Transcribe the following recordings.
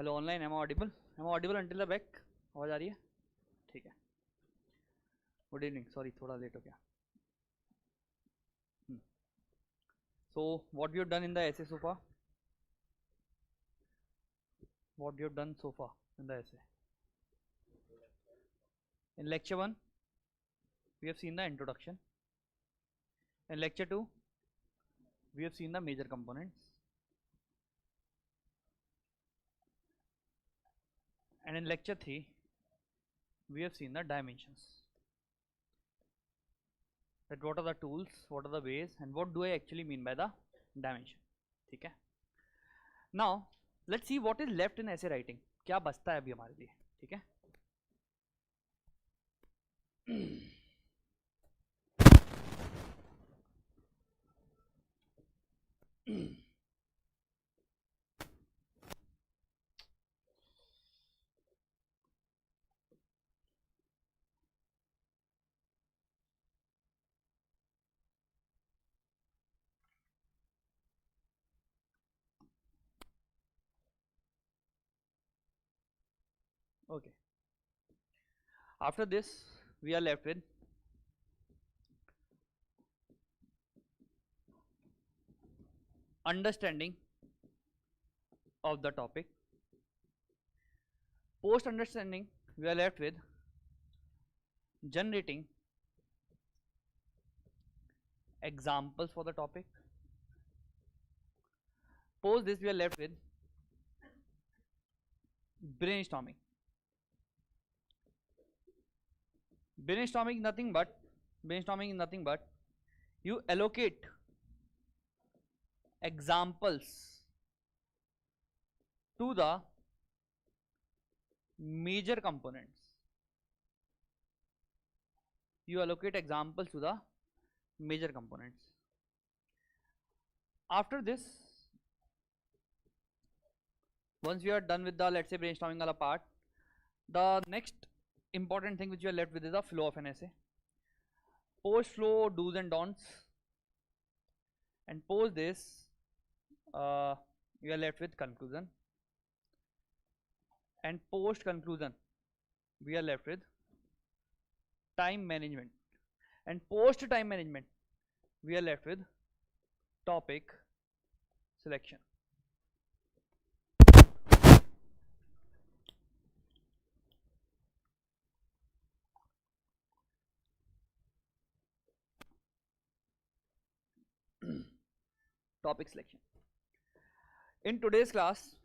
Hello online, am audible? Am audible until the back? आवाज आ रही है? ठीक है. Good evening. सॉरी थोड़ा लेट हो गया. So what we have done in the essay so far? What we have done so far in the essay? In lecture 1 we have seen the introduction. In lecture 2 we have seen the major components. And in lecture 3 we have seen the dimensions. That what are the tools, what are the ways, and what do I actually mean by the dimension. ठीक है. Now let's see what is left in essay writing. क्या बचता है अभी हमारे लिए. ठीक है. Okay. After this we are left with understanding of the topic. Post understanding we are left with generating examples for the topic. Post this we are left with brainstorming. Brainstorming is nothing but you allocate examples to the major components. You allocate examples to the major components. After this, once we are done with the, let's say, brainstorming wala part, the next important thing which you are left with is the flow of an essay. Post flow, do's and don'ts, and post this you are left with conclusion, and post conclusion we are left with time management, and post time management we are left with topic selection. Topic selection. In today's class,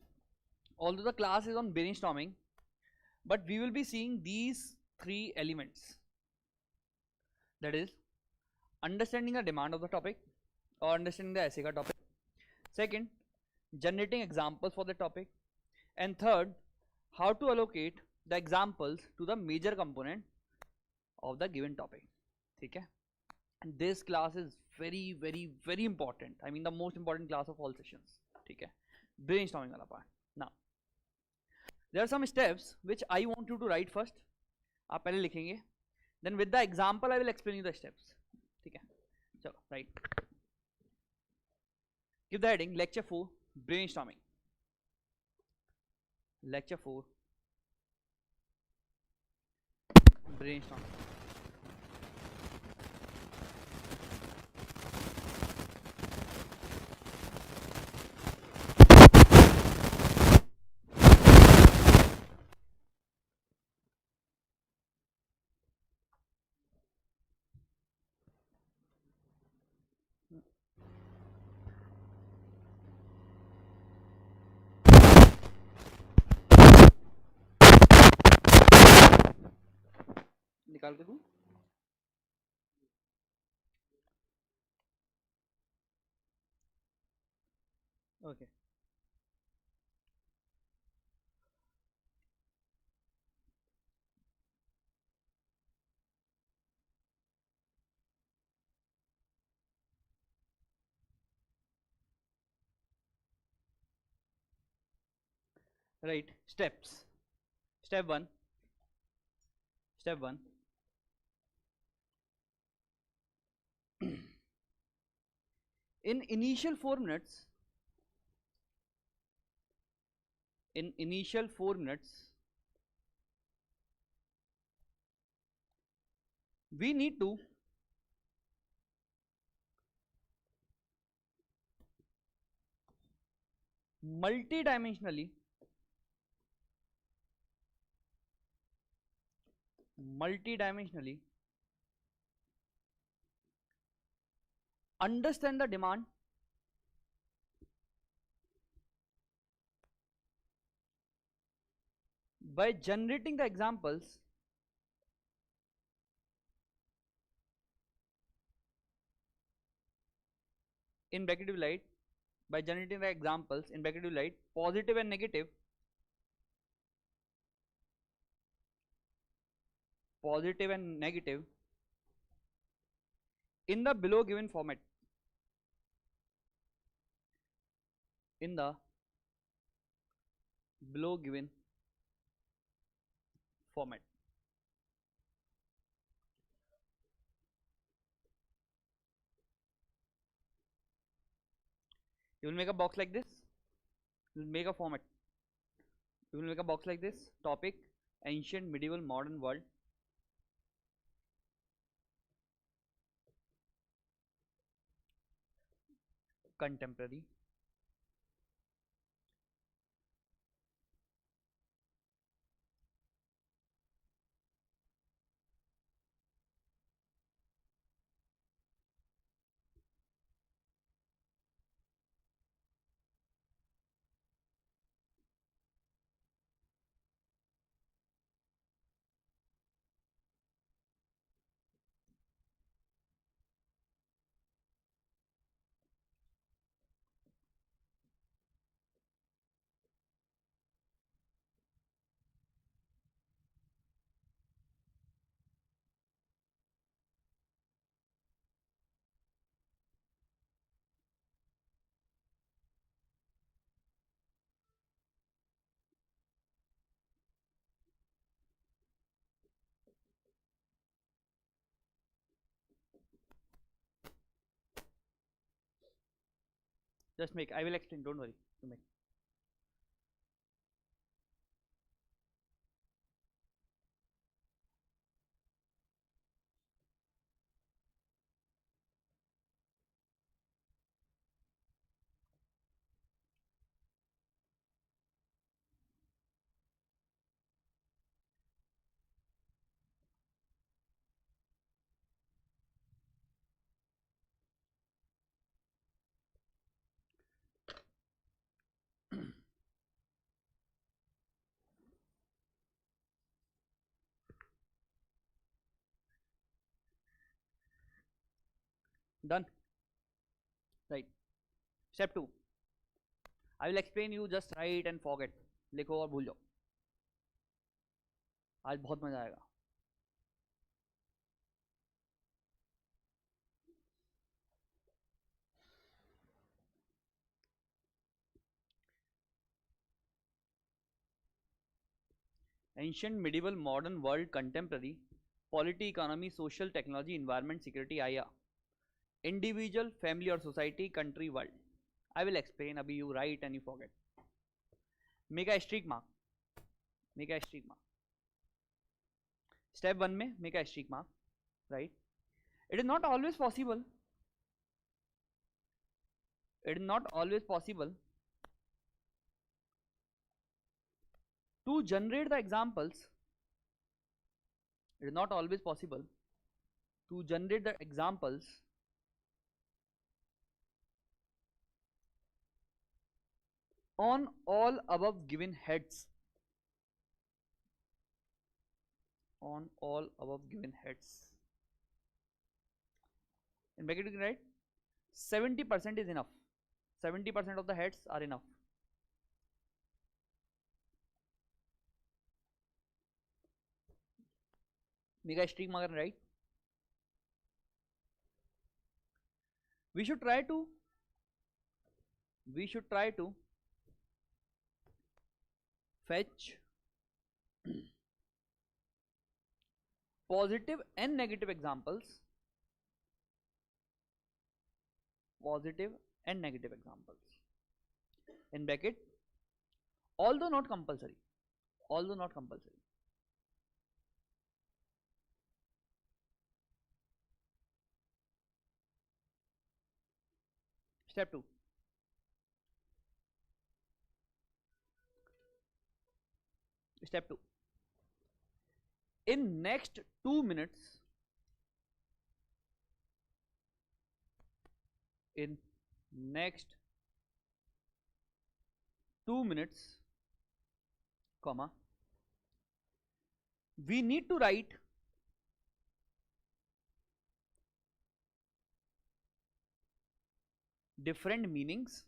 although the class is on brainstorming, but we will be seeing these three elements, that is understanding the demand of the topic or understanding the essay ka topic, second generating examples for the topic, and third how to allocate the examples to the major component of the given topic. ठीक है. And this class is very important. I mean the most important class of all sessions. ठीक है. Brainstorming वाला part. Now there are some steps which I want you to write first. आप पहले लिखेंगे, then with the example I will explain you the steps. ठीक है. चलो right. Give the heading lecture 4 brainstorming. Lecture 4 brainstorming. निकाल के दूं? Okay. Right. Steps. Step 1. In initial 4 minutes, in initial 4 minutes we need to multidimensionally understand the demand by generating the examples in bracket light by generating the examples in bracket light positive and negative in the below given format in the below given format. You will make a box like this, you will make a format, you will make a box like this: topic, ancient, medieval, modern world, contemporary, just make, I will explain, don't worry, you make. Done, right? Step 2, I will explain, you just write and forget, लिखो और भूल जाओ, आज बहुत मजा आएगा. Ancient, medieval, modern world, contemporary, polity, economy, social, technology, environment, security, IA, individual, family or society, country, world. I will explain, abhi you write and you forget. Make a streak mark, make a streak mark. Step 1 में make a streak mark, right? It is not always possible, it is not always possible to generate the examples, it is not always possible to generate the examples on all above given heads, on all above given heads. In bracket you can write 70% is enough, 70% of the heads are enough. Make a streak marker and write. We should try to fetch positive and negative examples, positive and negative examples, in bracket although not compulsory, although not compulsory. Step 2. Step 2. In next 2 minutes, in next 2 minutes, comma, we need to write different meanings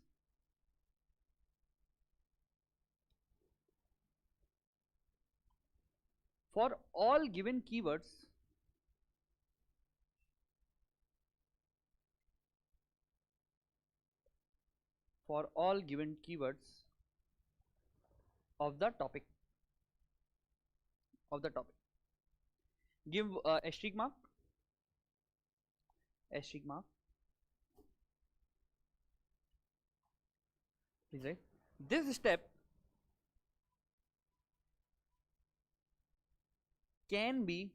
for all given keywords of the topic. Give asterisk mark. Please write. This step can be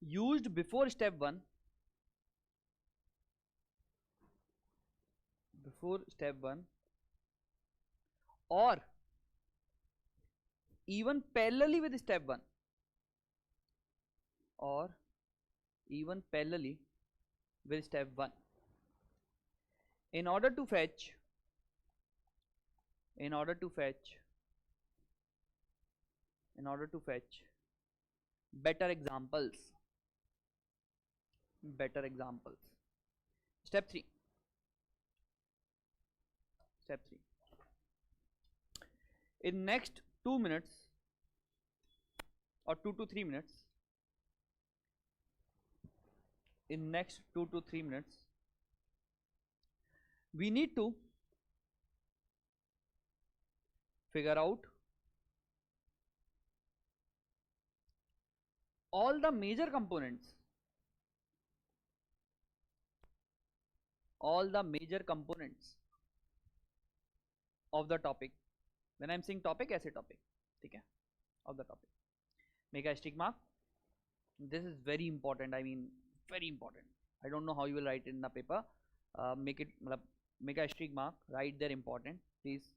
used before step 1, or even parallelly with step 1, in order to fetch better examples. Step 3. In next 2 minutes or 2 to 3 minutes, we need to figure out all the major components of the topic. When I am saying topic, ऐसे topic, ठीक है, of the topic. Make a stick mark. This is very important. I mean, very important. I don't know how you will write it in the paper. Make a stick mark. Write there important, please.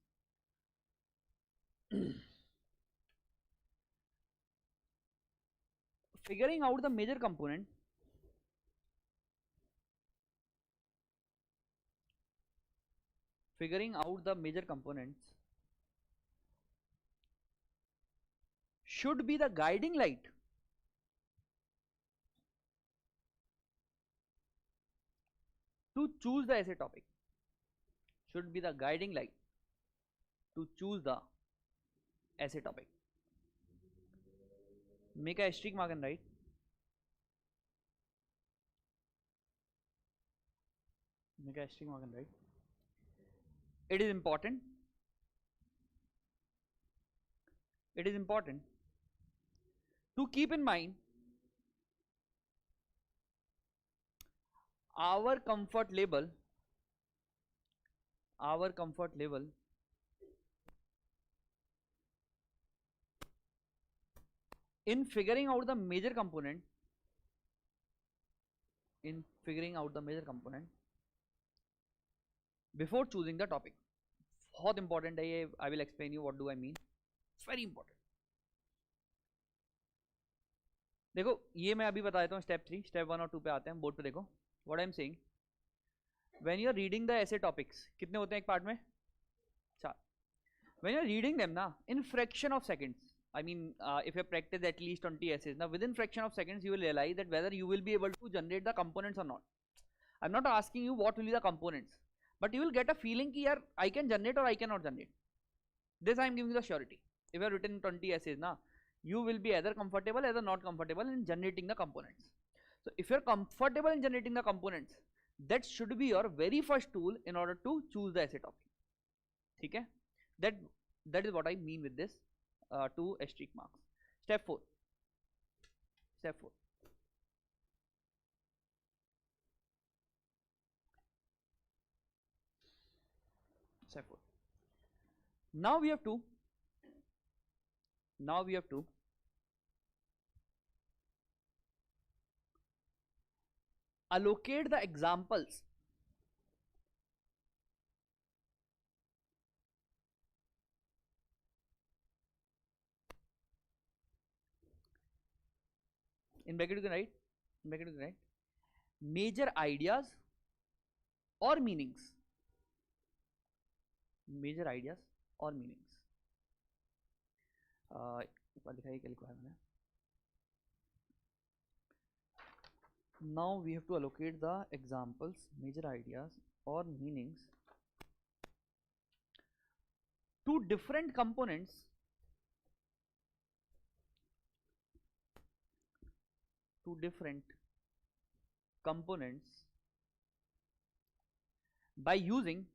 Figuring out the major component components should be the guiding light to choose the essay topic. Make a asterisk mark and write. It is important to keep in mind our comfort level in figuring out the major component before choosing the topic. बहुत important है ये. I will explain you what do I mean. Very important. देखो ये मैं अभी बता देता हूँ. स्टेप 3, स्टेप 1 और 2 पे आते हैं. बोर्ड पे देखो. What I am saying, when you are reading the essay topics, कितने होते हैं एक पार्ट में? 4. When you are reading them ना, in fraction of seconds, I mean if you practice at least 20 essays, now within fraction of seconds you will realize that whether you will be able to generate the components or not. I'm not asking you what will be the components, but you will get a feeling कि यार I can generate or I cannot generate. This I am giving you the surety. If you have written 20 essays ना, you will be either comfortable either not comfortable in generating the components. So if you are comfortable in generating the components, that should be your very first tool in order to choose the essay topic. ठीक है? That is what I mean with this 2 asterisk marks. Step 4. Now we have to allocate the examples in bracket you can write major ideas or meanings, ऊपर लिखा है क्या लिखा है मैंने. Now we have to allocate the examples, major ideas or meanings to different components by using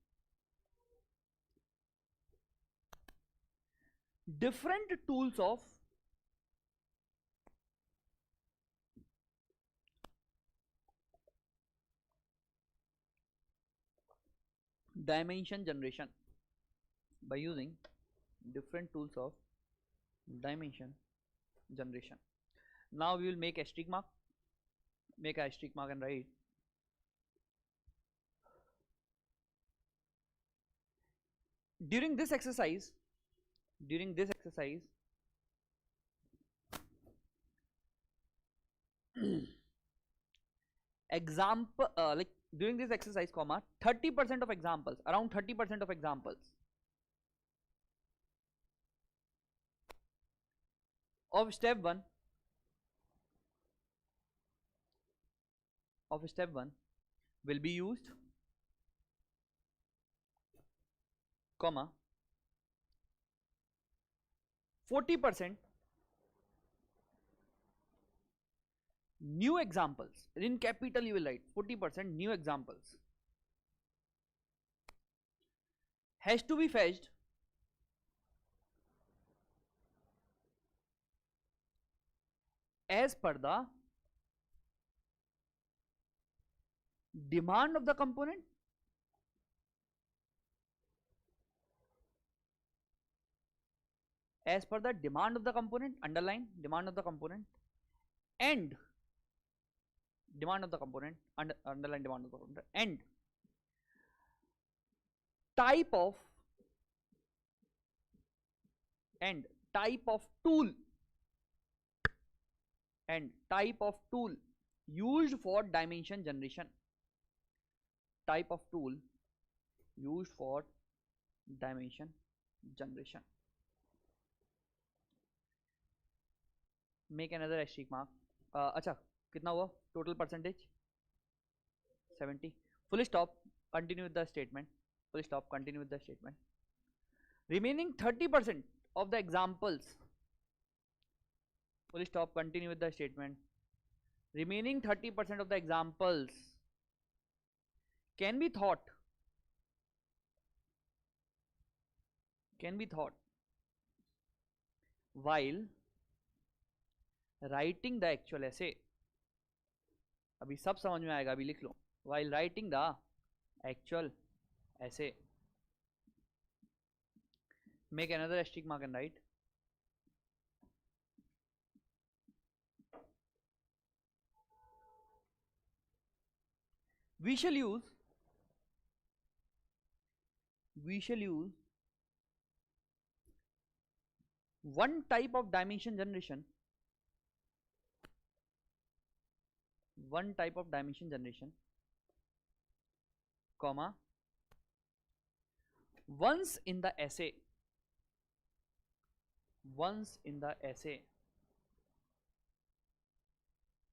different tools of dimension generation. By using different tools of dimension generation. Now we will make a asterisk mark, and write during this exercise example like during this exercise, 30% of examples, around 30% of examples of step 1 will be used, 40% new examples, in capital you will write 40% new examples has to be fetched as per the demand of the component underline demand of the component and underline demand of the component and type of tool used for dimension generation. Make another asterisk mark. अच्छा कितना हुआ total percentage 70. Full stop, continue with the statement. Remaining 30% of the examples, full stop, continue with the statement. Remaining 30% of the examples can be thought while writing the actual essay. अभी सब समझ में आएगा, अभी लिख लो. While writing the actual essay. Make another asterisk mark and write we shall use one type of dimension generation comma once in the essay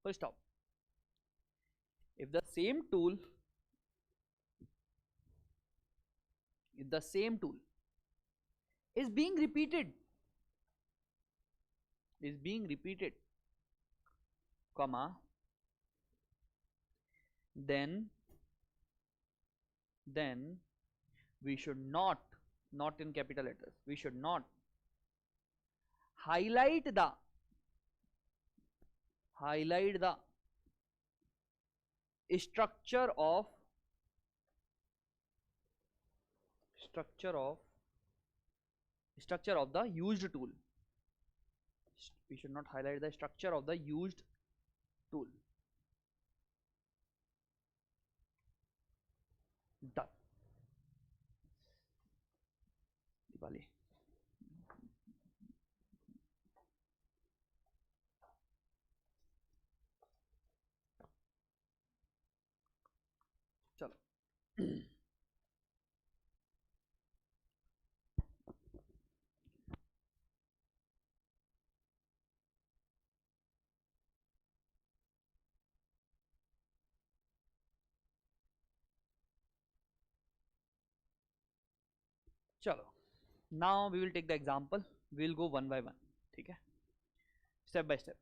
full stop. If the same tool is being repeated comma then we should not in capital letters, we should not highlight the structure of structure of the used tool. We should not highlight the structure of the used tool. Done. Diwali. चलो चलो now we will take the example. We will go one by one. ठीक है, step by step.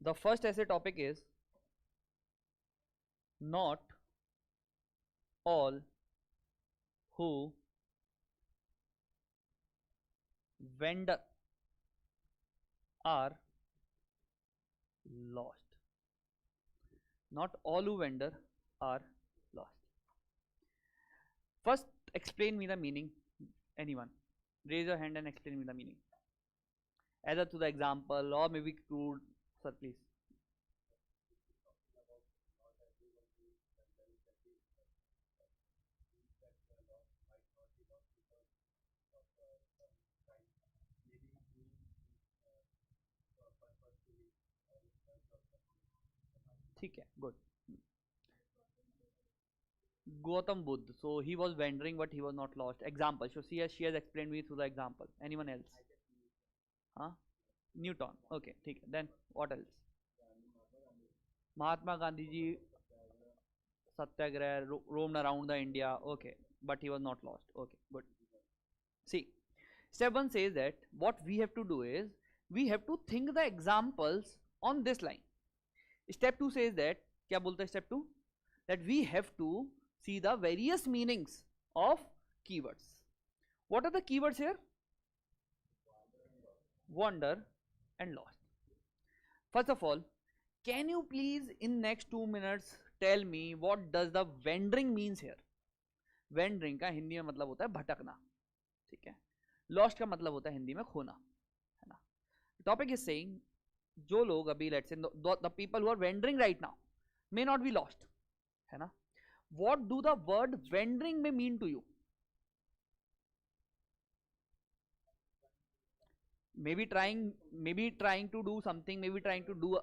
The first essay topic is not all who vendor are lost. Not all who vendor are lost. First, explain me the meaning. Anyone? Raise your hand and explain me the meaning. Either to the example or maybe to, sir, please. ठीक है, good. Gautam Buddha. So he was wandering, but he was not lost. Example. So she has explained me through the example. Anyone else? Huh? Newton. Okay. ठीक है. Then what else? Mahatma Gandhi ji satyagrah roamed around the India. Okay, but he was not lost. Okay, good. See, step 1 says that what we have to do is we have to think the examples on this line. Step 2 says that क्या बोलता है step 2? That we have to see the various meanings of keywords. What are the keywords here? Wander and lost. First of all, can you please in next 2 minutes tell me what does the wandering means here? Wandering का हिंदी में मतलब होता है भटकना, ठीक है. Lost का मतलब होता है हिंदी में खोना, है ना. Topic is saying जो लोग अभी let's say the people who are wandering right now may not be lost, है ना. What do the word wandering may mean to you? Maybe trying to do something, maybe trying to do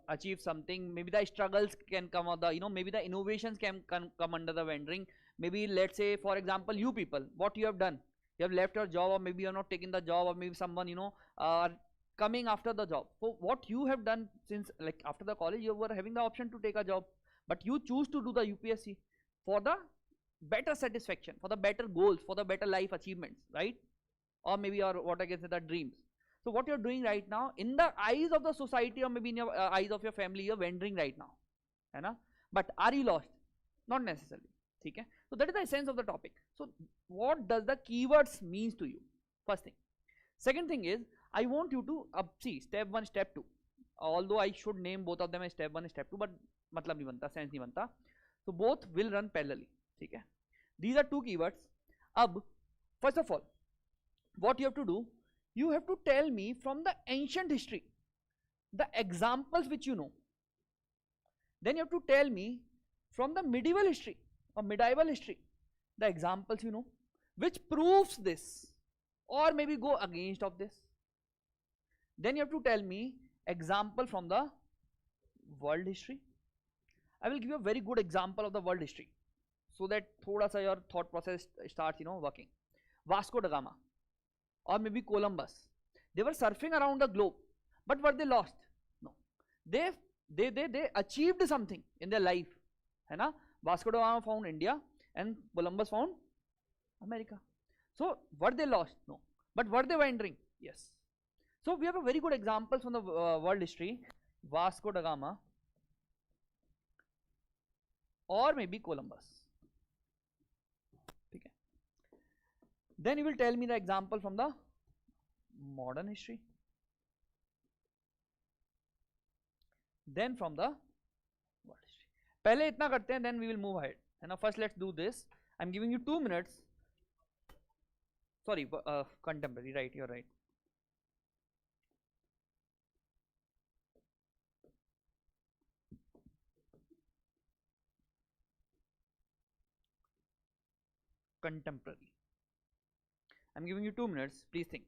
achieve something. Maybe the struggles can come out, the maybe the innovations can come under the wandering. Maybe let's say for example you people, what you have done, you have left your job, or maybe you are not taking the job, or maybe someone coming after the job. So what you have done, since like after the college you were having the option to take a job, but you choose to do the UPSC for the better satisfaction, for the better goals, for the better life achievements, right? Or maybe or what I can say, the dreams. So what you're doing right now in the eyes of the society, or maybe in your eyes of your family, you're wandering right now, है ना. But are you lost? Not necessarily, ठीक है. So that is the essence of the topic. So what does the keywords means to you? First thing. Second thing is I want you to see step 1, step 2. Although I should name both of them as step 1, step 2, but मतलब नहीं बनता, sense नहीं बनता. So both will run parallelly, ठीक है. These are 2 keywords. अब first of all, what you have to do, you have to tell me from the ancient history the examples which you know. Then you have to tell me from the medieval history or medieval history the examples you know which proves this, or maybe go against of this. Then you have to tell me example from the world history. I will give you a very good example of the world history so that thoda sa your thought process starts working. Vasco da Gama or maybe Columbus, they were surfing around the globe, but were they lost? No, they achieved something in their life, है ना. Vasco da Gama found India and Columbus found America. So were they lost? No, but were they wandering? Yes. So we have a very good example from the world history, Vasco da Gama or maybe Columbus. Okay. Then you will tell me the example from the modern history. Then from the world history. पहले इतना करते हैं, then we will move ahead, And now first let's do this. I'm giving you 2 minutes. Sorry, contemporary, right, you're right. Contemporary. I'm giving you 2 minutes, please think.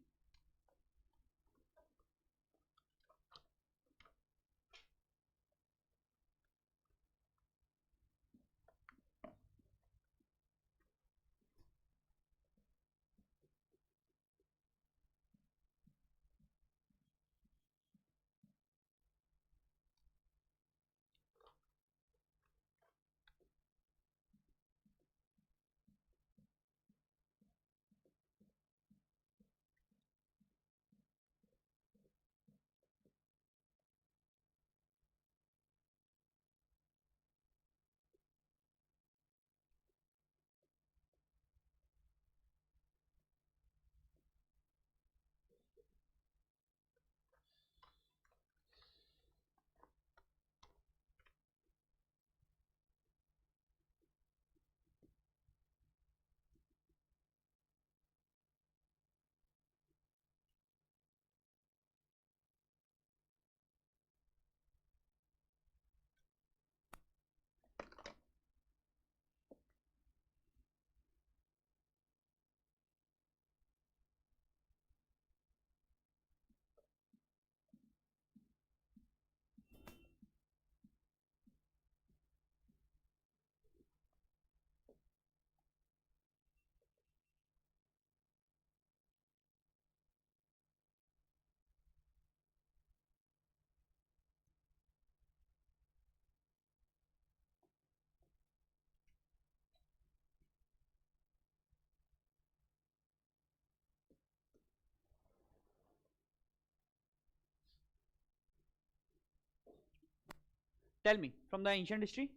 Tell me, from the ancient history,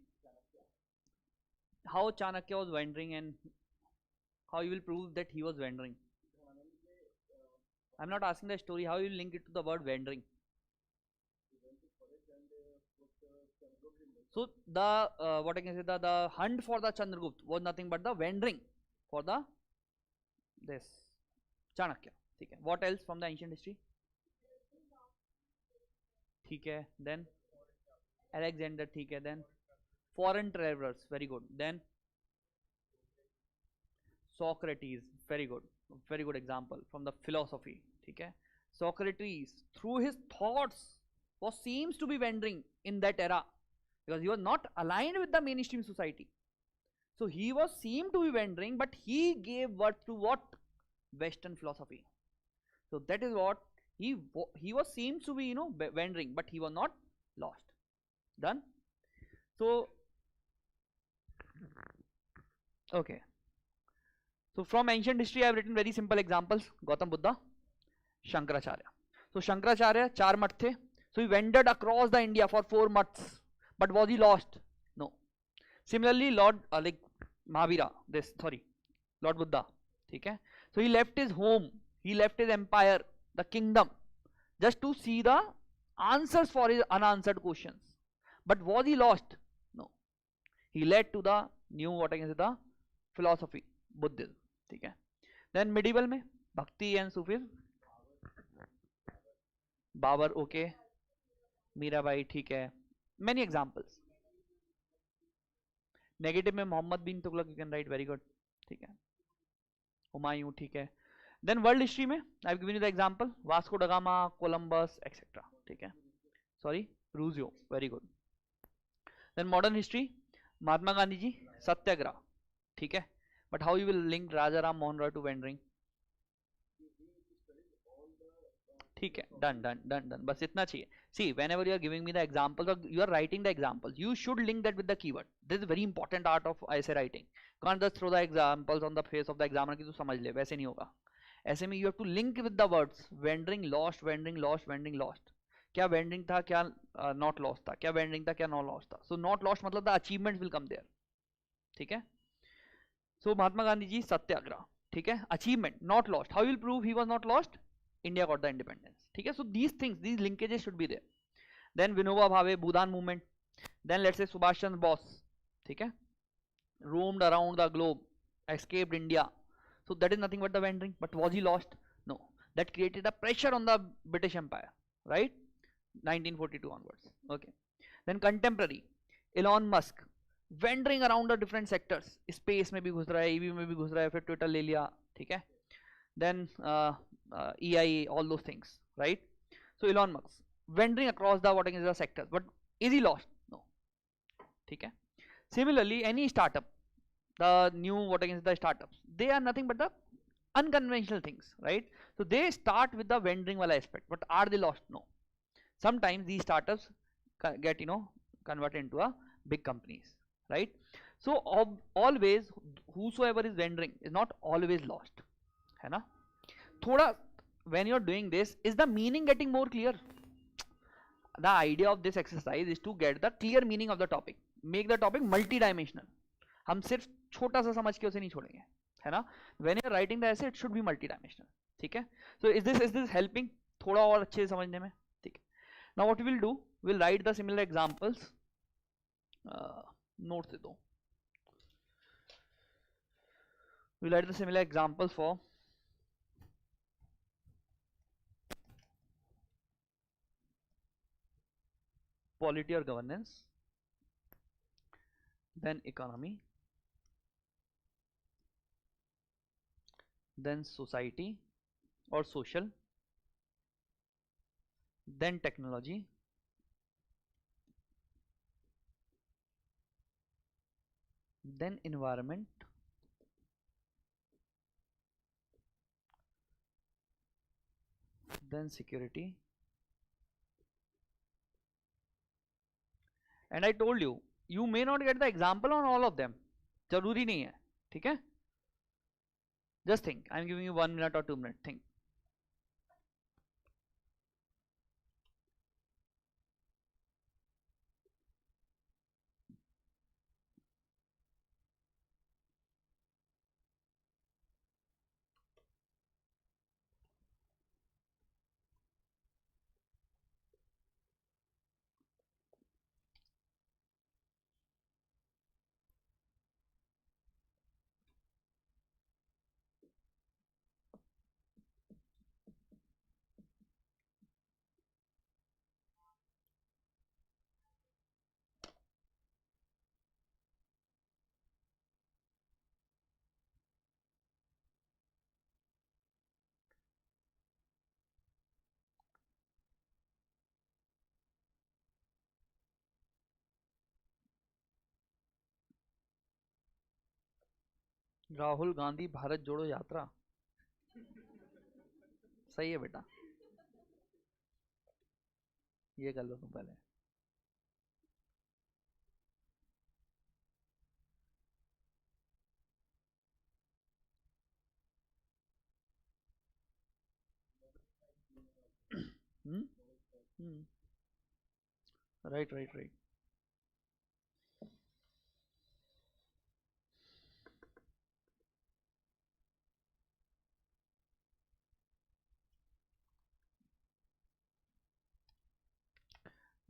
how Chanakya was wandering and how you will prove that he was wandering. I'm not asking the story, how you will link it to the word wandering. So the what I can say, the hunt for the Chandragupta was nothing but the wandering for the this Chanakya. Okay. What else from the ancient history? Okay. Then Alexander. Okay. Then foreign travelers. Very good. Then Socrates. Very good. Very good example from the philosophy. Okay. Socrates, through his thoughts, was seems to be wandering in that era because he was not aligned with the mainstream society. So he was seemed to be wandering, but he gave birth to what? Western philosophy. So that is what he was seems to be, wandering, but he was not lost. Done. So okay. So from ancient history I have written very simple examples. Gautam Buddha, Shankaracharya. So Shankaracharya, 4 math the. So he wandered across the India for 4 months. But was he lost? No. Similarly, Lord like Mahavira, Lord Buddha. Okay? So he left his home, he left his empire, the kingdom, just to see the answers for his unanswered questions. But was he lost? No. He led to the new, what I can say, the philosophy, Buddhism. Okay? Then medieval में Bhakti and Sufism. Babar, okay. Mirabai, ठीक है. Many examples. Negative में Muhammad bin Tughlaq, you can write, very good. ठीक है. Humayun, ठीक है. Then world history में I have given you the example. Vasco da Gama, Columbus, etc. ठीक है. Sorry, Rousseau, very good. Then modern history, Mahatma Gandhi ji, Satyagraha, ठीक है. But how you will link Raja Ram Mohan Roy to wandering? ठीक है, done. बस इतना चाहिए. See, whenever you are giving me the examples or you are writing the examples, you should link that with the keyword. This is very important art of essay writing. You can't just throw the examples on the face of the examiner कि तू समझ ले, वैसे नहीं होगा. ऐसे में you have to link with the words wandering, lost, wandering, lost, wandering, lost. क्या wandering था, क्या not lost था, क्या wandering था, क्या not lost था. So not lost मतलब the achievements will come there. ठीक है. So Mahatma Gandhi ji, Satyagraha, ठीक है. Achievement, not lost. How you will prove he was not lost? India got the independence. ठीक है. So these things, these linkages should be there. Then Vinoba Bhave, Bhudan movement. Then let's say Subhash Chandra Bose. ठीक है. roamed around the globe, escaped India. So that is nothing but the wandering. But was he lost? No. That created a pressure on the British Empire, right? 1942 onwards. Okay. Then contemporary, Elon Musk, wandering around the different sectors. Space में भी घुस रहा है, EV में भी घुस रहा है, फिर Twitter ले लिया, ठीक है? Then EIA, all those things, right? So Elon Musk wandering across the what is the sectors, but is he lost? No. ठीक है? Similarly, any startup, the new what is the startups, they are nothing but the unconventional things, right? So they start with the wandering wala aspect, but are they lost? No. Sometimes these startups get converted into a big companies, right? So always whosoever is wandering is not always lost, है ना? थोड़ा when you are doing this, is the meaning getting more clear? The idea of this exercise is to get the clear meaning of the topic, make the topic multi-dimensional. हम सिर्फ छोटा सा समझ के उसे नहीं छोड़ेंगे, है ना? When you are writing the essay, it should be multi-dimensional, ठीक है? So is this helping थोड़ा और अच्छे से समझने में, ठीक है? Now what we will do, we'll write the similar examples. Note से दो. We'll write the similar examples for polity or governance, then economy, then society or social, then technology, then environment, then security. And I told you, you may not get the example on all of them. जरूरी नहीं है, ठीक है? Just think. I'm giving you 1 minute or 2 minutes. Think. Rahul Gandhi Bharat जोड़ो यात्रा सही है बेटा, ये कर लो तुम पहले. Right.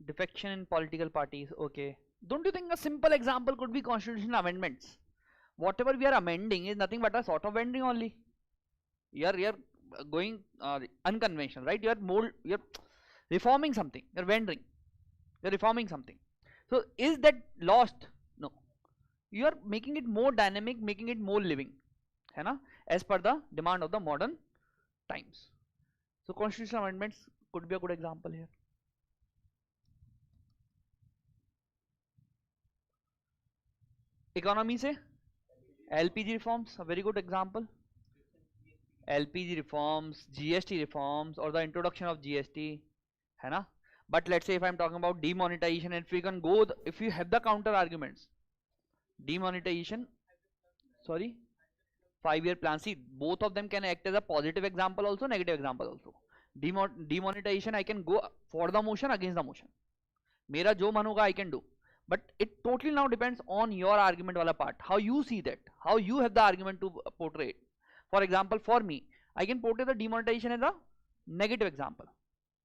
Defection in political parties. Okay. Don't you think a simple example could be constitutional amendments? Whatever we are amending is nothing but a sort of amending only. You're going unconventional, right? You're reforming something. You're wandering. You're reforming something. So is that lost? No. You are making it more dynamic, making it more living, है ना? As per the demand of the modern times. So constitutional amendments could be a good example here. Economy से LPG reforms, a very good example. LPG reforms, GST reforms, or the introduction of GST, है ना? But let's say if I'm talking about demonetization, if we can go, if you have the counter arguments, demonetization, sorry, 5-year plan. See, both of them can act as a positive example also, negative example also. Demonetization, I can go for the motion, against the motion. मेरा जो मन होगा I can do. But it totally now depends on your argument wala part, how you see that, how you have the argument to portray it. For example, for me, I can portray the demonetization as a negative example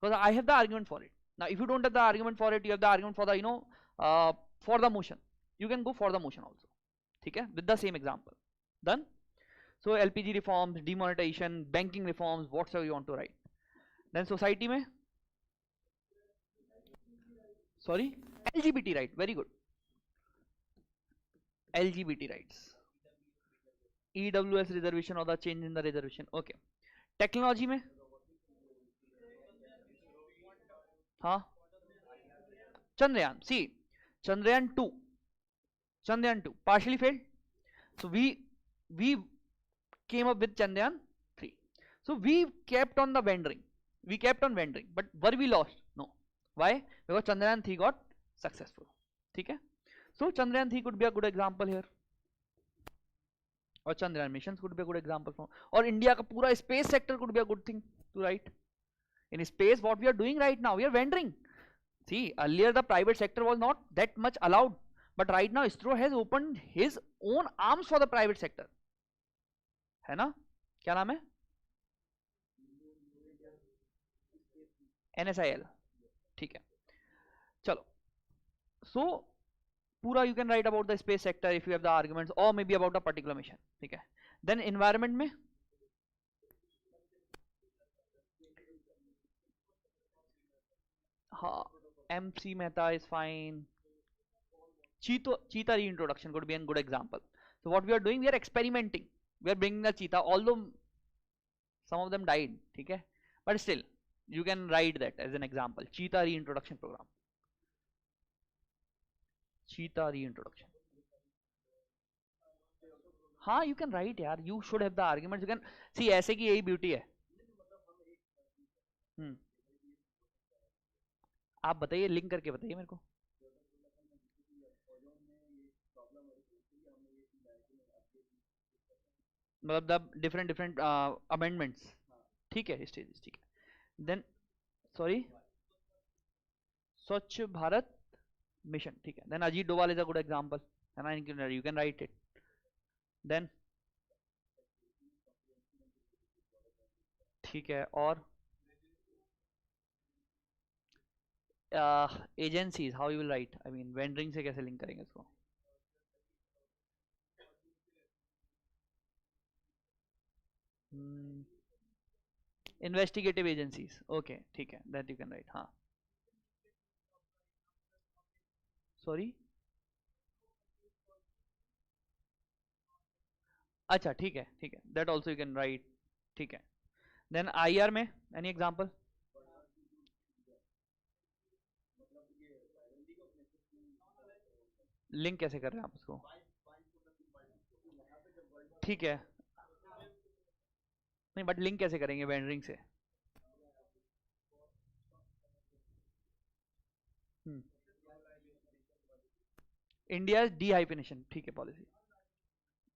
because I have the argument for it. Now, if you don't have the argument for it, you have the argument for the for the motion. You can go for the motion also. ठीक है, with the same example. Done. So LPG reforms, demonetization, banking reforms, whatsoever you want to write. Then society में, sorry, LGBT right, very good, LGBT rights, EWS reservation और the change in the reservation. Okay. Technology में, हाँ, चंद्रयान. सी, Chandrayaan 2 partially failed. So we came up with Chandrayaan 3. So we kept on vending, but were we lost? No. Why? Because Chandrayaan 3 got successful. ठीक है. So Chandrayaan 3 could be a good example here, or Chandrayaan missions could be a good example from, or India का पूरा space sector could be a good thing to write. In space, what we are doing right now, we are venturing. See, earlier the private sector was not that much allowed, but right now ISRO has opened his own arms for the private sector. है ना? क्या नाम है? NSIL. ठीक है. चलो. So पूरा you can write about the space sector if you have the arguments, or maybe about a particular mission. ठीक है. Then environment में, हाँ, MC Mehta is fine. Cheetah reintroduction could be a good example. So what we are doing, we are experimenting. We are bringing the cheetah, although some of them died, ठीक है, but still you can write that as an example. Cheetah reintroduction program. Cheetah reintroduction. हाँ, you can write यार. You should have the arguments. You can see, ऐसे की यही beauty है. आप बताइए, लिंक करके बताइए मेरे को. मतलब द डिफरेंट अमेंडमेंट्स. ठीक है, स्टेजेस. ठीक है. देन सॉरी, स्वच्छ भारत मिशन. ठीक है. Then Ajit Doval is a good example, है ना, you can write it. Then ठीक है. और agencies, how you will write, I mean wandering से कैसे लिंक करेंगे इसको. Investigative agencies. ओके, ठीक है, दैट यू कैन राइट. हाँ, सॉरी, अच्छा, ठीक है, ठीक है, that also you can right. ठीक है. देन IR में एनी एग्जांपल. लिंक कैसे कर रहे हैं आप उसको. ठीक है, नहीं, बट लिंक कैसे करेंगे वेंडरिंग से. India dehyphenation. ठीक है, policy.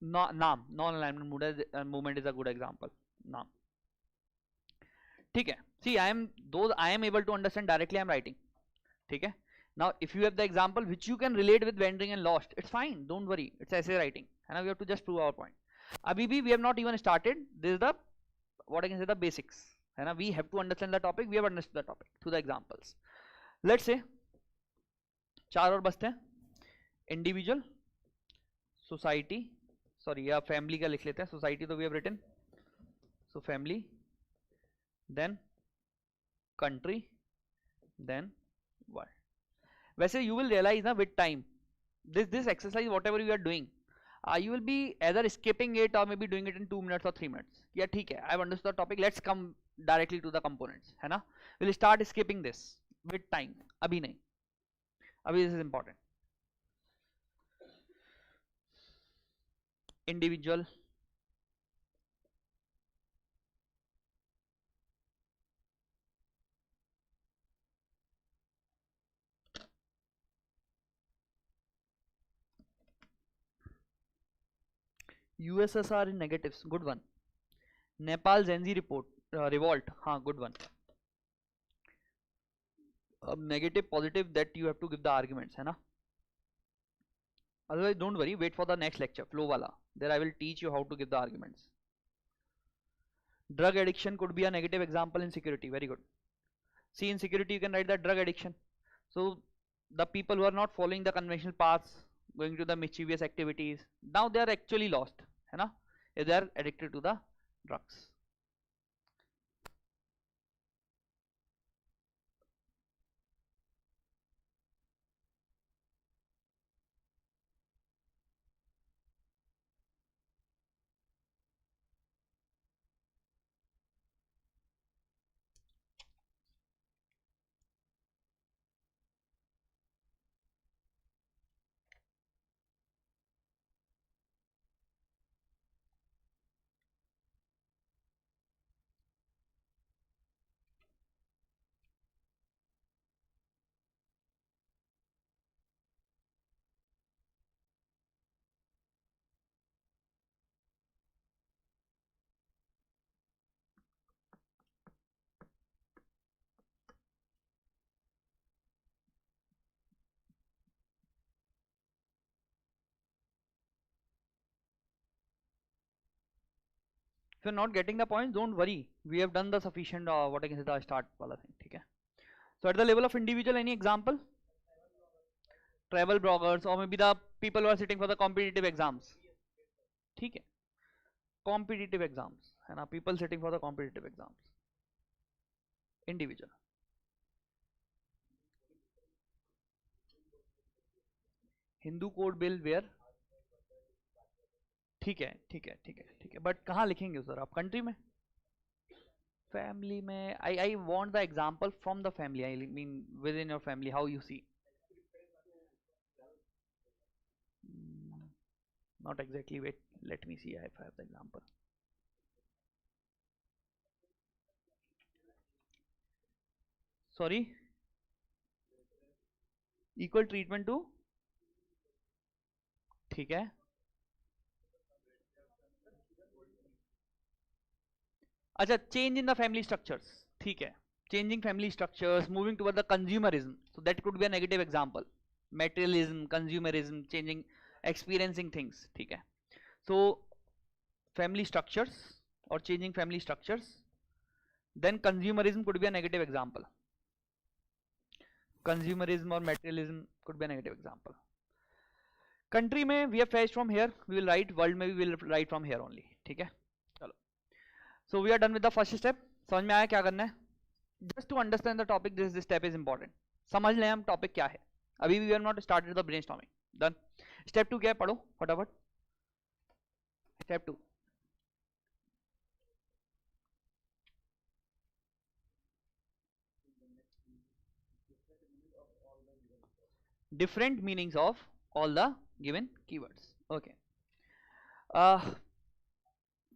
NAM, non alignment movement is a good example. NAM. ठीक है. See, I am able to understand directly, I am writing. ठीक है. Now if you have the example which you can relate with vending and lost, it's fine, don't worry, it's essay writing, and now we have to just prove our point. Abhi bhi we have not even started. This is the, what I can say, the basics, है ना. We have to understand the topic. We have understood the topic through the examples. Let's say 4 और बचते हैं. Individual, society, sorry या family का लिख लेते हैं. सोसाइटी तो we have written, so family, then country, then world. वैसे you will realize ना with time, this exercise whatever you are doing, you will be either skipping it or maybe doing it in 2 minutes or 3 minutes. Yeah, ठीक है, I have understood the topic, let's come directly to the components, है ना. We'll start skipping this with time. अभी नहीं, अभी this is important. Individual, USSR in negatives, good one. Nepal Zenzi report, revolt, हाँ, good one. Negative, positive, that you have to give the arguments, है ना. Otherwise don't worry, wait for the next lecture, flow wala, there I will teach you how to give the arguments. Drug addiction could be a negative example in security, very good. See, in security you can write the drug addiction. So the people who are not following the conventional paths, going to the mischievous activities. Now they are actually lost, है ना? They are addicted to the drugs. If you're not getting the points, don't worry. We have done the sufficient what I can say the start wala thing. Okay. So at the level of individual, any example? Travel bloggers or maybe the people who are sitting for the competitive exams. ठीक है. Competitive exams है ना, people sitting for the competitive exams. Individual. Hindu code bill where. ठीक है ठीक है ठीक है ठीक है, बट कहाँ लिखेंगे सर आप, कंट्री में? फैमिली में I want the example from the family, I mean within your family how you see. Not exactly, wait, let me see if I have the example. Sorry, equal treatment to. ठीक है. अच्छा, change in the family structures. ठीक है. Changing family structures, moving toward the consumerism, so that could be a negative example. Materialism, consumerism, changing, experiencing things. ठीक है. So family structures or changing family structures, then consumerism could be a negative example. Consumerism or materialism could be a negative example. Country में we have fetched from here, we will write. World में we will write from here only. ठीक है, चलो. So we are done with the first step. समझ में आया क्या करना है? Just to understand the topic, this step is important. समझ लें हम टॉपिक क्या है. अभी we have not started the brainstorming. Done. Step 2 क्या है, पढ़ो फटाफट. Step 2. Different meanings of all the given keywords. Okay.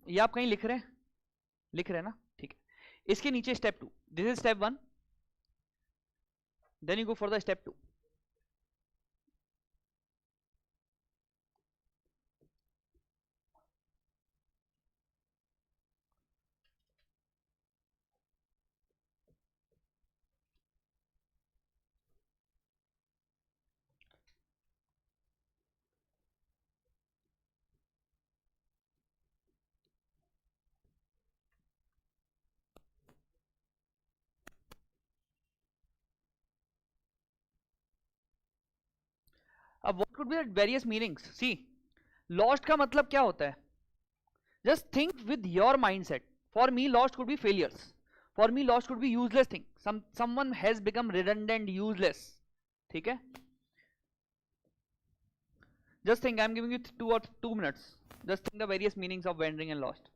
ये आप कहीं लिख रहे हैं? लिख रहे हैं ना? ठीक है. इसके नीचे step 2. This is step 1. Then you go for the step 2. अब what could be the various meanings? See, lost का मतलब क्या होता है? Just think with your mindset. For me, lost could be failures. For me, lost could be useless thing. Someone has become redundant, useless. ठीक है? Just think. I'm giving you 2 minutes. Just think the various meanings of wandering and lost.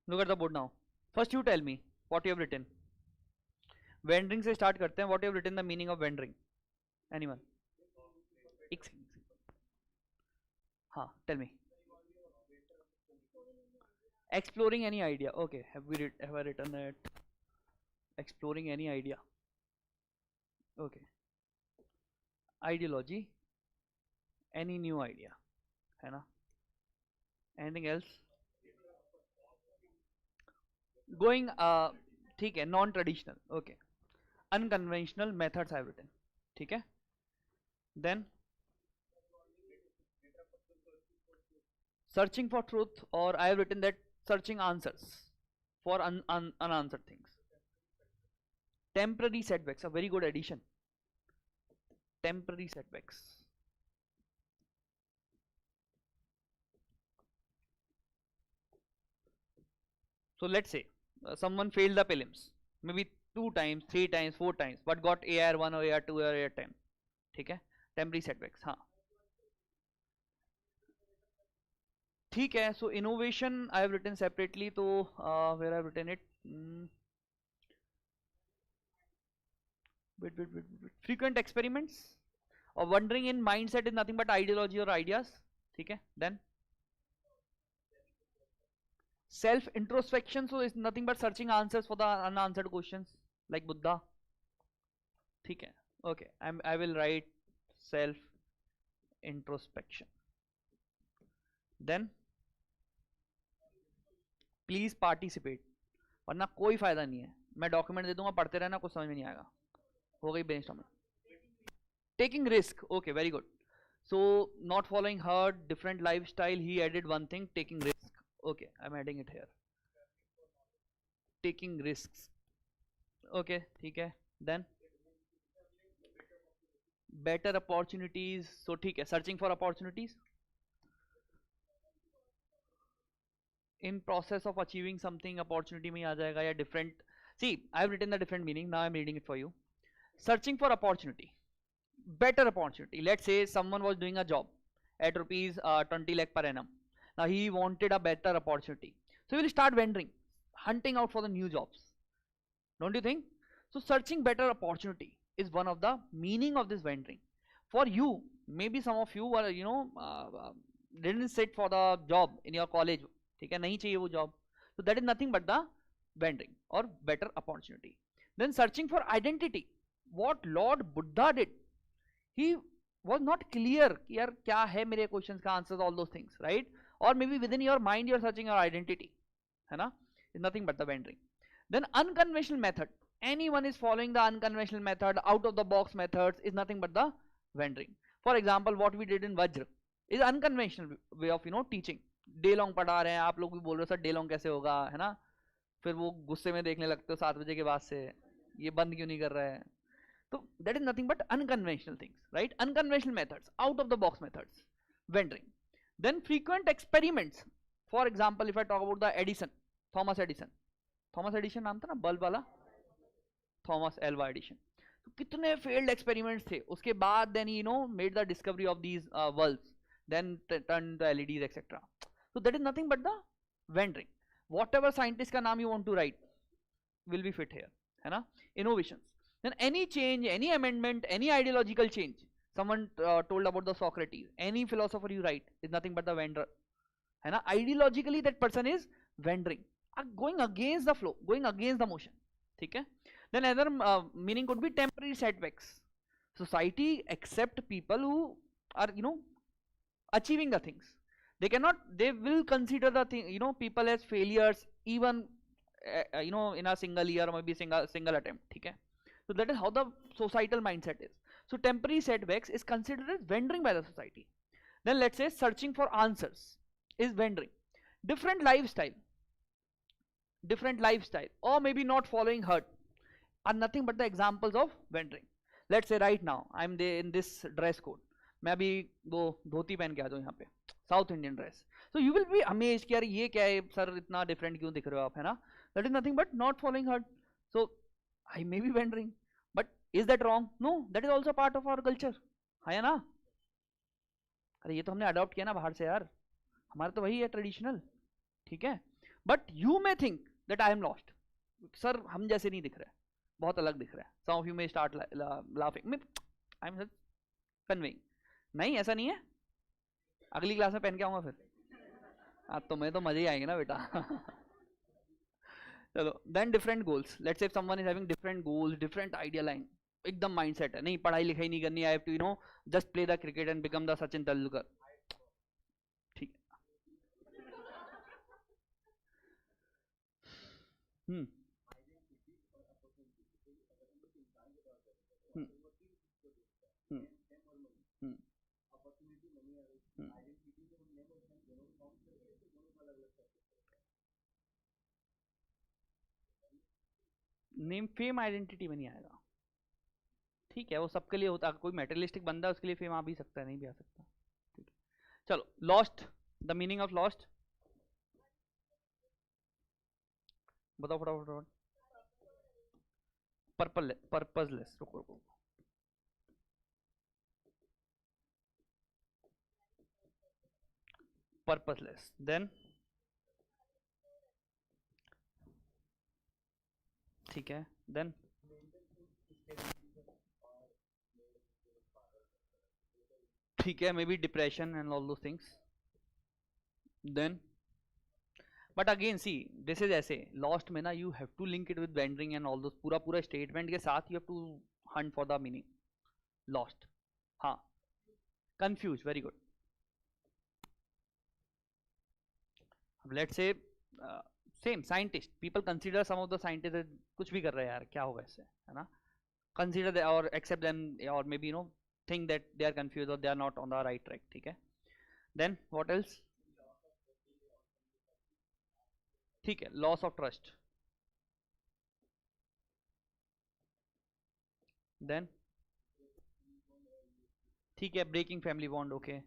Look at the board now. First you tell me what you have written. Vending से start करते हैं. What you have written the meaning of vending? Anyone? हाँ, tell me. Exploring any idea. Okay, have I written that? Exploring any idea. Okay. Ideology. Any new idea. है ना? Anything else? Going ठीक है, non traditional. Okay, unconventional methods I have written. ठीक है, then searching for truth, और I have written that searching answers for unanswered things. Temporary setbacks, a very good addition. Temporary setbacks. So let's say someone failed the prelims, maybe 2 times, 3 times, 4 times, but got AR 1 or AR 2 or AR 10. ठीक है, temporary setbacks. हाँ, ठीक है. So innovation I have written separately. तो where I have written it? Wait. Frequent experiments or wondering in mindset is nothing but ideology or ideas. ठीक है, then self introspection, so it's nothing but searching answers for the unanswered questions like Buddha. ठीक है, okay, I will write self introspection. Then please participate, वरना कोई फायदा नहीं है. मैं डॉक्यूमेंट दे दूंगा, पढ़ते रहना, कुछ समझ में नहीं आएगा. हो गई brainstorming. Taking risk. Okay, very good. So not following her different life style, he added one thing, taking risk. Okay, I am adding it here. Taking risk. Okay, ठीक है. Then better opportunities. सो ठीक है, searching for opportunities. In process of achieving something, opportunity में आ जाएगा या different. See, I have written the different meaning. Now I am reading it for you. Searching for opportunity, better opportunity. Let's say someone was doing a job at rupees 20 lakh per annum. Now he wanted a better opportunity, so he will start venturing, hunting out for the new jobs. Don't you think? So searching better opportunity is one of the meaning of this venturing. For you, maybe some of you were didn't sit for the job in your college. ठीक है, नहीं चाहिए वो job. so that is nothing but the venturing or better opportunity. Then searching for identity. What Lord Buddha did, he was not clear कि यार क्या है मेरे क्वेश्चंस का answers, all those things, right? or maybe within your mind you are searching your identity, है ना? is nothing but the venturing. Then unconventional method. Anyone is following the unconventional method, out of the box methods, is nothing but the venturing. For example, what we did in Vajra is unconventional way of teaching. Day long पढ़ा रहे हैं, आप लोग भी बोल रहे हो sir day long कैसे होगा, है ना? फिर वो गुस्से में देखने लगते हो 7 बजे के बाद से, ये बंद क्यों नहीं कर रहा है? तो that is nothing but unconventional things, right? Unconventional methods, out of the box methods, wandering. Then frequent experiments. For example if I talk about the Edison, Thomas Edison नाम था ना बल्ब वाला, थॉमस एल्वा एडिशन. तो कितने failed experiments थे, उसके बाद then made the discovery of these bulbs, then turn the LEDs etcetera. So that is nothing but the venturing. Whatever scientist का नाम you want to write will be fit here, है ना? Innovations. Then any change, any amendment, any ideological change. Someone told about the Socrates. Any philosopher you write is nothing but the venturer, है ना? Ideologically that person is venturing, going against the flow, going against the motion. ठीक है? Then another meaning could be temporary setbacks. Society accept people who are achieving the things. They will consider the thing, people as failures, even in a single year or maybe single attempt. ठीक है? So that is how the societal mindset is. So temporary setbacks is considered as venturing by the society. Then let's say searching for answers is venturing. Different lifestyle or maybe not following herd are nothing but the examples of venturing. Let's say right now I am in this dress code. मैं अभी वो धोती पहन के आ जाऊँ यहाँ पे, south Indian dress. So you will be amazed कि यार ये क्या है सर, इतना डिफरेंट क्यों दिख रहे हो आप, है ना? That is nothing but not following herd. So I may be wandering, but is that wrong? No, that is also part of our culture, है ना? अरे ये तो हमने अडॉप्ट किया ना बाहर से यार, हमारा तो वही है ट्रेडिशनल. ठीक है, but you may think that I am lost, sir हम जैसे नहीं दिख रहे, बहुत अलग दिख रहा है. Some of you may start laughing, I am conveying, नहीं ऐसा नहीं है, अगली क्लास में पहन के आऊंगा फिर. हाँ तो मैं तो मजे ही आएंगे ना बेटा. चलो, then different goals. Let's say someone is having different goals, different idea line, एकदम माइंडसेट है, नहीं पढ़ाई लिखाई नहीं करनी, I have to just play the cricket and become the Sachin Tendulkar. ठीक है. Hmm hmm hmm hmm name fame identity में नहीं आएगा. ठीक है, वो सबके लिए होता है, कोई मेटेरियलिस्टिक बंदा है उसके लिए फेम आ भी सकता है, नहीं भी आ सकता. ठीक है. चलो, lost, the meaning of lost बताओ फटाफट फटाफट. पर्पजलेस, रुको रुको, पर्पजलेस. देन ठीक है, देन ठीक है, maybe depression and all those things. Then but again see, this is ऐसे लॉस्ट में ना, you have to link it with wandering and all those, पूरा पूरा स्टेटमेंट के साथ you have to hunt for the meaning. Lost, हाँ. Confuse, very good. Let's say same scientist, people consider some of the scientist कुछ भी कर रहे हैं यार, क्या होगा इससे, है ना. कंसीडर और एक्सेप्ट देम, और maybe think that they are confuse और they are not on the right track. ठीक है. Then what else. ठीक है, लॉस ऑफ ट्रस्ट. देन ठीक है, ब्रेकिंग फैमिली बॉन्ड. ओके.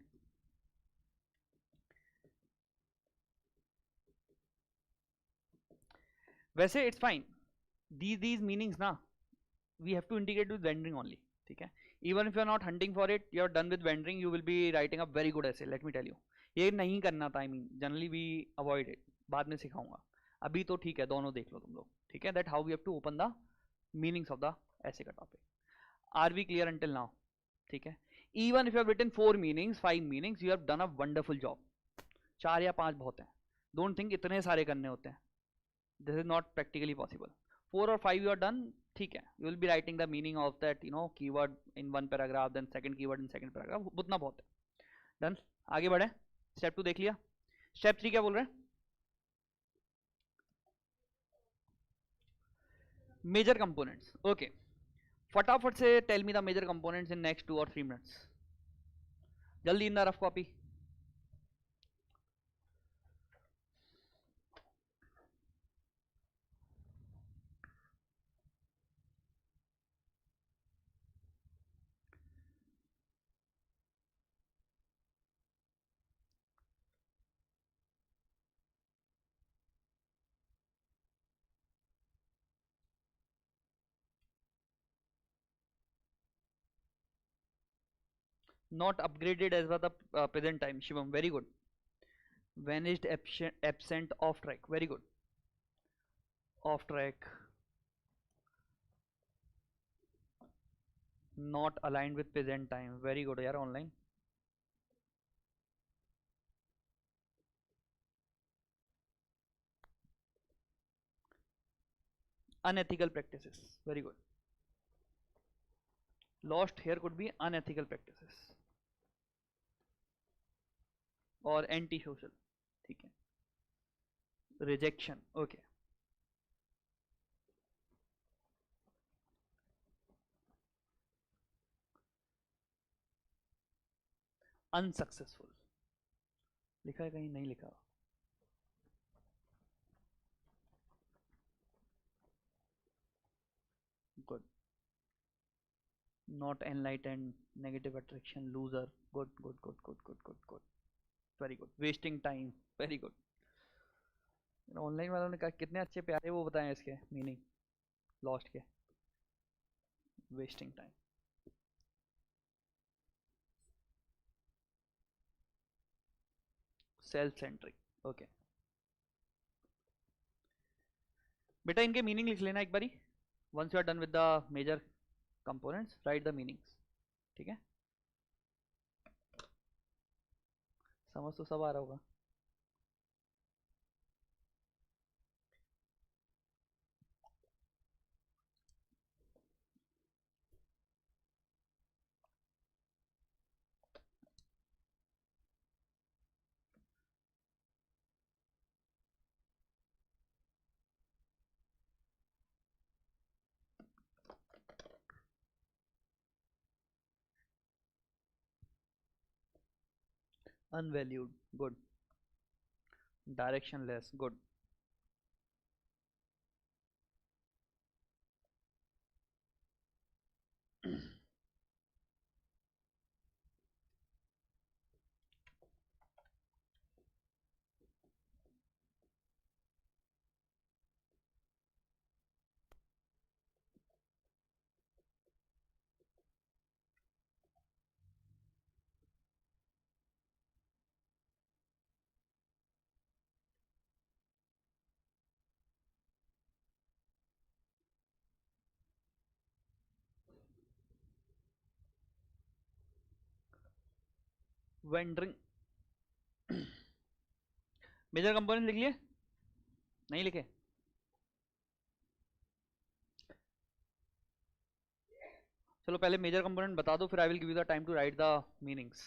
वैसे इट्स फाइन, these meanings ना, we have to integrate with vending only. ठीक है. even if you are not hunting for it, you are done with vending, you will be writing a very good essay, let me tell you. ये नहीं करना था, I mean generally we avoid it, बाद में सिखाऊंगा. अभी तो ठीक है, दोनों देख लो तुम लोग. ठीक है, that how we have to open the meanings of the essay का topic. are we clear until now? ठीक है. even if you have written 4 meanings 5 meanings, you have done a wonderful job. 4 या 5 बहुत हैं, don't think इतने सारे करने होते हैं, this is not practically possible. 4 or 5 you are done. ठीक है, you will be writing the meaning of that keyword in one paragraph, then second keyword in second paragraph, उतना बहुत है. डन. आगे बढ़े. स्टेप 2 देख लिया. स्टेप 3 क्या बोल रहे हैं. Major components. ओके, फटाफट से tell me the major components in next 2 or 3 minutes. जल्दी in the rough copy. Not upgraded as per the present time. Shivam, very good. Vanished, absent, off track, very good. Off track, not aligned with present time, very good यार. Online. Unethical practices, very good. Lost here could be unethical practices और anti social. ठीक है. Rejection. Okay. Unsuccessful लिखा है, कहीं नहीं लिखा. Good. Not enlightened, negative attraction, loser. Good good good good good good good, very good. Wasting time, very good. Online वालों ने कहा कितने अच्छे प्यारे वो बताएं इसके मीनिंग लॉस्ट के. Wasting time. Self centric. Okay. बेटा इनके मीनिंग लिख लेना एक बारी, once you are done with the major components write the meanings, ठीक है? समझ तो सब आ रहा होगा। Unvalued, good. Directionless, good. Wandering, major component लिख लिए? नहीं लिखे? चलो पहले मेजर कंपोनेंट बता दो, फिर I will give you the time to write the meanings.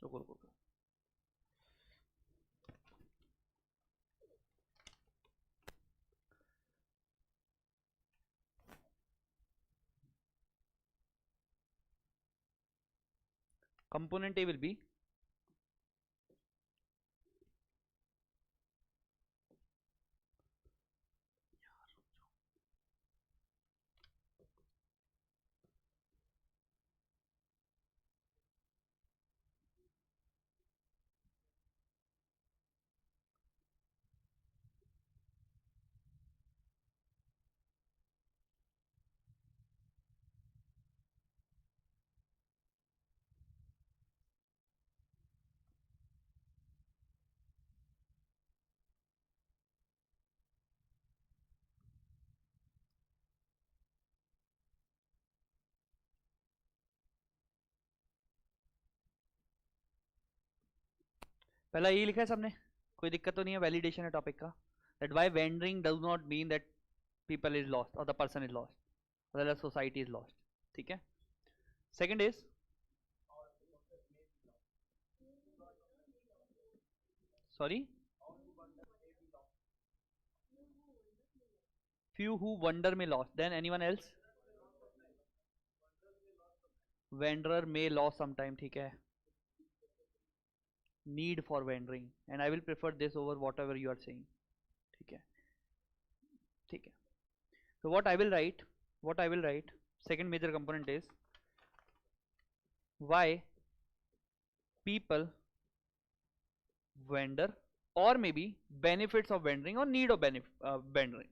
रुको रुको रुको। Component A will be पहला ये लिखा है सबने, कोई दिक्कत तो नहीं है? वैलिडेशन है टॉपिक का, that why wandering does not mean that people is lost और द पर्सन इज लॉस्ट और द सोसाइटी इज लॉस्ट, ठीक है? Second is sorry, few who wonder may lost, then anyone else? Wanderer may lost sometime, ठीक है? Need for wandering, and I will prefer this over whatever you are saying, ठीक है? ठीक है, so what I will write, second major component is why people wander, or maybe benefits of wandering or need of wandering.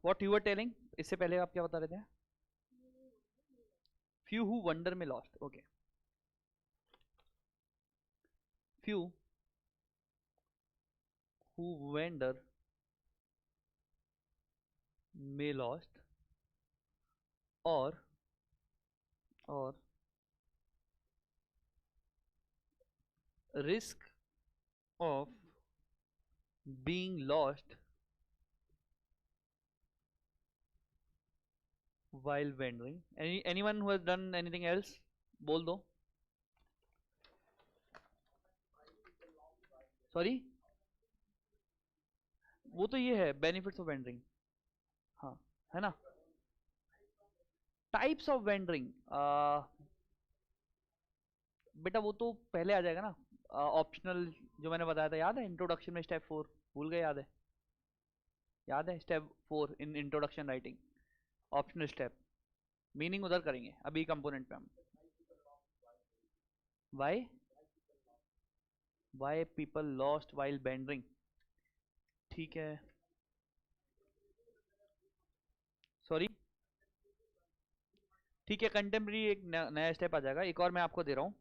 What you were telling, इससे पहले आप क्या बता रहे थे? Few who wonder may lost, okay. Few who wander may lost, or risk of being lost while wandering. Anyone who has done anything else, बोल दो. Sorry, वो तो ये है benefits of wandering, हाँ है ना? टाइप्स ऑफ वेंडरिंग, बेटा वो तो पहले आ जाएगा ना, ऑप्शनल जो मैंने बताया था, याद है इंट्रोडक्शन में स्टेप 4, भूल गए? याद है step 4 in introduction writing, optional step, meaning उधर करेंगे, अभी कंपोनेंट पे हम why why people lost while wandering. ठीक है, सॉरी, ठीक है, कंटेम्प्रेरी एक नया स्टेप आ जाएगा। एक और मैं आपको दे रहा हूँ,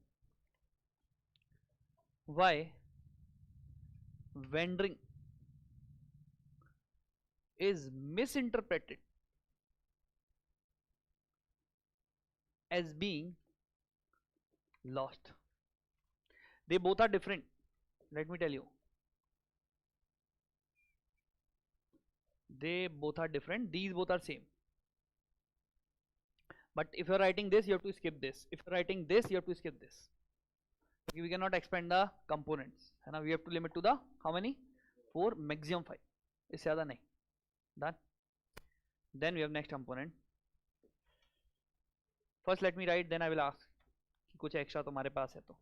why wandering is misinterpreted as being lost. They both are different, let me tell you, they both are different, these both are same, but if you're writing this you have to skip this, if you're writing this you have to skip this. We cannot expand the components, है ना, we have to limit to the how many, 4, maximum 5, इससे ज़्यादा नहीं. Done. Then we have next component. First let me write, then I will ask कि कुछ extra तुम्हारे पास है तो.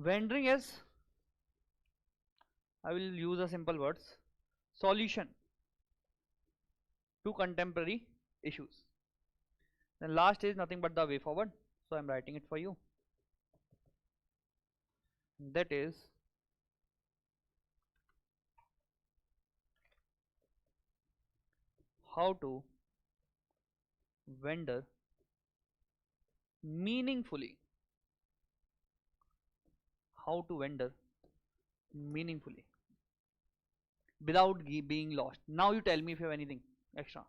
Vending is, I will use a simple words, solution to contemporary issues. Then last is nothing but the way forward, so I am writing it for you. That is how to vendor meaningfully, how to vendor meaningfully without being lost. Now you tell me if you have anything extra.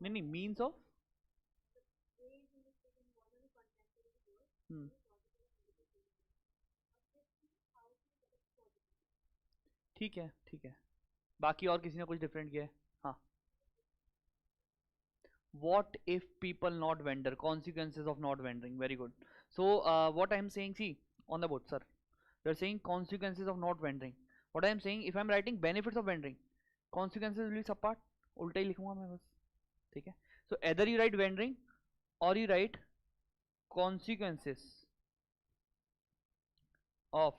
नहीं, means of, ठीक है, ठीक है, बाकी और किसी ने कुछ डिफरेंट किया है? हाँ, what if people not vendor, consequences of not vending, very good. So what I am saying, see on the board sir, you are saying consequences of not vending. What I am saying, if I am writing benefits of vending, consequences will be सब part उल्टा ही लिखूंगा मैं बस, ठीक है. So either you write vending or you write consequences of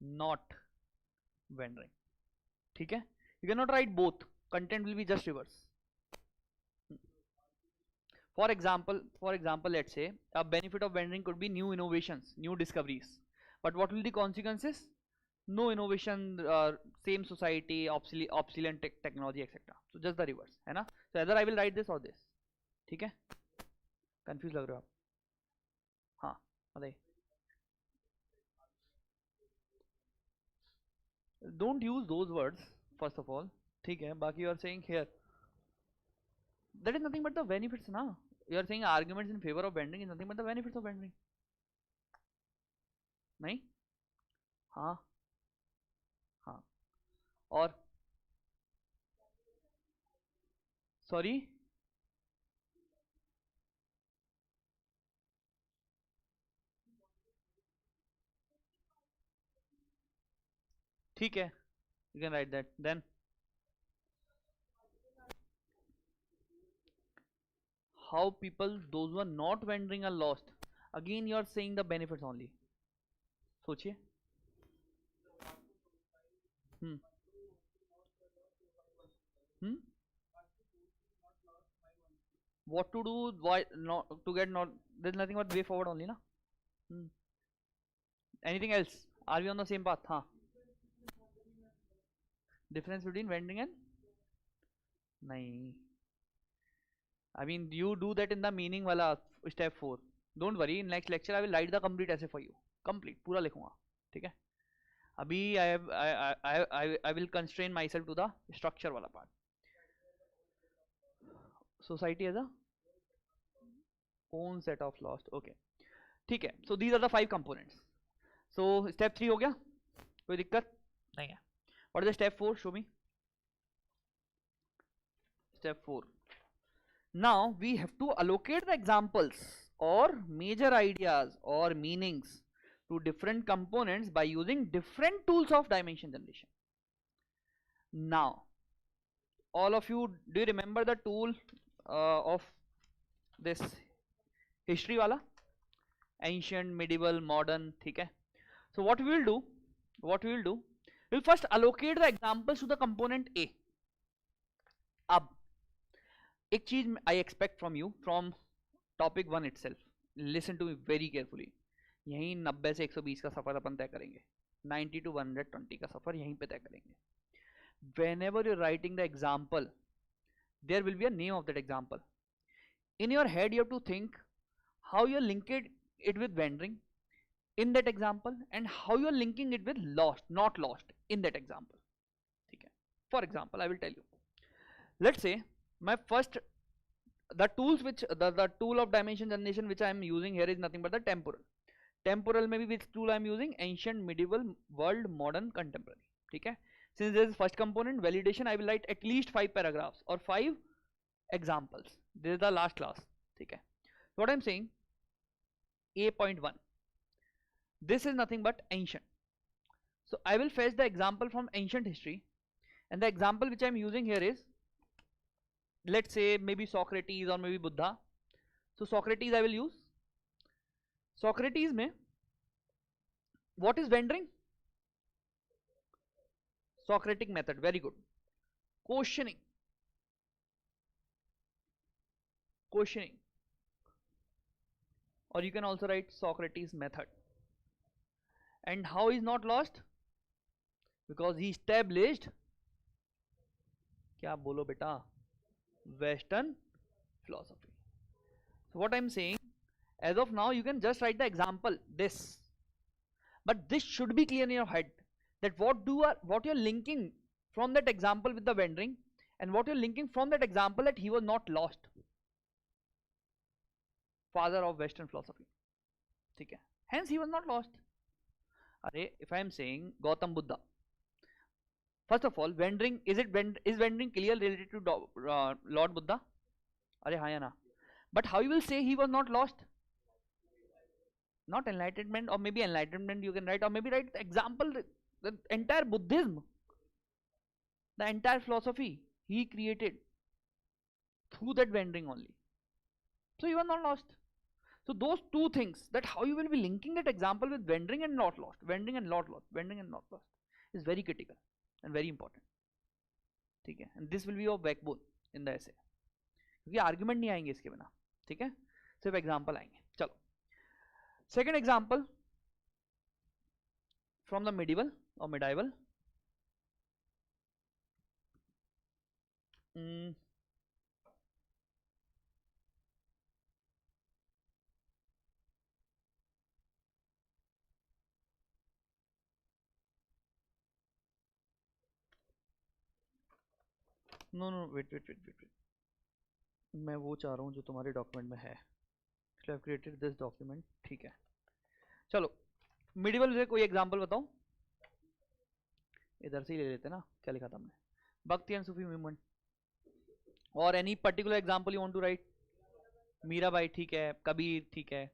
not vending, ठीक है. You cannot write both, content will be just reverse. For example, let's say a benefit of vending could be new innovations, new discoveries, but what will the consequences? No innovation, same society, obsolete technology, etc. So just the reverse, है ना. So either I will write this or this, ठीक है. Confuse लग रहे हो आप? हाँ बताइए. Don't use those words first of all, ठीक है. बाकी you are saying here that is nothing but the benefits ना. You are saying arguments in favor of vending is nothing but the benefits of vending. नहीं, हाँ हाँ, और sorry, ठीक है, you can write that. Then how people, those who are not vending, are lost. Again you are saying the benefits only. सोचिए. hmm hmm what to do, why not to get, not, there's nothing but way forward only na. hmm Anything else? Are we on the same path? Huh? Difference between vending and nahi. I mean, you do that in the meaning wala step 4. Don't worry, in next lecture I will write the complete essay for you. Complete, पूरा लिखूंगा, ठीक है? अभी I will constrain myself to the structure वाला part. Society as a own set of lost. Okay, ठीक है? So these are the 5 components. So step 3 हो गया, कोई दिक्कत नहीं है. What is the step 4? Show me. Step 4. Now we have to allocate the examples or major ideas or meanings to different components by using different tools of dimension generation. Now, all of you, do you remember the tool of this history wala? Ancient, medieval, modern, ठीक है? So what we will do, we'll first allocate the examples to the component A. अब एक चीज I expect from you from topic 1 itself. Listen to me very carefully. यहीं 90 से 120 का सफर अपन तय करेंगे. 90 to 120 का सफर यहीं पे तय करेंगे. Whenever you're writing the example, there will be a name of that example. In your head, you have to think how you're linking it with vending in that example and how you're linking it with lost, not lost in that example. Okay. For example, I will tell you. Let's say my first, the tools which the tool of dimension generation which I am using here is nothing but the temporal. Temporal maybe which tool I am using? Ancient, medieval, world, modern, contemporary. Okay. Since there is first component validation, I will write at least 5 paragraphs or 5 examples. This is the last class. Okay. So what I am saying, A.1, this is nothing but ancient. So I will fetch the example from ancient history, and the example which I am using here is, let's say maybe Socrates or maybe Buddha. So Socrates I will use. Socrates mein, what is vending? Socratic method, very good. Questioning, or you can also write Socrates method. And how is not lost? Because he established, क्या बोलो बेटा, Western philosophy. So what I am saying, as of now you can just write the example this, but this should be clear in your head that what you're linking from that example with the vending, and what you're linking from that example that he was not lost, father of Western philosophy. Okay. Hence he was not lost. If I am saying Gautam Buddha, first of all, vending, is vending clear related to Lord Buddha? हाँ या ना? But how you will say he was not lost? Not enlightenment, or maybe enlightenment you can write, or maybe write example, the entire Buddhism, the entire philosophy he created through that vending only. So he was not lost. So those two things, that how you will be linking that example with vending and not lost, vending and not lost, vending and not lost, is very critical and very important. ठीक है? And this will be your backbone in the essay. क्योंकि argument नहीं आएंगे इसके बिना, ठीक है? सिर्फ example आएंगे. चलो. Second example from the medieval or medieval. No, wait. मैं वो चाह रहा हूँ जो तुम्हारे डॉक्यूमेंट में है. I have created this document. ठीक है. चलो, medieval से कोई एग्जांपल बताओ. इधर से ही ले लेते ना. क्या लिखा था हमने? Bhakti and Sufi movement. और any particular example you want to write? Mirabai ठीक है, कबीर ठीक है,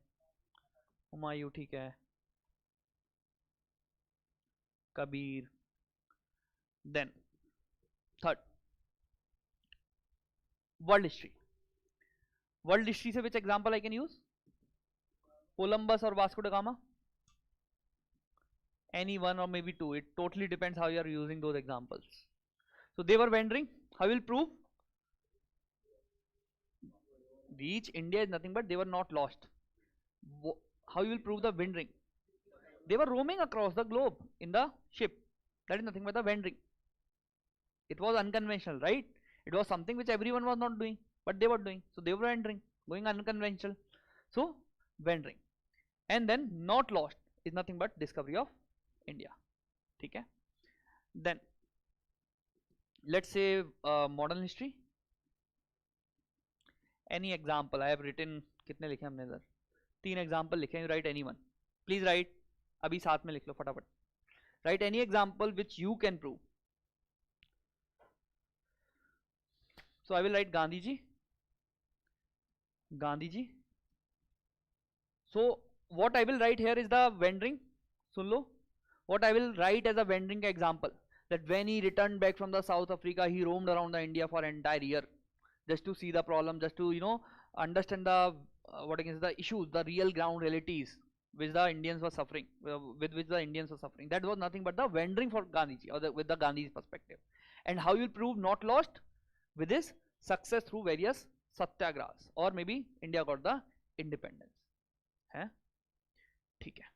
हुमायूं ठीक है, Kabir. Then third, world history. वर्ल्ड हिस्ट्री से which example I can use? Columbus और Vasco da Gama. Any one or maybe two. It totally depends how you are using those examples. So they were wandering. How will prove? Reach India is nothing but they were not lost. How you will prove the wandering? They were roaming across the globe in the ship. That is nothing but the wandering. It was unconventional, right? It was something which everyone was not doing, but they were doing. So they were wandering, going unconventional. So wandering. And then not lost is nothing but discovery of India. Okay. Then let's say modern history. Any example? I have written कितने लिखे हमने इधर? 3 example लिखे. You write anyone. Please write. अभी साथ में लिख लो फटाफट. Write any example which you can prove. So I will write Gandhi ji. Gandhi ji. So what I will write here is the wandering. Soon low. What I will write as a wandering example, that when he returned back from the South Africa, he roamed around the India for an entire year, just to see the problem, just to understand the what against the issues, the real ground realities which the Indians were suffering, with which the Indians were suffering. That was nothing but the wandering for Gandhiji, or with the Gandhi's perspective. And how you will prove not lost? With his success through various satyagrahas, or maybe India got the independence. है ठीक है.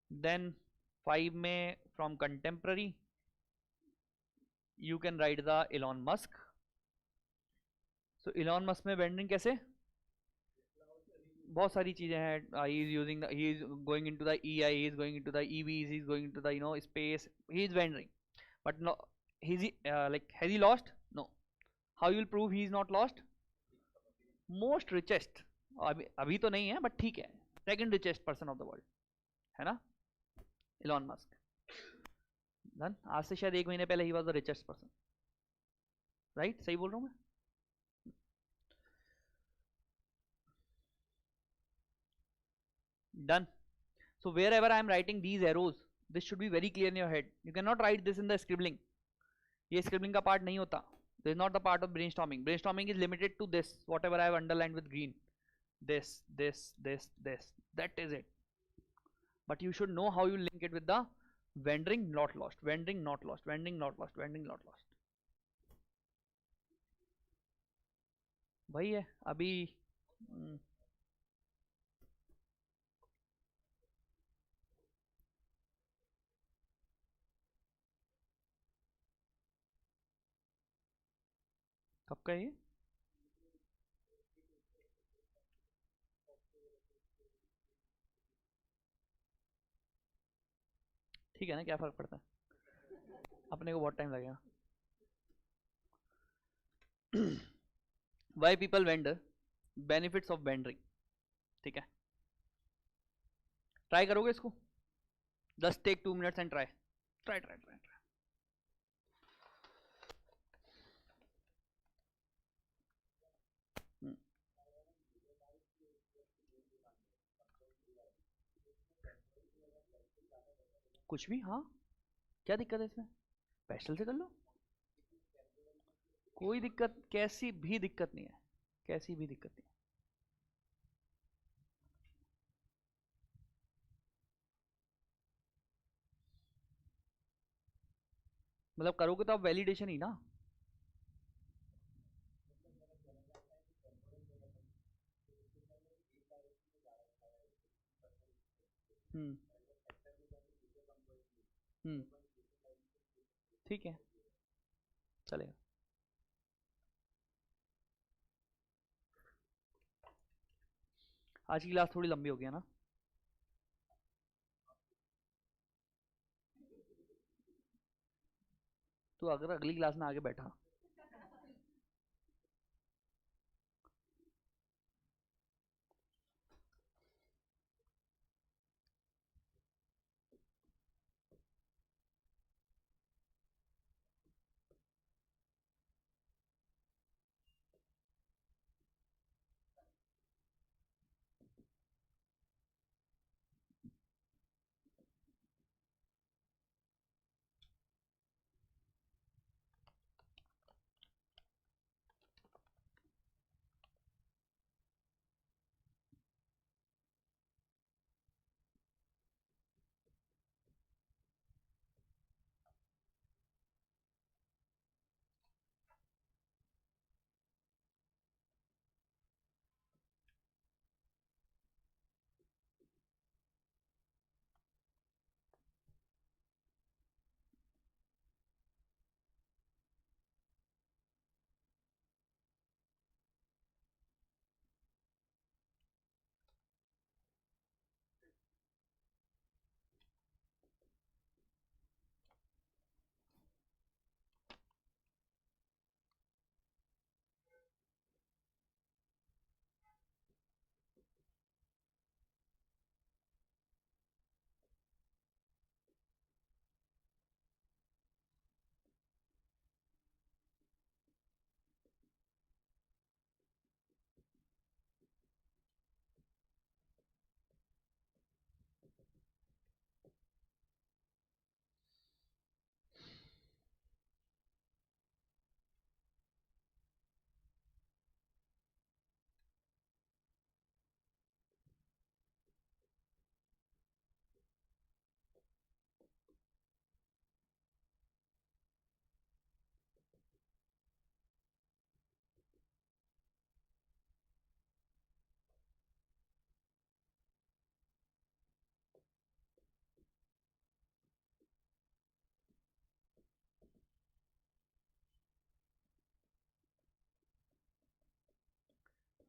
Then 5 में from contemporary you can write the Elon Musk. So Elon Musk में wandering कैसे? बहुत सारी चीजें हैं. He is going into the EI, he is going into the EVs, he is going into the space. He is wandering, but no, has he lost? No. How you will prove he is not lost? Most richest, अभी तो नहीं है, but ठीक है, second richest person of the world, है ना? Elon Musk. Done. आज से शायद 1 महीने पहले he was the richest person, right? सही बोल रहा हूँ मैं? Done. So wherever I am writing these arrows, this should be very clear in your head. You cannot write this in the scribbling. ये scribbling का part नहीं होता. This is not the part of brainstorming. Brainstorming is limited to this, whatever I have underlined with green. This. That is it. But you should know how you link it with the wandering not lost, wandering not lost, wandering not lost, wandering not lost. वही है अभी. कब का ये? ठीक है ना, क्या फर्क पड़ता है, अपने को बहुत टाइम लगेगा. Why people wander, benefits of wandering. ठीक है, ट्राई करोगे इसको? Just take 2 minutes and try. Try. कुछ भी. हाँ, क्या दिक्कत है इसमें? स्पेशल से कर लो, कोई दिक्कत, कैसी भी दिक्कत नहीं है, कैसी भी दिक्कत नहीं. मतलब करोगे तो आप वैलिडेशन ही ना. ठीक है, चलेगा. आज की क्लास थोड़ी लंबी हो गया ना. तो अगर अगली क्लास में आगे बैठा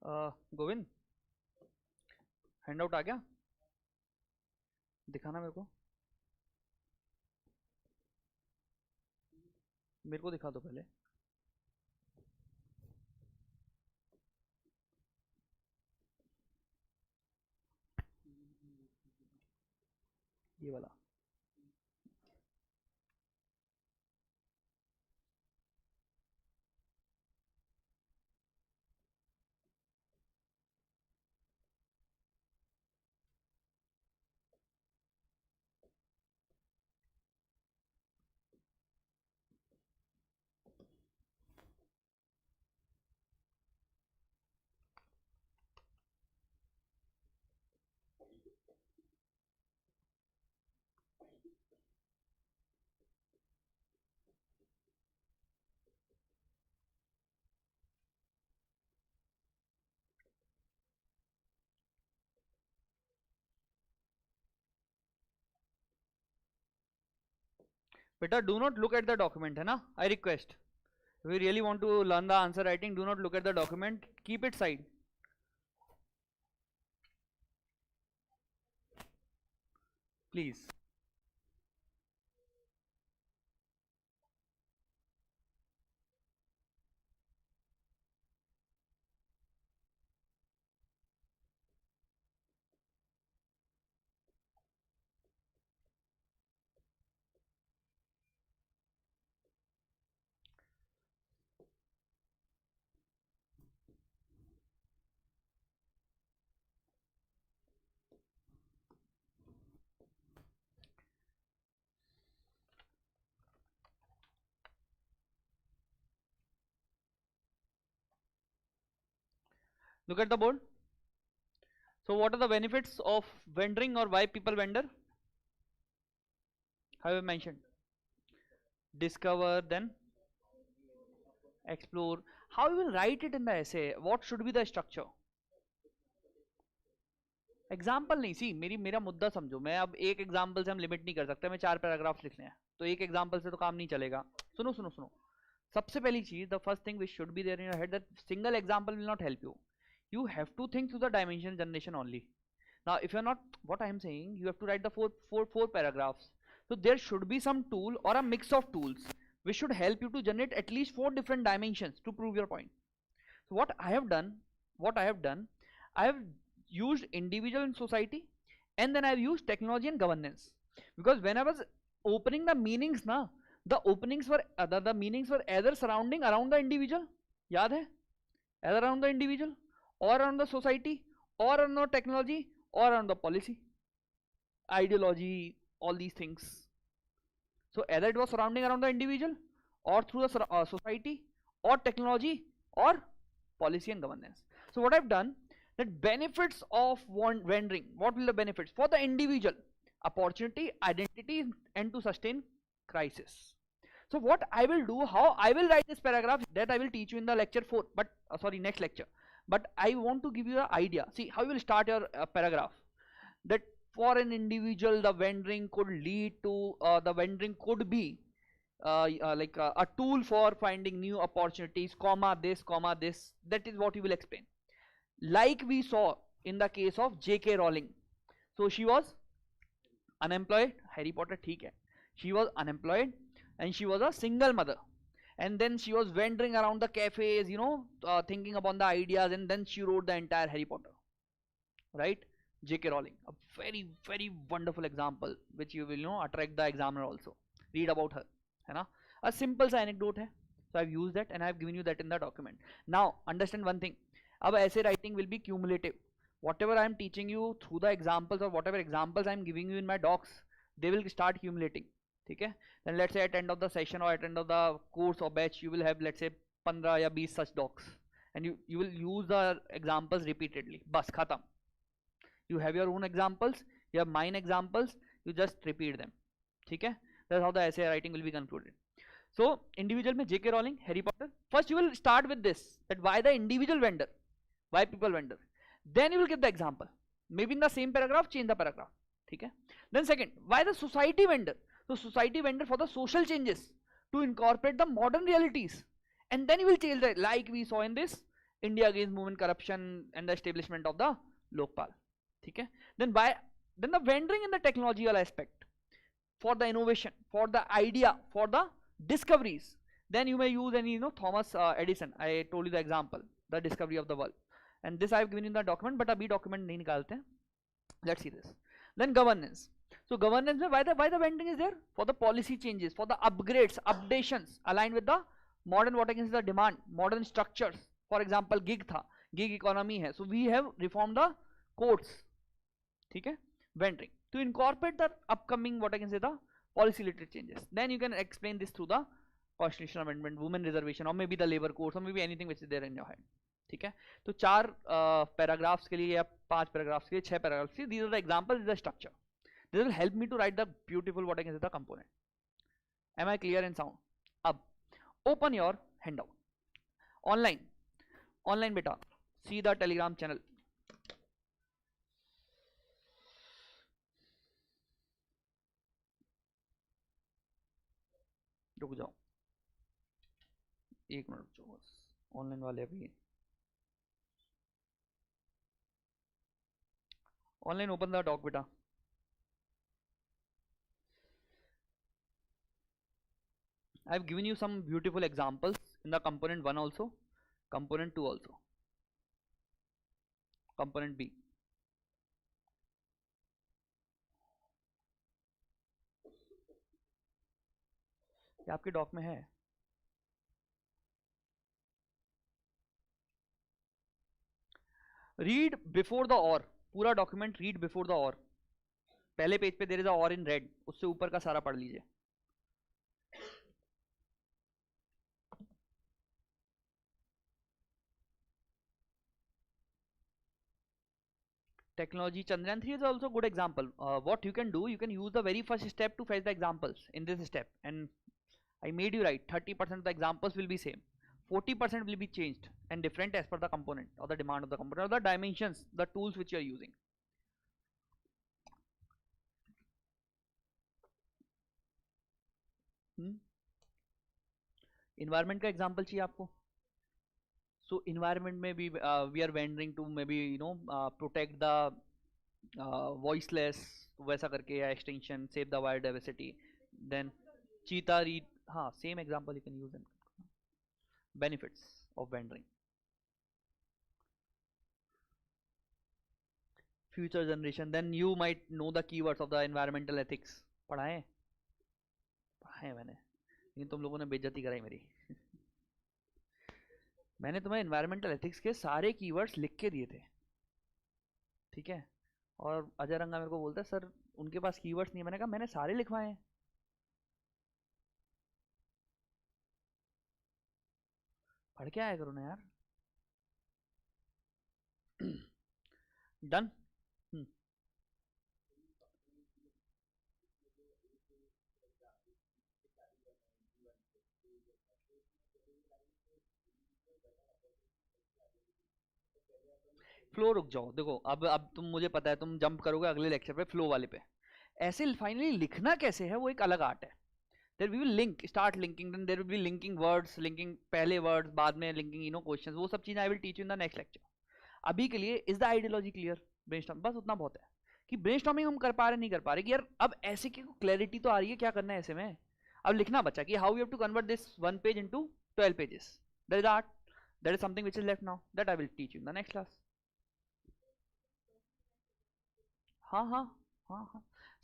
गोविंद हैंड आउट आ गया, दिखाना मेरे को दिखा दो पहले। ये वाला बेटा, do not look at the document, है ना, I request. If you really want to learn the answer writing, do not look at the document, keep it side. Please. Look at the board. So what are the benefits of vendoring, or why people vendor? How have I mentioned? Discover, then explore. How you will write it in the essay? What should be the structure? Example नहीं, सी मेरा मुद्दा समझो। मैं अब एक example से हम limit नहीं कर सकते, मैं 4 पैराग्राफ्स लिखने हैं, तो एक एग्जाम्पल से तो काम नहीं चलेगा। सुनो सुनो सुनो, सबसे पहली चीज, the first thing which should be there in your head, that single example will not help you. You have to think through the dimension generation only. Now if you're not, what I am saying, you have to write the four paragraphs. So there should be some tool or a mix of tools which should help you to generate at least 4 different dimensions to prove your point. So what I have done, I have used individual and society, and then I have used technology and governance. Because when I was opening the meanings na, the openings were the meanings were either surrounding around the individual, याद है, either around the individual, or on the society, or on the technology, or on the policy, ideology, all these things. So either it was surrounding around the individual, or through the society, or technology, or policy and governance. So what I've done, that benefits of vendoring, what will the benefits for the individual? Opportunity, identity, and to sustain crisis. So what I will do, how I will write this paragraph, that I will teach you in the lecture 4, but next lecture. But I want to give you an idea. See how you will start your paragraph. That for an individual, the vendoring could lead to, the vendoring could be like a tool for finding new opportunities, comma this. That is what you will explain. Like we saw in the case of J.K. Rowling. So she was unemployed. Harry Potter, ठीक है. She was unemployed and she was a single mother. And then she was wandering around the cafes, thinking upon the ideas, and then she wrote the entire Harry Potter. Right? J.K. Rowling, a very, very wonderful example, which you will attract the examiner also. Read about her. है ना? A simple anecdote है. So I've used that and I've given you that in the document. Now understand one thing. अब essay writing will be cumulative. Whatever I am teaching you through the examples, or whatever examples I am giving you in my docs, they will start accumulating. ठीक है, then let's say at end of the session or at end of the course or batch, you will have, let's say 15 या 20 such docs, and you will use the examples repeatedly. बस खत्म. You have your own examples, you have mine examples, you just repeat them. ठीक है, that's how the essay writing will be concluded. So individual में J.K. Rowling, Harry Potter. First you will start with this, that why the individual vendor, why people vendor. Then you will give the example, maybe in the same paragraph, change the paragraph. ठीक है. Then second, why the society vendor. So society vendor for the social changes, to incorporate the modern realities, and then you will change that, like we saw in this, India against movement corruption and the establishment of the Lokpal, ठीक है. Then the wandering in the technological aspect, for the innovation, for the idea, for the discoveries, then you may use any, Thomas Edison. I told you the example, the discovery of the bulb, and this I have given in the document, but abhi document nahi nikalte hain. Let's see this. Then governance. So governance mein why the vending is there? For the policy changes, for the upgrades, updations aligned with the modern, what I can say, the demand, modern structures. For example, gig economy hai, so we have reformed the codes, ठीक है. Vending to incorporate the upcoming, what I can say, the policy related changes. Then you can explain this through the constitutional amendment, women reservation, or maybe the labor codes, or maybe anything which is there in your head, ठीक है. तो 4 paragraphs के लिए या 5 paragraphs के लिए 6 paragraphs के लिए, these are the examples, this is the structure. This will help me to write the beautiful, what I can say, the component. Am I clear and sound? अब open your handout. Online beta, see the Telegram channel. रुक जाओ, 1 minute रुक जाओ बस. Online वाले अभी online open the dock बेटा. I have given you some beautiful examples in the component 1 also, component 2 also, component B. ये आपके डॉक में है. रीड बिफोर द और, पूरा डॉक्यूमेंट रीड बिफोर द और. पहले पेज पे देयर इज अ और इन रेड, उससे ऊपर का सारा पढ़ लीजिए. Technology Chandrayaan 3 is also a good example. What you can do, you can use the very first step to fetch the examples in this step, and I made you write 30% of the examples will be same, 40% will be changed and different as per the component or the demand of the component or the dimensions, the tools which you are using. Environment का example चाहिए आपको. So environment में भी we are venturing to maybe protect the voiceless, वैसा करके, या extinction, save the biodiversity. Then cheetah read, हाँ same example you can use in benefits of venturing. Future generation, then you might know the keywords of the environmental ethics. पढ़ाए मैंने, लेकिन तुम लोगों ने बेइज्जती कराई मेरी. मैंने तुम्हें एनवायरमेंटल एथिक्स के सारे कीवर्ड्स लिख के दिए थे, ठीक है. और अजय रंगा मेरे को बोलता है सर उनके पास कीवर्ड्स नहीं है. मैंने कहा मैंने सारे लिखवाए हैं. पढ़ के आया करो ना यार. डन. फ्लो रुक जाओ, देखो अब तुम, मुझे पता है तुम जंप करोगे अगले लेक्चर पे फ्लो वाले पे. ऐसे फाइनली लिखना कैसे है वो एक अलग आर्ट है. There we will link, start linking, then there will be linking words, linking पहले वर्ड्स, बाद में लिंकिंग क्वेश्चंस, वो सब चीजें I will teach you in the next lecture. अभी के लिए is the ideology clear? Brainstorm बस उतना बहुत है कि ब्रेनस्टॉर्मिंग हम कर पा रहे नहीं कर पा रहे, कि यार अब ऐसे की क्लैरिटी तो आ रही है, क्या करना है ऐसे में. अब लिखना बच्चा कि how you have to convert this 1 page into 12 pages. That is art, that is something which is left now, that I will teach you in the next class. हाँ.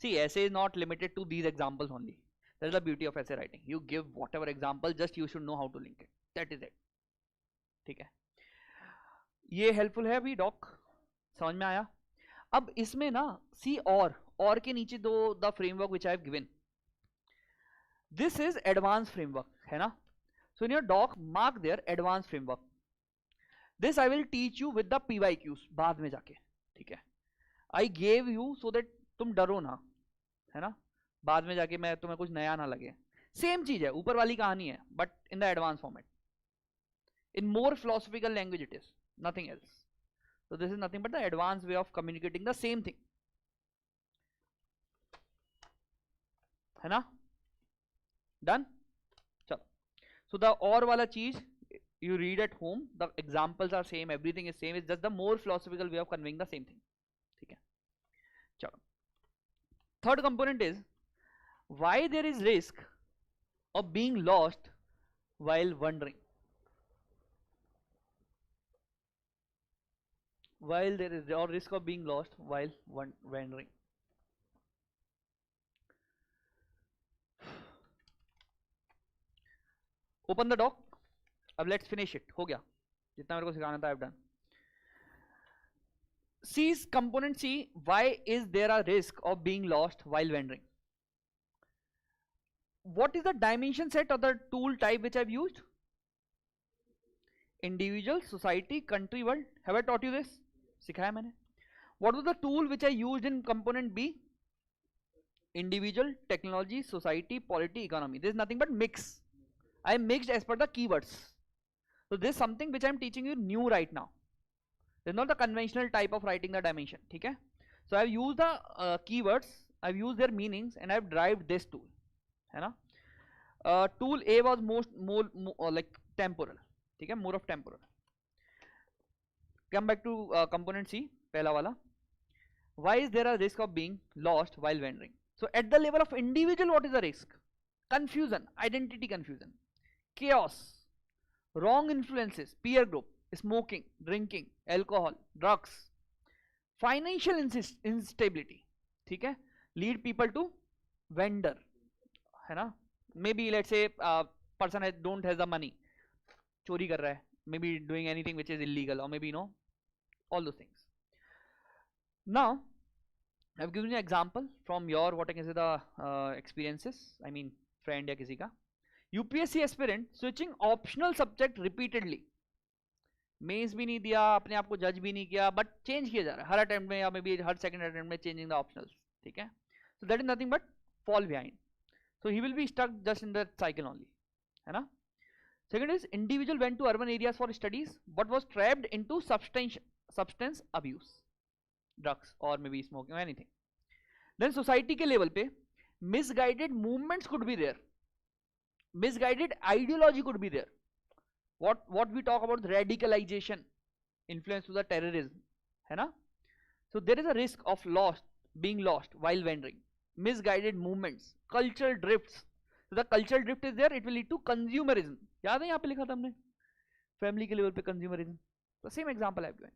See, essay is not limited to these examples only. That is the beauty of essay writing. You give whatever example, just you should know how to link it. That is it. ठीक है. ये helpful है अभी dock, समझ में आया. अब इसमें ना सी और के नीचे दो the framework which I have given. This is advance framework है ना. So in your doc mark there advance framework. This I will teach you with the PYQs बाद में जाके, ठीक है. I gave you so that तुम डरो ना, है ना, बाद में जाके मैं तुम्हें कुछ नया ना लगे. सेम चीज है, ऊपर वाली कहानी है, but in the advance format, in more philosophical language it is, nothing else. So this is nothing but the advance way of communicating the same thing, है ना. डन. चलो, सो द और वाला चीज you read at home, the examples are same, everything is same, it's just the more philosophical way of conveying the same thing. ठीक है, चलो. Third component is why there is risk of being lost while wandering. While there is or risk of being lost while wandering. Open the doc. अब let's finish it. हो गया जितना मेरे को सिखाना था, I've done. C's component C. Why is there a risk of being lost while wandering? What is the dimension set or the tool type which I've used? Individual, society, country, world. Have I taught you this? सिखाया मैंने. What was the tool which I used in component B? Individual, technology, society, polity, economy. This is nothing but mix. I mixed as per the keywords. So this is something which I am teaching you new right now. This is not the conventional type of writing the dimension. ठीक है? So I have used the keywords, I have used their meanings, and I have derived this tool. है ना? Tool A was more like temporal. ठीक है? More of temporal. Come back to component C, पहला वाला. Why is there a risk of being lost while wandering? So at the level of individual, what is the risk? Confusion, identity confusion, chaos, wrong influences, peer group, smoking, drinking, alcohol, drugs, financial instability. ठीक है? Lead people to wander. है ना? Maybe let's say person don't has the money, चोरी कर रहा है, maybe doing anything which is illegal, or maybe all those things. Now I've given you an example from your what I can say the experiences, I mean friend या किसी का. UPSC aspirant switching optional subject repeatedly. Mains भी नहीं दिया, अपने आप को जज भी नहीं किया, बट चेंज किया जा रहा है हर अटेम्प्ट में या मे बी हर सेकंड अटेम्प्ट में, चेंजिंग द ऑप्शनल्स. ठीक है? So that is nothing but fall behind. So he will be stuck just in that cycle only. है ना? Second is individual went to urban areas for studies but was trapped into substance abuse, drugs or maybe smoking or anything. Then society के level पे misguided movements could be there, misguided ideology could be there. What we talk about radicalization, influence to the terrorism, है ना? So there is a risk of being lost while wandering, misguided movements, cultural drifts. So the cultural drift is there, it will lead to consumerism. याद है यहाँ पे लिखा था हमने family के लेवल पे consumerism. The same example I have given.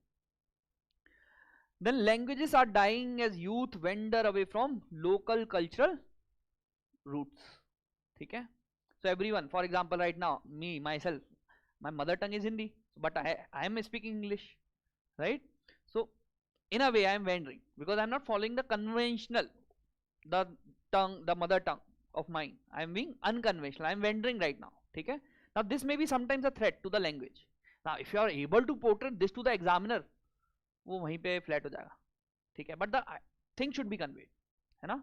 Then languages are dying as youth wander away from local cultural roots. ठीक है? So everyone, for example, right now, me myself, my mother tongue is Hindi, but I am speaking English, right? So in a way I am wandering because I am not following the conventional, the mother tongue of mine. I am being unconventional. I am wandering right now. ठीक है? Now this may be sometimes a threat to the language. Now if you are able to portray this to the examiner, वो वहीं पे flat हो जाएगा. ठीक है? But the thing should be conveyed. है ना?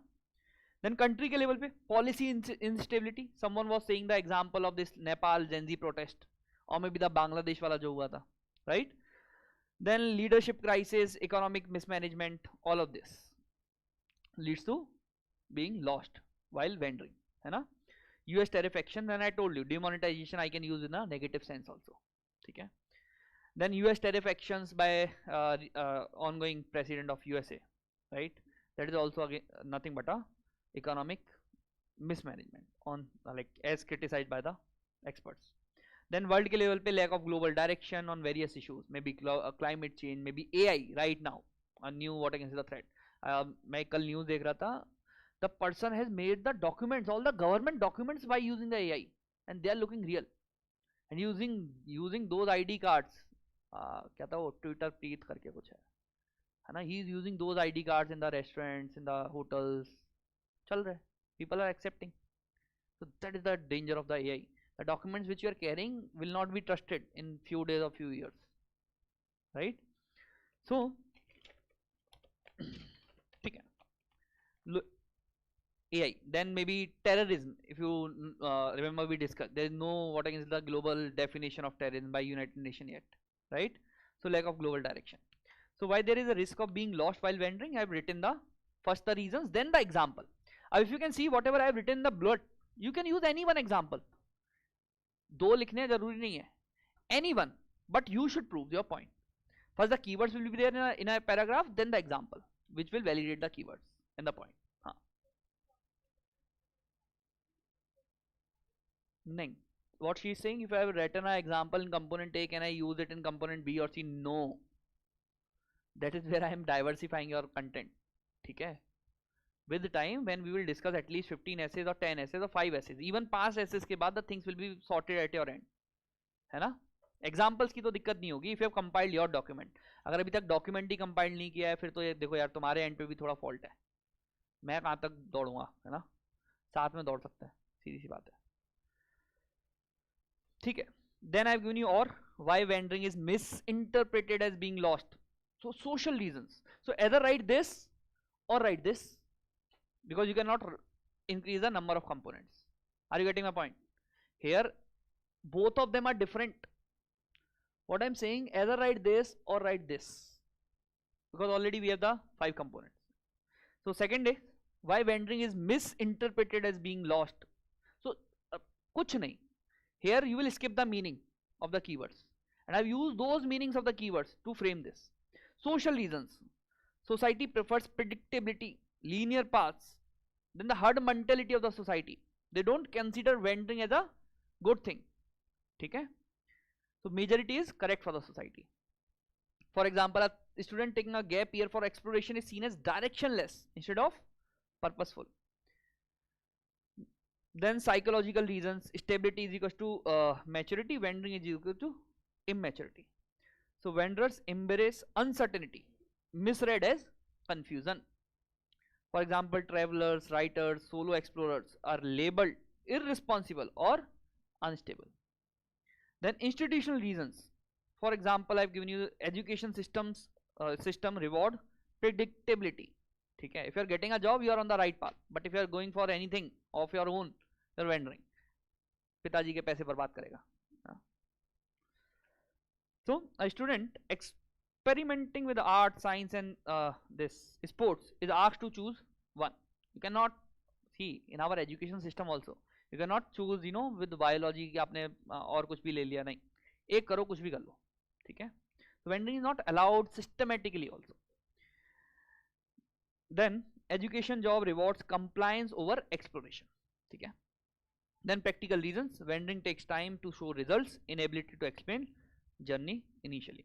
Then country के level पे policy instability. Someone was saying the example of this Nepal Gen Z protest, or maybe the Bangladesh वाला जो हुआ था, right? Then leadership crisis, economic mismanagement, all of this leads to being lost while wandering. है ना? US tariff action, then I told you demonetization I can use in a negative sense also. ठीक है? Then US tariff actions by ongoing president of USA, right? That is also again nothing but a economic mismanagement on like as criticized by the experts. Then world के level पे lack of global direction on various issues, maybe climate change, maybe AI right now, a new what I can say the threat. मैं कल news देख रहा था, the person has made the documents, all the government documents by using the AI, and they are looking real, and using those ID cards. क्या था वो Twitter प्रीत करके कुछ है ना? he is using those ID cards in the restaurants, in the hotels, चल रहा है, people are accepting. So that is the danger of the AI. The documents which you are carrying will not be trusted in few days or few years, right? So ठीक है, look, AI. Then maybe terrorism. If you remember, we discussed there is no what I can say the global definition of terrorism by United Nations yet, right? So lack of global direction. So why there is a risk of being lost while wandering? I have written the first the reasons, then the example. If you can see whatever I have written in the blood, you can use any one example. दो लिखने जरूरी नहीं है, anyone, but you should prove your point. First the keywords will be there in a paragraph, then the example which will validate the keywords and the point. हाँ नहीं, what she is saying, if I have written an example in component A, can I use it in component B or C? No, that is where I am diversifying your content. ठीक है, with time when we will discuss at least 15 essays or 10 essays or 5 essays, even past essays के बाद the things will be sorted at your end, है ना. Examples की तो दिक्कत नहीं होगी. If you have compiled your document, अगर अभी तक डॉक्यूमेंट ही कंपाइल नहीं किया है फिर तो ये देखो यार तुम्हारे एंड पे भी थोड़ा फॉल्ट है. मैं कहाँ तक दौड़ूंगा, है ना, साथ में दौड़ सकते हैं, सीधी सी बात है. ठीक है, then I have given you और why wandering is misinterpreted as being lost. So social reasons. So either write this or write this, because you cannot increase the number of components. Are you getting my point? Here both of them are different. What I'm saying, either write this or write this, because already we have the 5 components. So second is why vending is misinterpreted as being lost. So kuch nahi, here you will skip the meaning of the keywords, and I've used those meanings of the keywords to frame this. Social reasons. Society prefers predictability, linear paths, then the herd mentality of the society. They don't consider vending as a good thing. ठीक है, so majority is correct for the society. For example, a student taking a gap year for exploration is seen as directionless instead of purposeful. Then psychological reasons. Stability is equals to maturity, vending is equal to immaturity. So vendors embrace uncertainty, misread as confusion. For example, travelers, writers, solo explorers are labeled irresponsible or unstable. Then institutional reasons. For example, I've given you education system reward predictability. ठीक है, if you are getting a job, you are on the right path. But if you are going for anything of your own, you are vending. पिताजी के पैसे बर्बाद करेगा. So a student experimenting with art, science and this sports is asked to choose one. You cannot see in our education system also, you cannot choose with biology कि आपने और कुछ भी ले लिया, नहीं, एक करो कुछ भी कर लो. ठीक है, so vending is not allowed systematically also. Then education job rewards compliance over exploration. ठीक है, then practical reasons. Vending takes time to show results, inability to explain journey initially.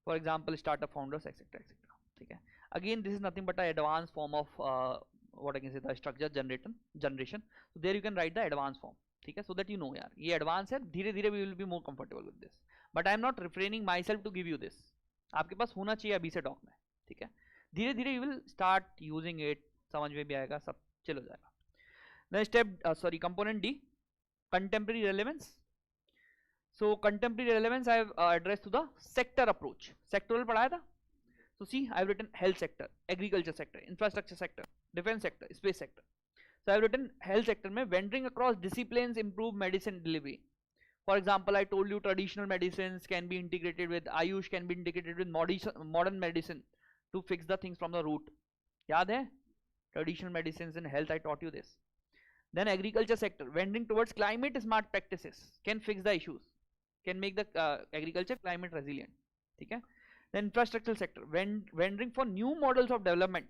For example, startup founders, etc., etc. ठीक है, again this is nothing but an advanced form of what I can say, the structure generation. So there you can write the advanced form. ठीक है, so that you know यार ये advanced है, धीरे धीरे we will be more comfortable with this. But I am not refraining myself to give you this. आपके पास होना चाहिए अभी से डॉक में. ठीक है, धीरे धीरे you will start using it, समझ में भी आएगा, सब चिल हो जाएगा. Then component D, contemporary relevance. So contemporary relevance I have addressed to the sector approach. Sectoral पढ़ाया था. So see, I have written health sector, agriculture sector, infrastructure sector, defense sector, space sector. So I have written health sector में vending across disciplines improve medicine delivery. For example, I told you traditional medicines can be integrated with Ayush, can be integrated with modern medicine to fix the things from the root. याद है? Traditional medicines in health, I taught you this. Then agriculture sector, vending towards climate smart practices can fix the issues, can make the agriculture climate resilient. ठीक है. Then infrastructural sector, vending for new models of development.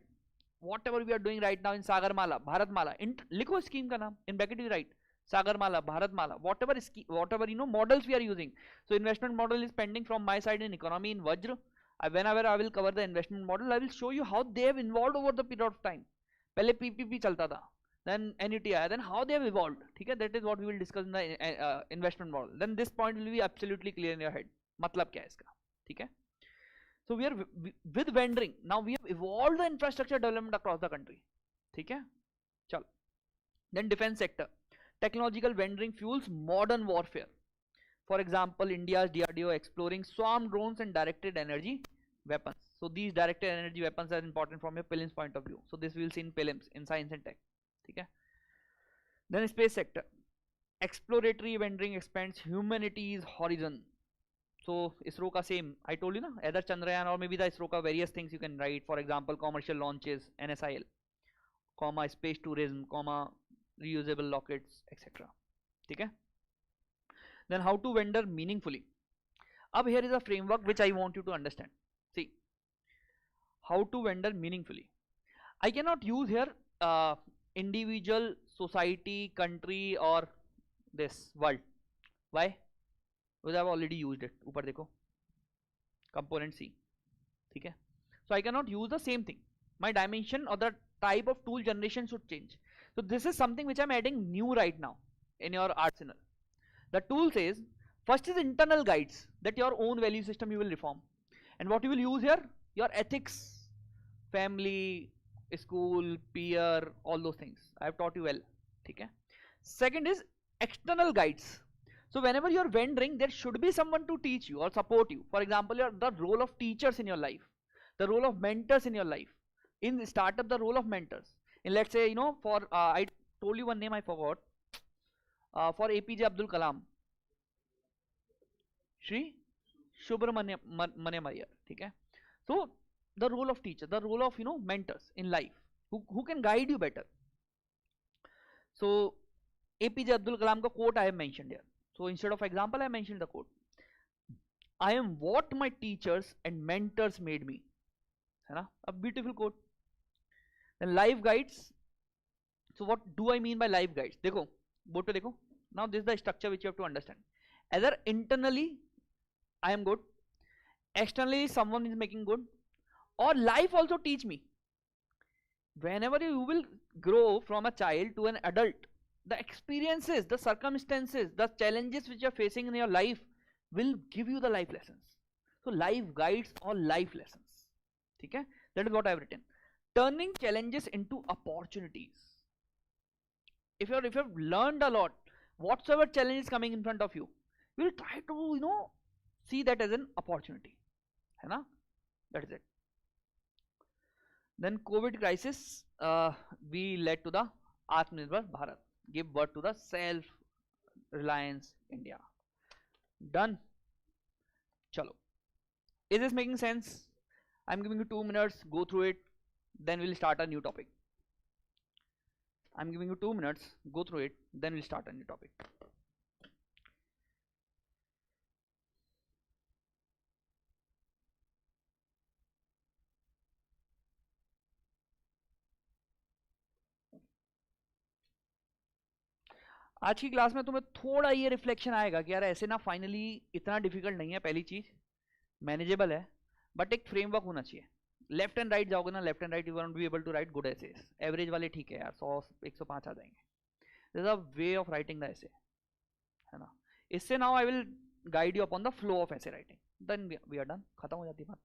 Whatever we are doing right now in Sagarmala, Bharatmala, लिखो scheme का नाम, in bracket you write Sagarmala, Bharatmala, whatever models we are using. So investment model is pending from my side in economy in Vajra. Whenever I will cover the investment model, I will show you how they have evolved over the period of time. पहले PPP चलता था, then NET आया, then how they have evolved. ठीक है, that is what we will discuss in the investment model. Then this point will be absolutely clear in your head. मतलब क्या है इसका. ठीक है. So we are with vending. Now we have evolved the infrastructure development across the country. ठीक है, चल. Then defense sector, technological vending fuels modern warfare. For example, India's DRDO exploring swarm drones and directed energy weapons. So these directed energy weapons are important from your prelims point of view. So this we will see in prelims in science and tech. ठीक है. Then space sector, exploratory vending expands humanity's horizon. So ISRO का same, I told you ना, either Chandrayaan or maybe the ISRO का various things you can write. For example, commercial launches, NSIL, comma space tourism, comma reusable rockets, etc. ठीक है. Then how to vendor meaningfully. Ab here is a framework which I want you to understand. See, how to vendor meaningfully. I cannot use here individual, society, country or this world. Why? Because I have already used it. ऊपर देखो component C. ठीक है? So I cannot use the same thing. My dimension or the type of tool generation should change. So this is something which I am adding new right now in your arsenal. The tool says first is internal guides that your own value system you will reform, and what you will use here, your ethics, family, school, peer, all those things I have taught you well. Okay. Second is external guides. So whenever you are vendoring, there should be someone to teach you or support you. For example, the role of teachers in your life, the role of mentors in your life. In startup, the role of mentors. In, let's say, for I told you one name I forgot. For APJ Abdul Kalam, Shri Subramaniam Iyer. Okay. So the role of teacher, the role of mentors in life, who can guide you better. So APJ Abdul Kalam ka quote I have mentioned here. So instead of example, I mentioned the quote. I am what my teachers and mentors made me. है ना? A beautiful quote. Then life guides. So what do I mean by life guides? देखो, board पे देखो. Now this is the structure which you have to understand. Either internally I am good, externally someone is making good, or life also teach me. Whenever you will grow from a child to an adult, the experiences, the circumstances, the challenges which you are facing in your life will give you the life lessons. So life guides or life lessons. Okay? That is what I have written. Turning challenges into opportunities. If you have learned a lot, whatsoever challenge is coming in front of you, you will try to see that as an opportunity. है ना? That is it. Then COVID crisis, we led to the Atmanirbhar Bharat, give birth to the self-reliance India. Done. Chalo. Is this making sense? I'm giving you 2 minutes, go through it, then we'll start a new topic. I'm giving you 2 minutes, go through it, then we'll start a new topic. आज की class में तुम्हें थोड़ा ये reflection आएगा कि यार ऐसे ना फाइनली इतना डिफिकल्ट नहीं है, पहली चीज मैनेजेबल है, बट एक फ्रेमवर्क होना चाहिए. लेफ्ट एंड राइट जाओगे ना, left and right you won't be able to write good essays. Average वाले ठीक है यार, 100 105 आ जाएंगे. This is a way of writing the essay, है ना. इससे now I will guide you upon the flow of essay writing. Then we are done, खत्म हो जाती है बात.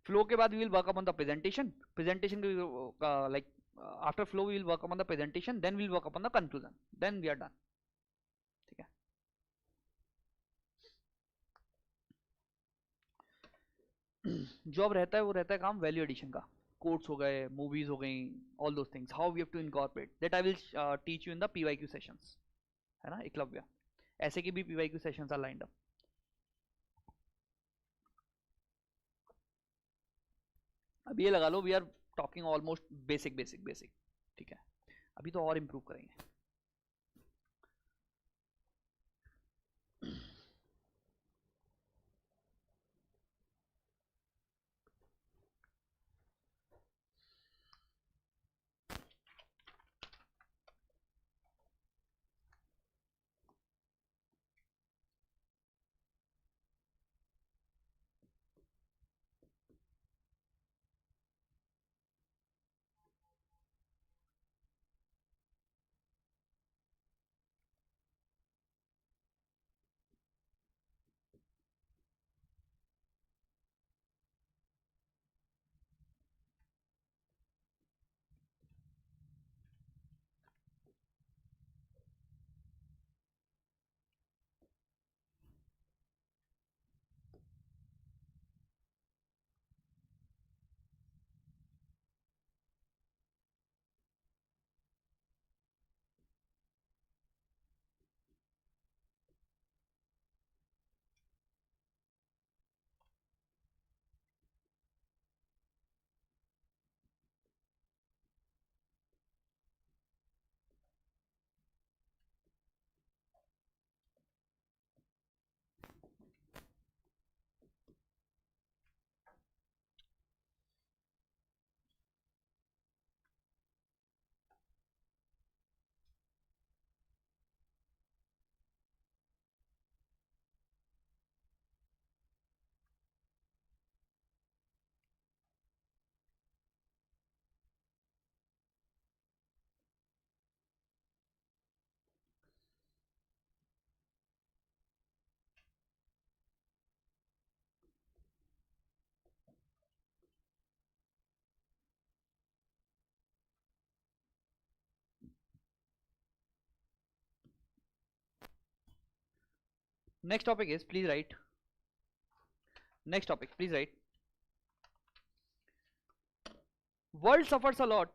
फ्लो के बाद we will work upon the presentation. Presentation like after flow we will work upon the presentation, then we will work upon the conclusion, then we are done. ठीक है. जो अब रहता है वो रहता है काम वैल्यू एडिशन का. कोट्स हो गए, मूवीज हो गई, all those things, how we have to incorporate that I will teach you in the PYQ sessions, है ना. एकलव्य ऐसे की भी PYQ sessions are lined up. अब ये लगा लो we are talking almost basic. ठीक है, अभी तो और इम्प्रूव करेंगे. Next topic is, please write. Next topic, please write. World suffers a lot.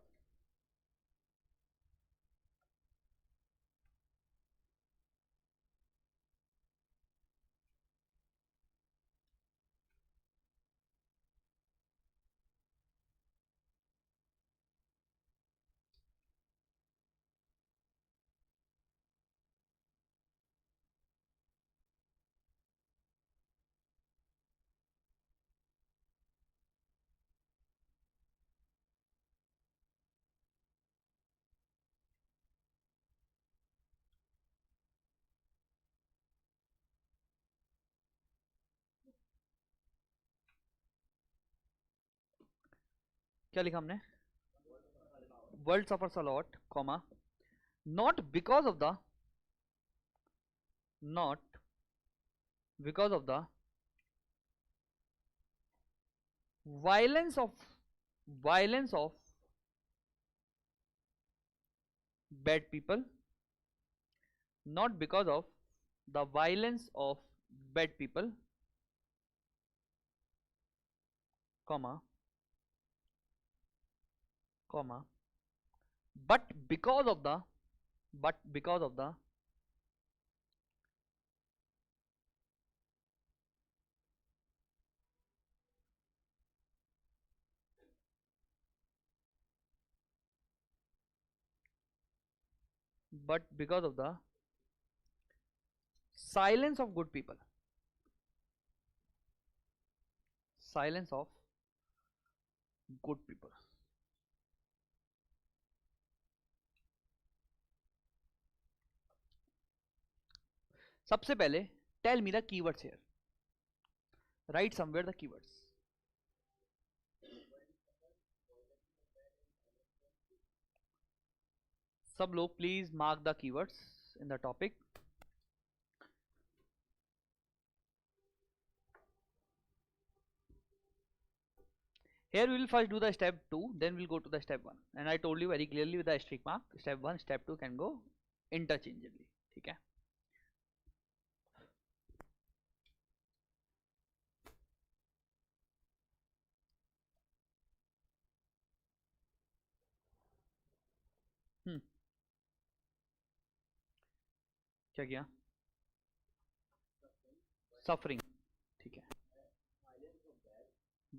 क्या लिखा हमने? World suffers a lot, comma, not because of the violence of bad people, not because of the violence of bad people, comma, but because of the silence of good people. Silence of good people. सबसे पहले tell me the keywords here. Write somewhere the keywords. सब लोग please mark the keywords in the topic. Here we will first do the step 2, then we'll go to the step 1. And I told you very clearly with the asterisk mark, step 1, step 2 can go interchangeably. ठीक है? क्या किया? Suffering. ठीक है?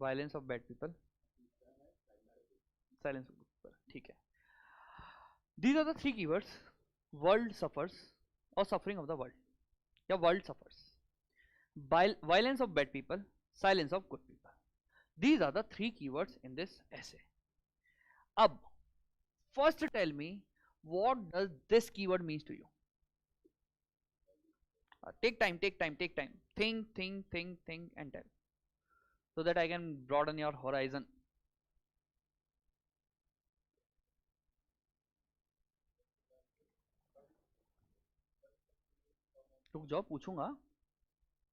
Violence of bad people. Silence of good people. ठीक है? These are the three keywords. World suffers or suffering of the world. या world suffers. Violence of bad people, silence of good people. These are the three keywords in this essay. अब first tell me what does this keyword means to you. Take time. Think and tell, so that I can broaden your horizon. रुक जाओ, पूछूंगा,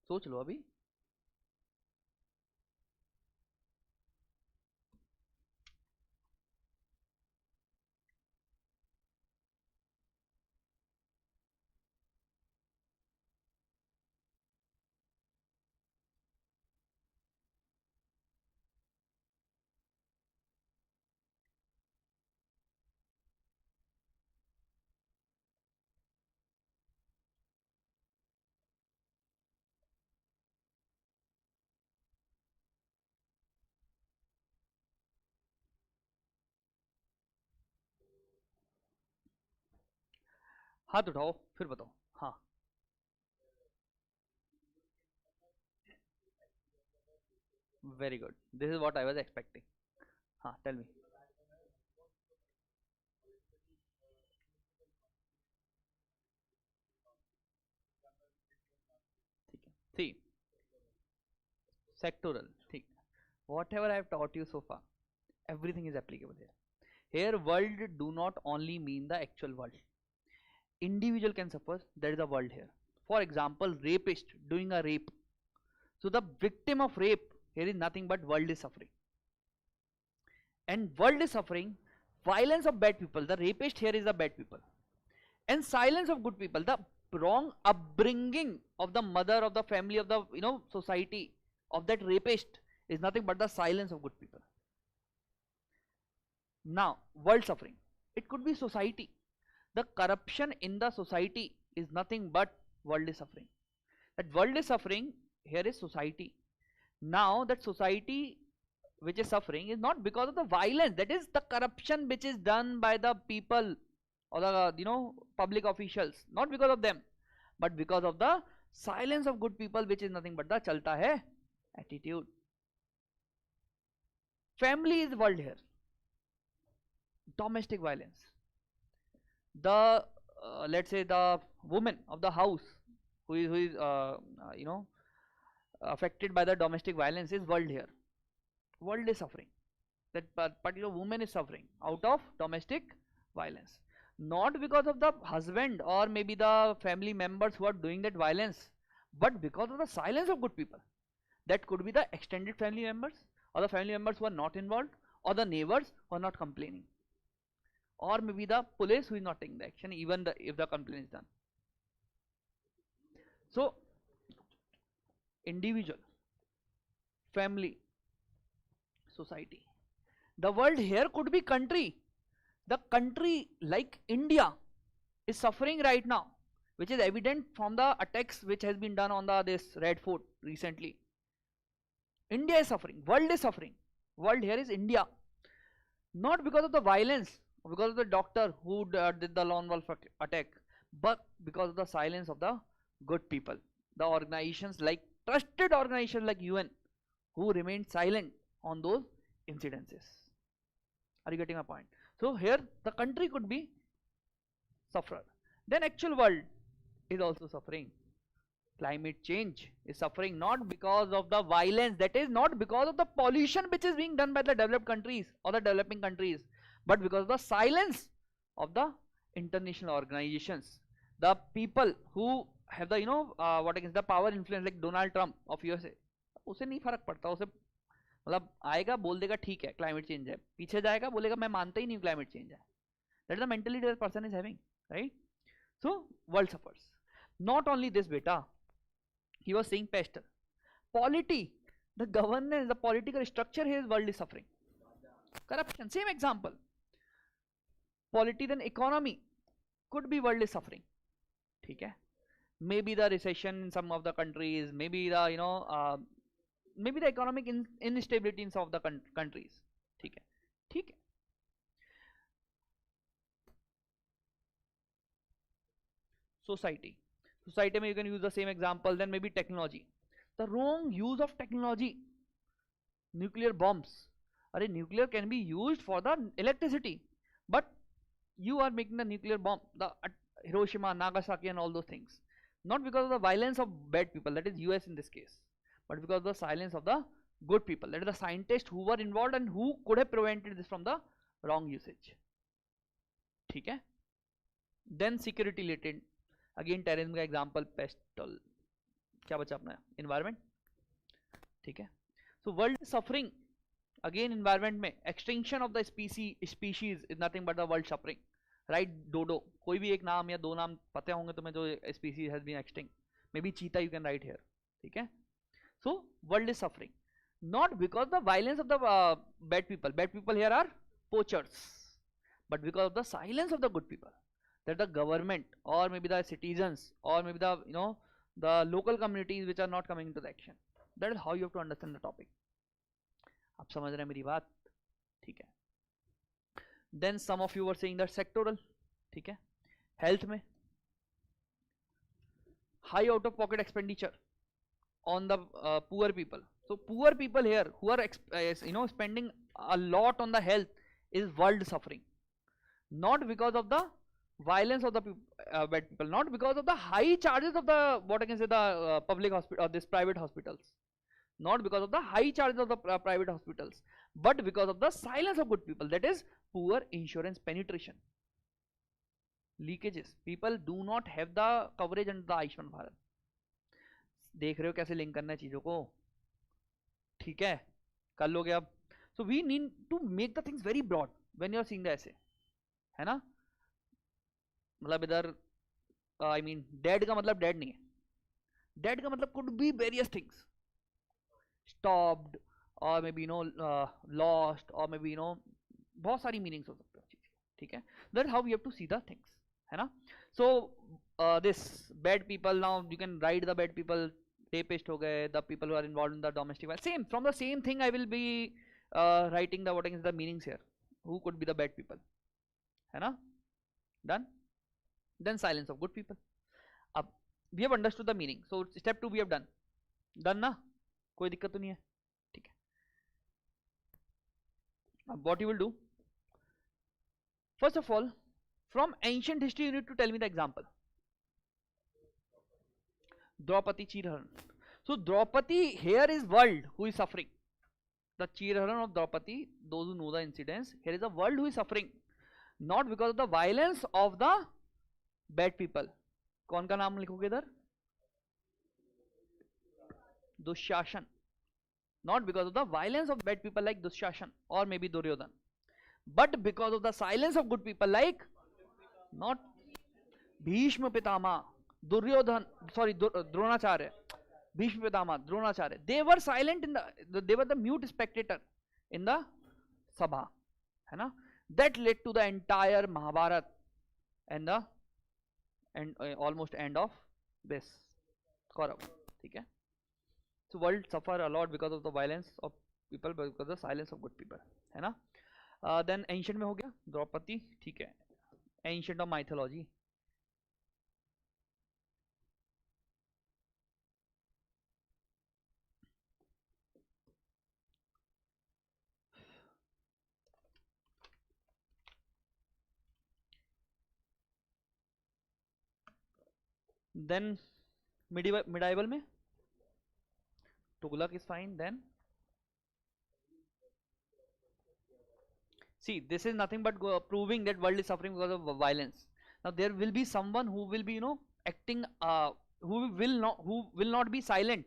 सोच लो अभी. हाथ उठाओ फिर बताओ. हाँ, very good. This is what I was expecting. हाँ, tell me. ठीक है. See, sectoral. ठीक. Whatever I have taught you so far, everything is applicable here. Here, world do not only mean the actual world. Individual can suffer. There is a world here. For example, rapist doing a rape. So the victim of rape here is nothing but world is suffering. And world is suffering. Violence of bad people. The rapist here is the bad people. And silence of good people. The wrong upbringing of the mother of the family of the society of that rapist is nothing but the silence of good people. Now, world suffering, it could be society. The corruption in the society is nothing but worldly suffering. That worldly suffering here is society. Now that society which is suffering is not because of the violence, that is the corruption which is done by the people or the public officials, not because of them, but because of the silence of good people, which is nothing but the chalta hai attitude. Family is world here. Domestic violence, the let's say the woman of the house who is affected by the domestic violence is world here. World is suffering. That particular woman is suffering out of domestic violence, not because of the husband or maybe the family members who are doing that violence, but because of the silence of good people. That could be the extended family members or the family members who are not involved, or the neighbors who are not complaining, or maybe the police who is not taking the action even if the complaint is done. So individual, family, society. The world here could be country. The country like India is suffering right now, which is evident from the attacks which has been done on this Red Fort recently. India is suffering, world is suffering. World here is India, not because of the violence, because of the doctor who did the lone wolf attack, but because of the silence of the good people, the organizations like trusted organizations like UN who remained silent on those incidences. Are you getting my point? So here the country could be sufferer. Then actual world is also suffering. Climate change is suffering not because of the violence, that is not because of the pollution which is being done by the developed countries or the developing countries, but because of the silence of the international organizations, the people who have the the power influence like Donald Trump of USA. उसे नहीं फर्क पड़ता, उसे मतलब आएगा बोल देगा ठीक है क्लाइमेट चेंज है, पीछे जाएगा बोलेगा मैं मानता ही नहीं क्लाइमेट चेंज है. That is the mentality that person is having, right? So world suffers. Not only this, beta, he was saying pastor, polity, the governance, the political structure here is world is suffering. Corruption, same example. Polity, then economy could be world is suffering. ठीक है? Maybe the recession in some of the countries, maybe the maybe the economic instability in some of the countries. ठीक है? ठीक है? Society. Society में you can use the same example. Then maybe technology. The wrong use of technology. Nuclear bombs. Arey, nuclear can be used for the electricity, but you are making the nuclear bomb, the Hiroshima, Nagasaki and all those things. Not because of the violence of bad people, that is US in this case, but because of the silence of the good people, that is the scientists who were involved and who could have prevented this from the wrong usage. ठीक है? Then security related. Again terrorism का example, pestle. क्या बचा अपना? Environment. ठीक है? So world is suffering. Again environment में extinction of the species is nothing but the world suffering. Right? Dodo. कोई भी एक नाम या दो नाम पता होंगे तुम्हें जो species has been extinct. Maybe cheetah you can write here. ठीक है? So world is suffering. Not because the violence of the bad people. Bad people here are poachers, but because of the silence of the good people. That the government or maybe the citizens or maybe the the local communities which are not coming into the action. That is how you have to understand the topic. आप समझ रहे हैं मेरी बात? ठीक है? Then some of you were saying that sectoral. ठीक है? Health में high out of pocket expenditure on the poor people. So poor people here who are spending a lot on the health is world suffering. Not because of the violence of the bad people, not because of the high charges of the the public hospital or this private hospitals, not because of the high charges of the private hospitals, but because of the silence of good people, that is poor insurance penetration, leakages. People do not have the coverage under the Ayushman Bharat. देख रहे हो कैसे link करना है चीजों को? ठीक है, कर लोगे अब. So we need to make the things very broad when you are seeing the essay, है ना? मतलब इधर I mean dead का मतलब dead नहीं है, Dead का मतलब could be various things, stopped or maybe lost or maybe बहुत सारी meanings हो सकते हैं चीज, ठीक है. That's how we have to see the things, है ना. So this bad people, now you can write the bad people, rapist हो गए, the people who are involved in the domestic violence, same from the same thing I will be writing the what is the meanings here, who could be the bad people, है ना. Done. Then silence of good people. अब we have understood the meaning, so step 2 we have done ना, कोई दिक्कत तो नहीं है, ठीक है. अब what you will do, first of all from ancient history you need to tell me the example. Draupadi Chirharan. So Draupadi here is world who is suffering. The Chirharan of Draupadi, those who know the incidents, here is a world who is suffering not because of the violence of the bad people. कौन का नाम लिखोगे इधर? Dushasan. Not because of the violence of bad people like Dushashan or maybe Duryodhan, but because of the silence of good people like not Bhishma Pitama, Duryodhan, sorry, Dronacharya, Bhishma Pitama, Dronacharya. They were silent in they were the mute spectator in the Sabha, है ना. That led to the entire Mahabharata and the almost end of this Kaurav, ठीक है. So world suffer a lot because of the violence of people, because of the silence of good people, है ना. Then ancient में हो गया द्रौपदी, ठीक है. Ancient of mythology, then medieval में Tughlaq is fine. Then see, this is nothing but proving that world is suffering because of violence. Now there will be someone who will be acting, who will not be silent.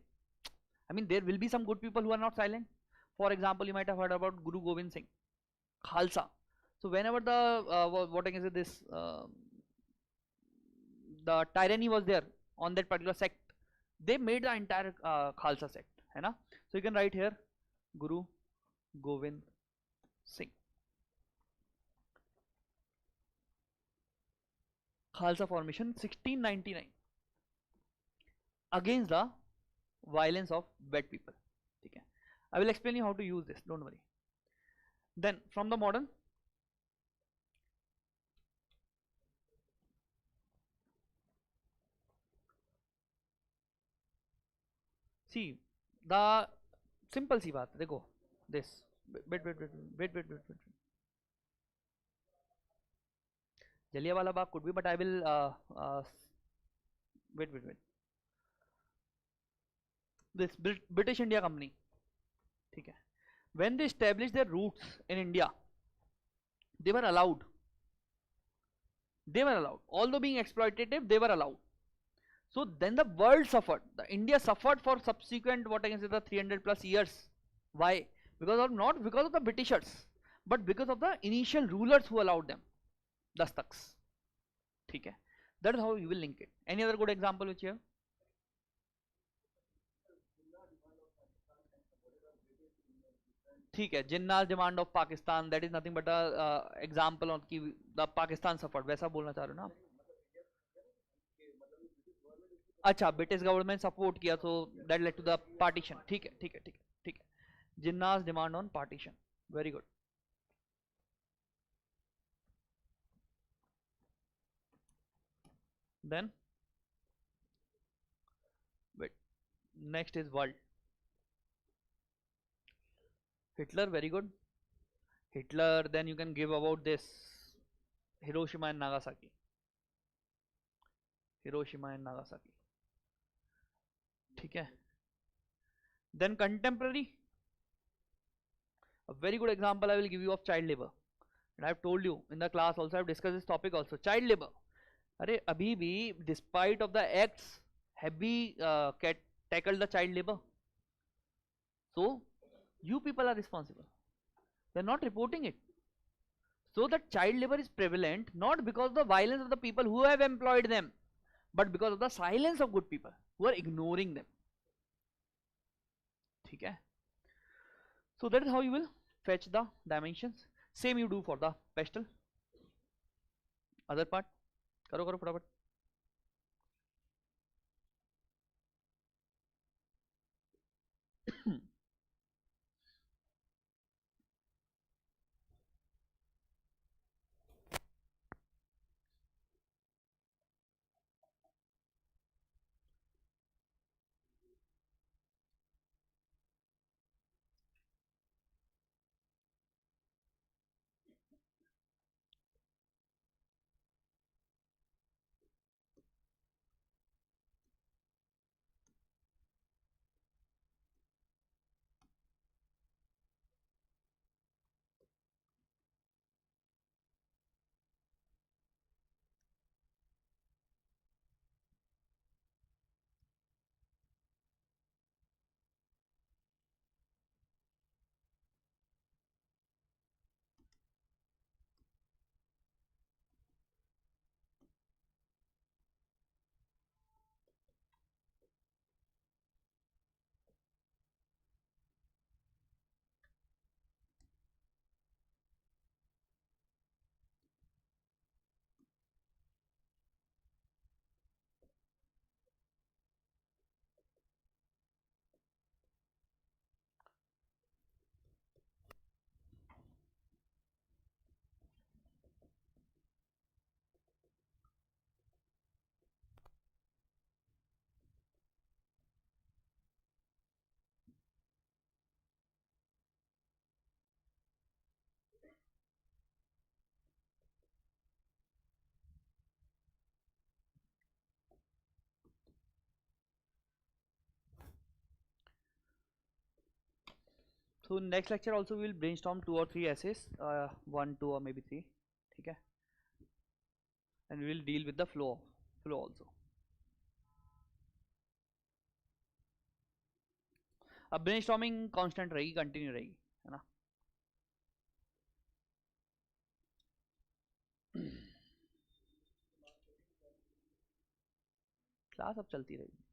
I mean, there will be some good people who are not silent. For example, you might have heard about Guru Gobind Singh, Khalsa. So whenever the what I can say this the tyranny was there on that particular sect, they made the entire Khalsa sect, है ना. So you can write here Guru Gobind Singh, Khalsa formation 1699 against the violence of bad people, ठीक है. I will explain you how to use this, don't worry. Then from the modern, see the simple सी बात देखो, this wait. Jallianwala Bagh could be, but I will wait. This British India Company, ठीक है. When they established their roots in India, they were allowed, although being exploitative, they were allowed. So then the world suffered, the India suffered for subsequent what I can say the 300 plus years. Why? Because of not because of the Britishers, but because of the initial rulers who allowed them, Dastaks, ठीक है. That is how you will link it. Any other good example which you have? ठीक है, Jinnah's demand of Pakistan, that is nothing but a example of कि the Pakistan suffered, वैसा बोलना चाह रहे हो ना आप? अच्छा, ब्रिटिश गवर्नमेंट सपोर्ट किया, तो that led to the partition, ठीक है. Jinnah's demand on partition, very good. Then wait, next is world. Hitler, very good. Hitler, then you can give about this Hiroshima and Nagasaki. ठीक है. Then contemporary, a very good example I will give you of child labor, and I have told you in the class also, I have discussed this topic also. Child labor, अरे अभी भी despite of the acts have we tackled the child labor? So you people are responsible, they are not reporting it. So that child labor is prevalent not because of the violence of the people who have employed them, but because of the silence of good people who are ignoring them. ठीक है? So that is how you will fetch the dimensions. Same you do for the pestle. Other part, करो करो फटाफट. So next lecture also we will brainstorm 2 or 3 essays, 1, 2 or maybe 3, ठीक है? And we will deal with the flow also. अब brainstorming constant रहेगी, continue रहेगी, है ना? क्लास अब चलती रहेगी.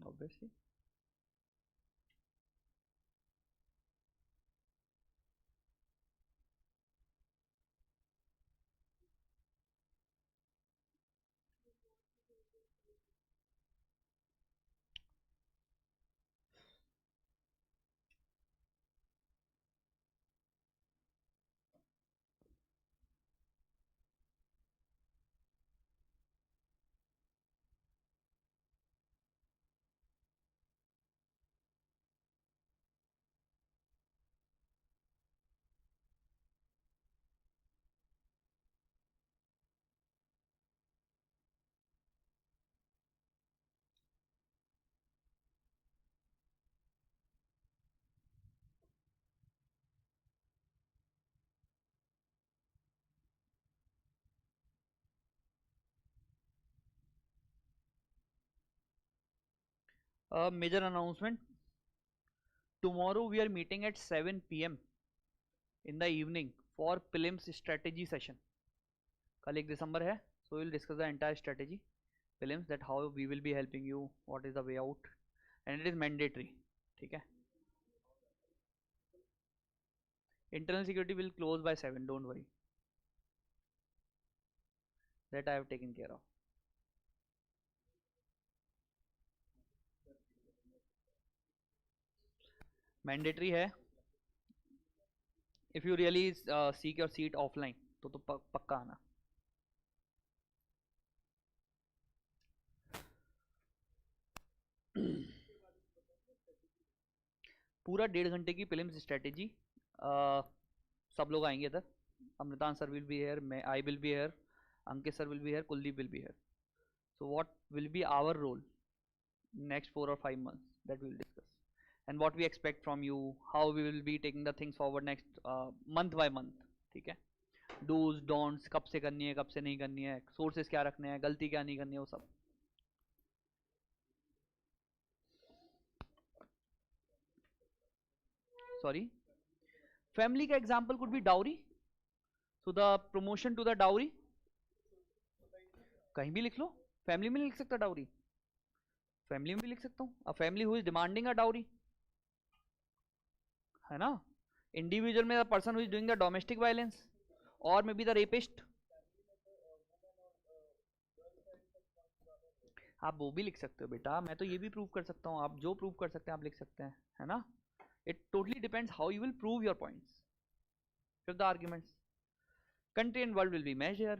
Obviously. Major announcement. Tomorrow we are meeting at 7 p.m. in the evening for prelims strategy session. कल 1 दिसंबर है, so we will discuss the entire strategy prelims, that how we will be helping you, what is the way out, and it is mandatory. ठीक है? Internal security will close by 7, don't worry, that I have taken care of. Mandatory है. If you really seek your seat offline, तो पक्का आना. पूरा 1.5 घंटे की prelims strategy, सब लोग आएंगे इधर. अमृतान सर विल बी हेयर, मैं I will be here, Ankit sir will be here, Kuldeep will be here. So what will be our role next 4 or 5 months, that we will discuss, and what we expect from you, how we will be taking the things forward next month by month. ठीक है? Dos don'ts, कब से करनी है, कब से नहीं करनी है, सोर्सेस क्या रखने हैं, गलती क्या नहीं करनी है, वो सब. sorry, family का example could be dowry. So the promotion to the dowry, कहीं भी लिख लो, family में नहीं लिख सकता dowry, family में भी लिख सकता हूँ, a family who is demanding a dowry, है ना. Individual में the person who is doing the domestic violence, or maybe the rapist. आप वो भी लिख सकते हो बेटा, मैं तो ये भी प्रूव कर सकता हूँ, आप जो प्रूव कर सकते हैं आप लिख सकते हैं, है ना. It totally depends how you will prove your points. If the arguments, country and world will be matched here.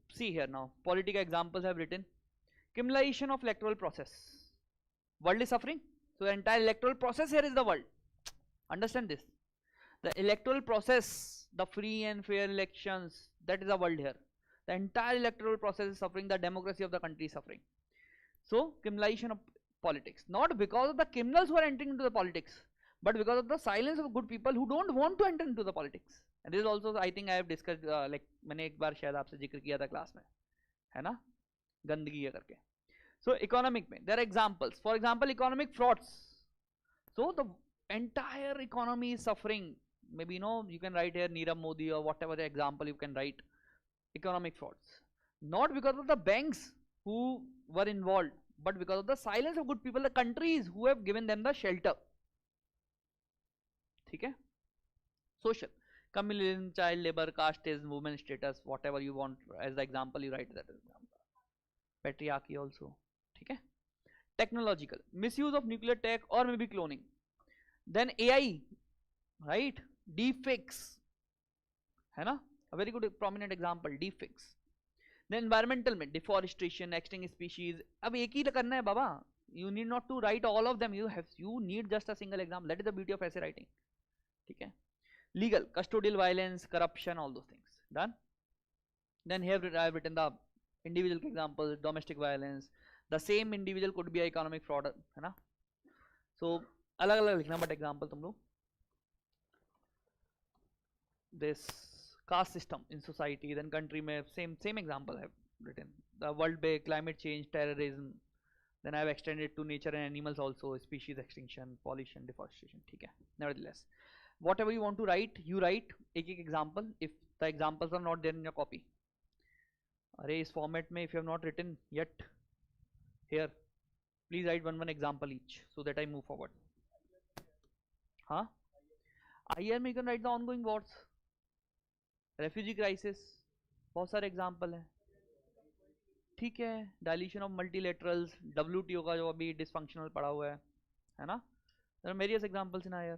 See here now, political examples I have written. Criminalization of electoral process. World is suffering, so the entire electoral process here is the world. Understand this. The electoral process, the free and fair elections, that is the world here. The entire electoral process is suffering, the democracy of the country is suffering. So, criminalization of politics. Not because of the criminals who are entering into the politics, but because of the silence of good people who don't want to enter into the politics. And this is also, I think I have discussed, like मैंने एक बार शायद आपसे जिक्र किया था class में, है ना, गंदगी ये करके. So economic में there are examples. For example, economic frauds. So the entire economy is suffering. Maybe you can write here Nirav Modi or whatever the example you can write. Economic frauds. Not because of the banks who were involved, but because of the silence of good people, the countries who have given them the shelter. ठीक है. Social, communalism, child labor, casteism, women status, whatever you want as the example, you write that example. Patriarchy also. ठीक है. Technological, misuse of nuclear tech or maybe cloning. Then AI, right? Deepfakes, है ना. A very good prominent example, deepfakes. Then environmental में deforestation, extinct species. अब एक ही करना है बाबा. You need not to write all of them. You need just a single example. That is the beauty of essay writing. ठीक है. Legal, custodial violence, corruption, all those things. Done. Then here I have written the individual example, domestic violence. The same individual could be an economic fraud, है ना. So अलग अलग लिखना, but example तुम लोग. This caste system in society, then country में same example I have written. The world by climate change, terrorism. Then I have extended to nature and animals also, species extinction, pollution, deforestation. ठीक है. Nevertheless, whatever you want to write, you write एक example. If the examples are not there in your copy, अरे इस format में if you have not written yet here, please write one example each so that I move forward. हाँ, IR में you can write the ongoing wars, refugee crisis, बहुत सारे example हैं. ठीक है. Dilution of multilaterals, WTO का जो अभी dysfunctional पड़ा हुआ है ना. There are various examples in IR.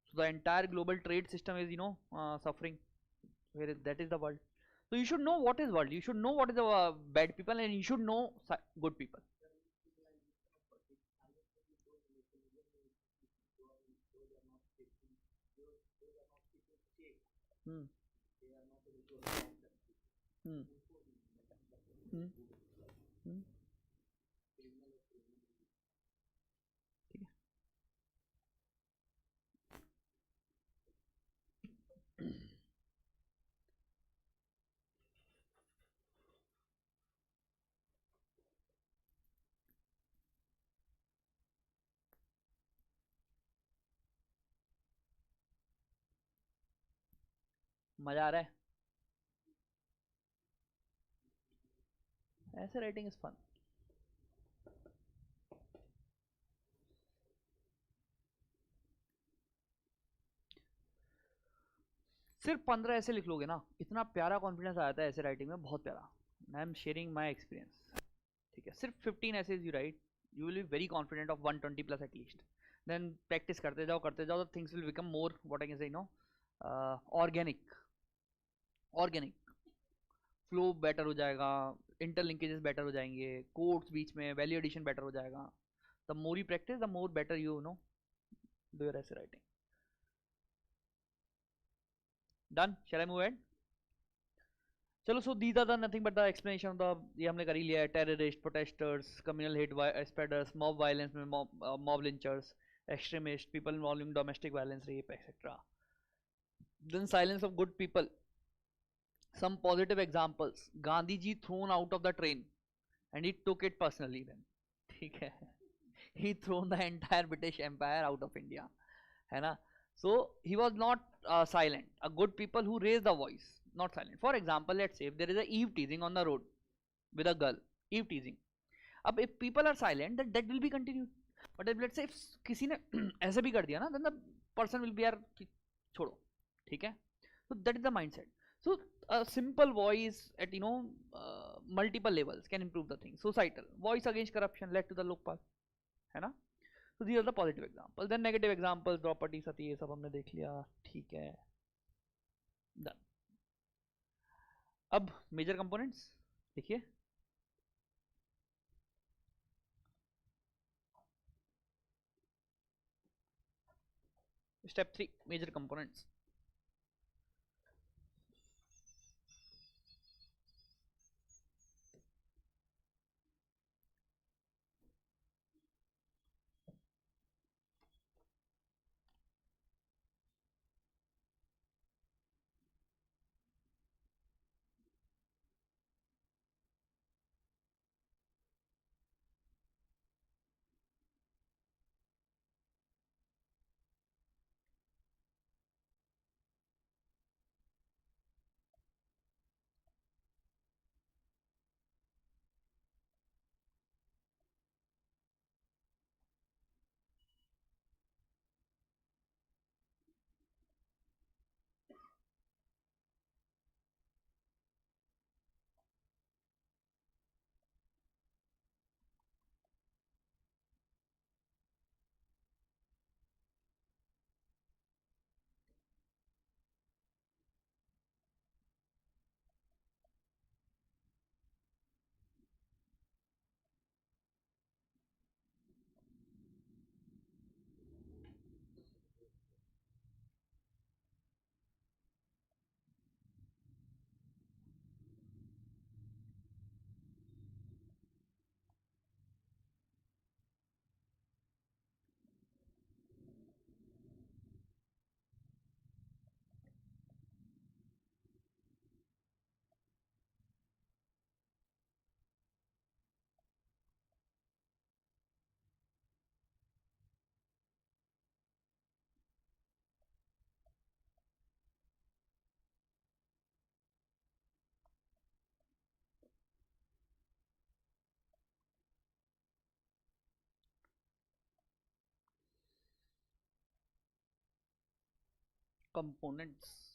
So the entire global trade system is suffering. That is the world. So you should know what is world. You should know what is the bad people, and you should know good people. Hmm. Hmm. Hmm. Hmm. ठीक है. मजा आ रहा है. ऐसे writing is fun. सिर्फ 15 ऐसे लिख लोगे ना, इतना प्यारा कॉन्फिडेंस आ जाता है ऐसे राइटिंग में, बहुत प्यारा. I am sharing my experience. ठीक है. सिर्फ 15 essays you write, you will be very confident of 120 plus at least. Then practice करते जाओ, things will become more what I can say organic. Flow better हो जाएगा, इंटरलिंकेजेस बेटर हो जाएंगे, codes बीच में, वैल्यू एडिशन बेटर हो जाएगा. The more you practice, the more better you know do your essay writing. Done. Shall I move ahead? चलो. So these are the nothing but the explanation of the, ये हमने कर ही लिया है. Terrorist, protesters, communal hate spreaders, mob violence में mob lynchers, extremist, people involving domestic violence, rape etcetera. Then silence of good people. Some positive examples: Gandhi ji thrown out of the train. and he took it personally then. ठीक है. He thrown the entire British Empire out of India, है ना. So he was not silent. A good people who raise the voice, not silent. For example, let's say if there is a eve teasing on the road with a girl, eve teasing. If people are silent, that will be continued. But if let's say if किसी ने ऐसे भी कर दिया ना, then the person will be यार छोड़ो, ठीक है. So that is the mindset. So a simple voice at multiple levels can improve the thing. Societal voice against corruption led to the Lokpal, है ना. So these are the positive examples. Then negative examples, property सती, ये सब हमने देख लिया, ठीक है. Done. अब major components देखिए. Step 3, major components. Components.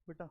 बेटा?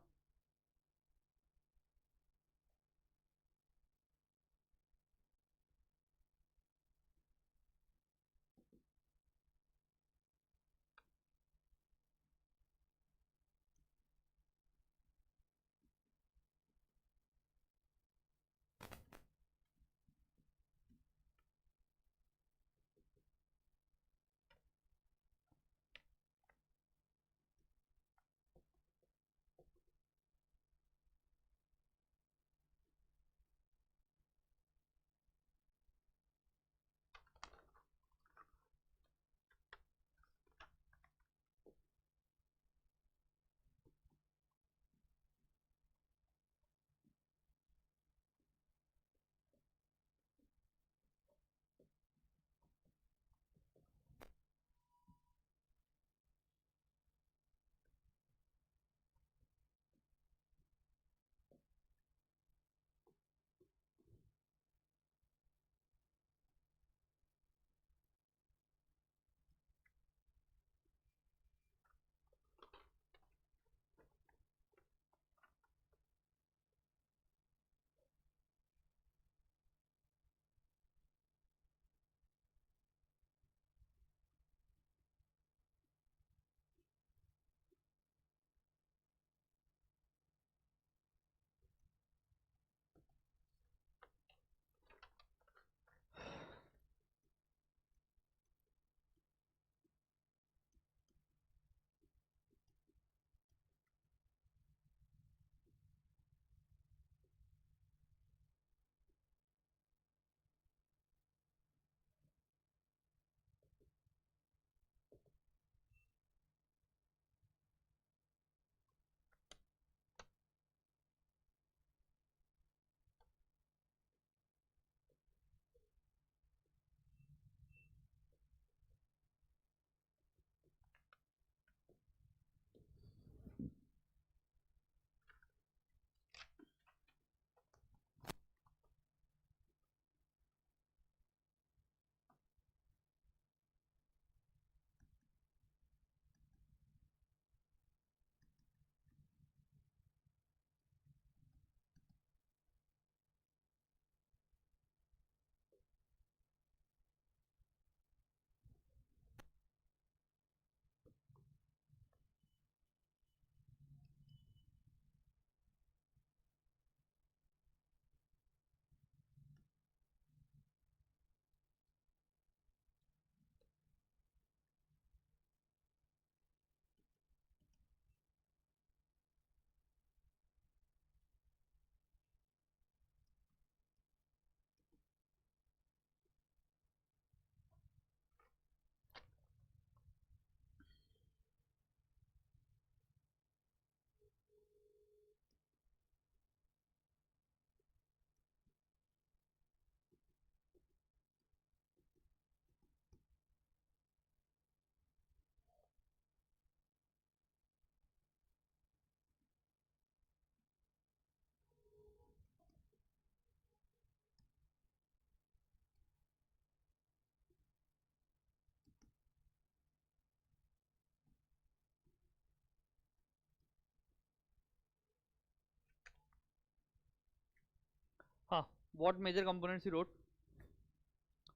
हाँ, what major components you wrote?